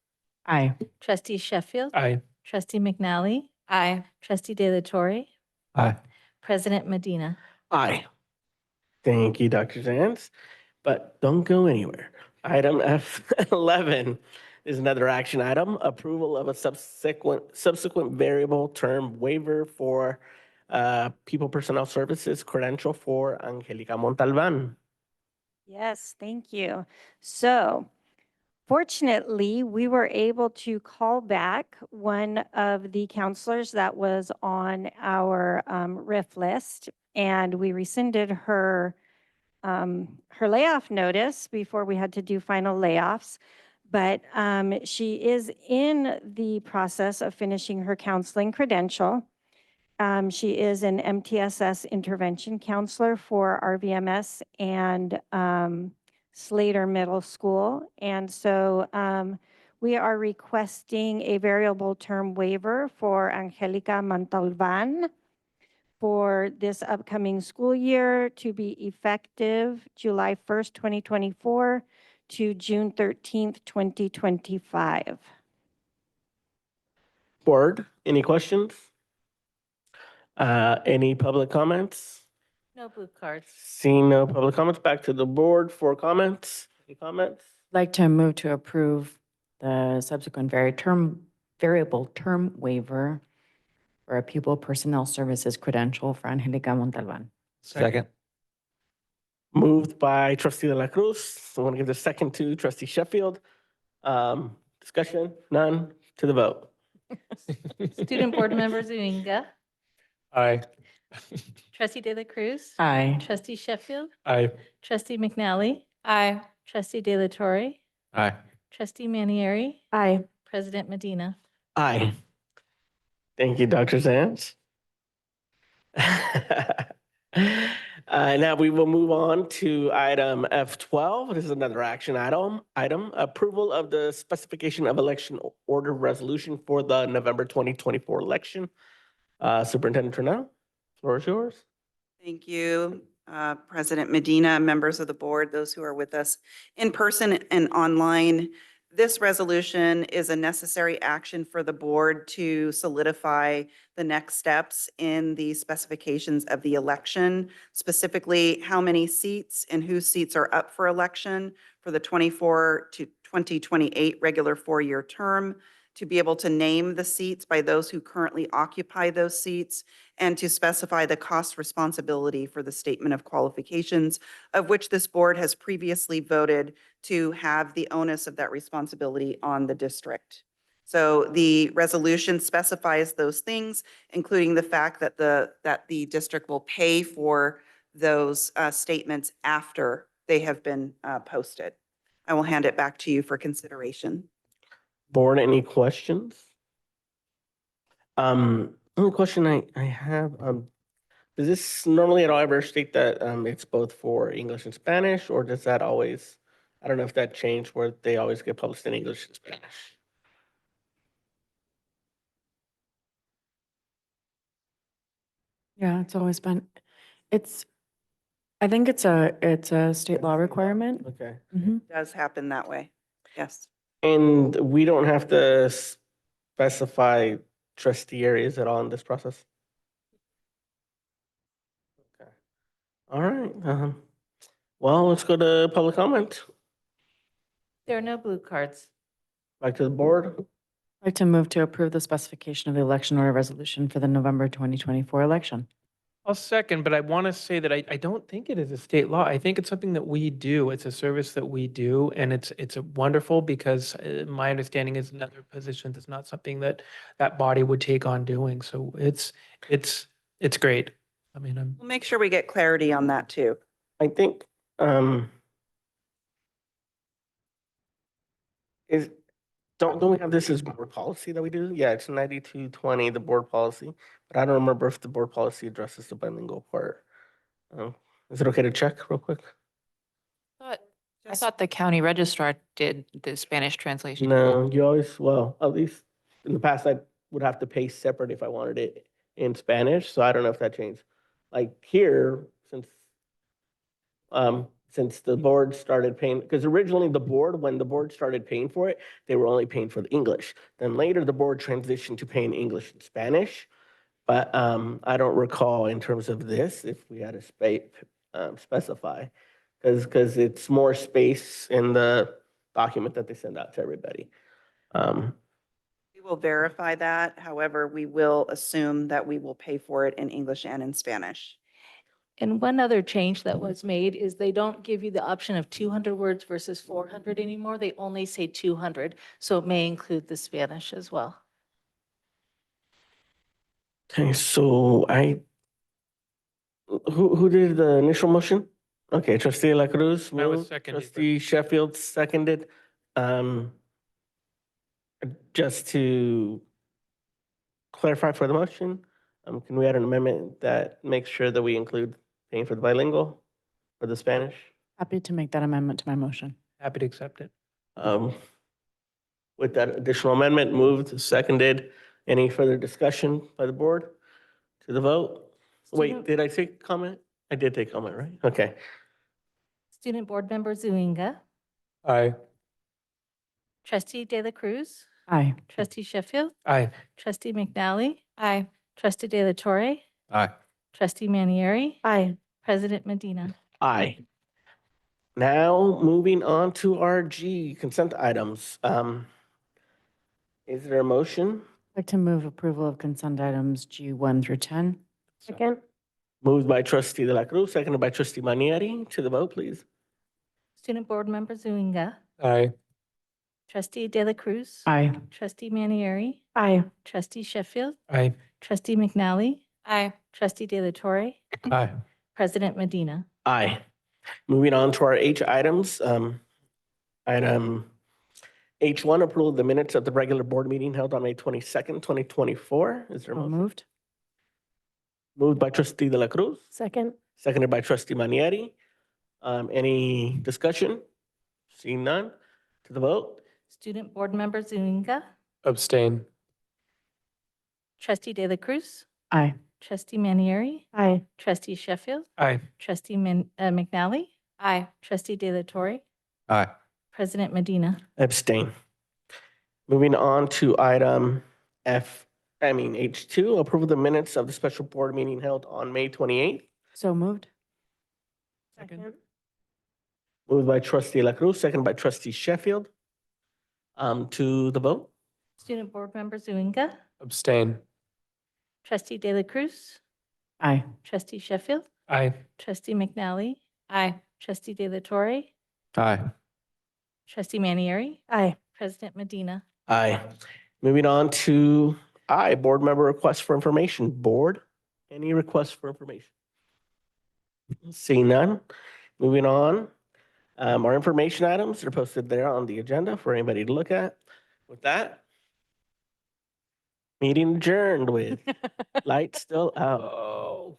Aye. Trustee Sheffield, Aye. Trustee McNally, Aye. Trustee De La Torre, Aye. President Medina. Aye. Thank you, Dr. Zantz, but don't go anywhere. Item F11 is another action item, approval of a subsequent variable term waiver for People Personnel Services credential for Angelica Montalban. Yes, thank you. So fortunately, we were able to call back one of the counselors that was on our RIF list, and we rescinded her layoff notice before we had to do final layoffs. But she is in the process of finishing her counseling credential. She is an MTSS intervention counselor for RVMS and Slater Middle School. And so we are requesting a variable term waiver for Angelica Montalban for this upcoming school year to be effective July 1st, 2024 to June 13th, 2025. Board, any questions? Any public comments? No blue cards. Seeing no public comments, back to the board for comments. Any comments? Like to move to approve the subsequent variable term waiver for a pupil personnel services credential for Angelica Montalban. Second. Moved by trustee De La Cruz. I want to give the second to trustee Sheffield. Discussion, none, to the vote. Student Board Member Zuniga, Aye. Trustee De La Cruz, Aye. Trustee Sheffield, Aye. Trustee McNally, Aye. Trustee De La Torre, Aye. Trustee Manieri, Aye. President Medina. Aye. Thank you, Dr. Zantz. Now we will move on to item F12. This is another action item. Approval of the specification of election order resolution for the November 2024 election. Superintendent Trudeau, floor is yours. Thank you. President Medina, members of the board, those who are with us in person and online. This resolution is a necessary action for the board to solidify the next steps in the specifications of the election, specifically how many seats and whose seats are up for election for the 24 to 2028 regular four-year term, to be able to name the seats by those who currently occupy those seats, and to specify the cost responsibility for the statement of qualifications, of which this board has previously voted to have the onus of that responsibility on the district. So the resolution specifies those things, including the fact that the district will pay for those statements after they have been posted. I will hand it back to you for consideration. Board, any questions? Only question I have, does this normally at all ever state that it's both for English and Spanish, or does that always, I don't know if that changed where they always get published in English and Spanish? Yeah, it's always been, I think it's a state law requirement. Okay. Mhm. It does happen that way. Yes. And we don't have to specify trustee areas at all in this process? Okay. All right. Well, let's go to public comment. There are no blue cards. Back to the board. I'd like to move to approve the specification of the election order resolution for the November 2024 election. I'll second, but I want to say that I don't think it is a state law. I think it's something that we do. It's a service that we do, and it's a wonderful because my understanding is in other positions, it's not something that that body would take on doing. So it's great. I mean, We'll make sure we get clarity on that too. I think, don't we have this as board policy that we do? Yeah, it's 9220, the board policy, but I don't remember if the board policy addresses the bilingual part. Is it okay to check real quick? I thought the county registrar did the Spanish translation. No, you always, well, at least in the past, I would have to pay separate if I wanted it in Spanish, so I don't know if that changed. Like here, since the board started paying, because originally the board, when the board started paying for it, they were only paying for the English. Then later the board transitioned to paying English and Spanish. But I don't recall in terms of this, if we had to specify, because it's more space in the document that they send out to everybody. We will verify that. However, we will assume that we will pay for it in English and in Spanish. And one other change that was made is they don't give you the option of 200 words versus 400 anymore. They only say 200. So it may include the Spanish as well. Okay, so who did the initial motion? Okay, trustee La Cruz I was moved, seconded, but- trustee Sheffield seconded. Just to clarify for the motion, can we add an amendment that makes sure that we include paying for the bilingual or the Spanish? Happy to make that amendment to my motion. happy to accept it. With that additional amendment, moved, seconded. Any further discussion by the board to the vote? Wait, did I take comment? I did take comment, right? Okay. Student Board Member Zuniga, Aye. Trustee De La Cruz, Aye. Trustee Sheffield, Aye. Trustee McNally. Aye. Trustee De La Torre, Aye. Trustee Manieri, Aye. President Medina. Aye. Now, moving on to our G, consent items. Is there a motion? I'd like to move approval of consent items G1 through 10. Second. Moved by trustee De La Cruz, seconded by trustee Manieri. To the vote, please. Student Board Member Zuniga, Aye. Trustee De La Cruz. Aye. Trustee Manieri, Aye. Trustee Sheffield, Aye. Trustee McNally. Aye. Trustee De La Torre, Aye. President Medina. Aye. Moving on to our H items. Item H1, approval of the minutes of the regular board meeting held on May 22nd, 2024. Is there a So motion? moved. Moved by trustee De La Cruz, Second. seconded by trustee Manieri. Any discussion? Seeing none. To the vote. Student Board Member Zuniga, Abstain. Trustee De La Cruz, Aye. Trustee Manieri? Aye. Trustee Sheffield? Aye. Trustee McNally? Aye. Trustee De La Torre? Aye. President Medina? Abstain. Moving on to item H2, approve of the minutes of the special board meeting held on May 28th. So moved. Second. Moved by trustee La Cruz, second by trustee Sheffield. To the vote. Student Board Member Zuniga? Abstain. Trustee De La Cruz? Aye. Trustee Sheffield? Aye. Trustee McNally? Aye. Trustee De La Torre? Aye. Trustee Manieri? Aye. President Medina? Aye. Moving on to I, board member requests for information. Board, any requests for information? Seeing none. Moving on. Our information items are posted there on the agenda for anybody to look at. With that, meeting adjourned with lights still out.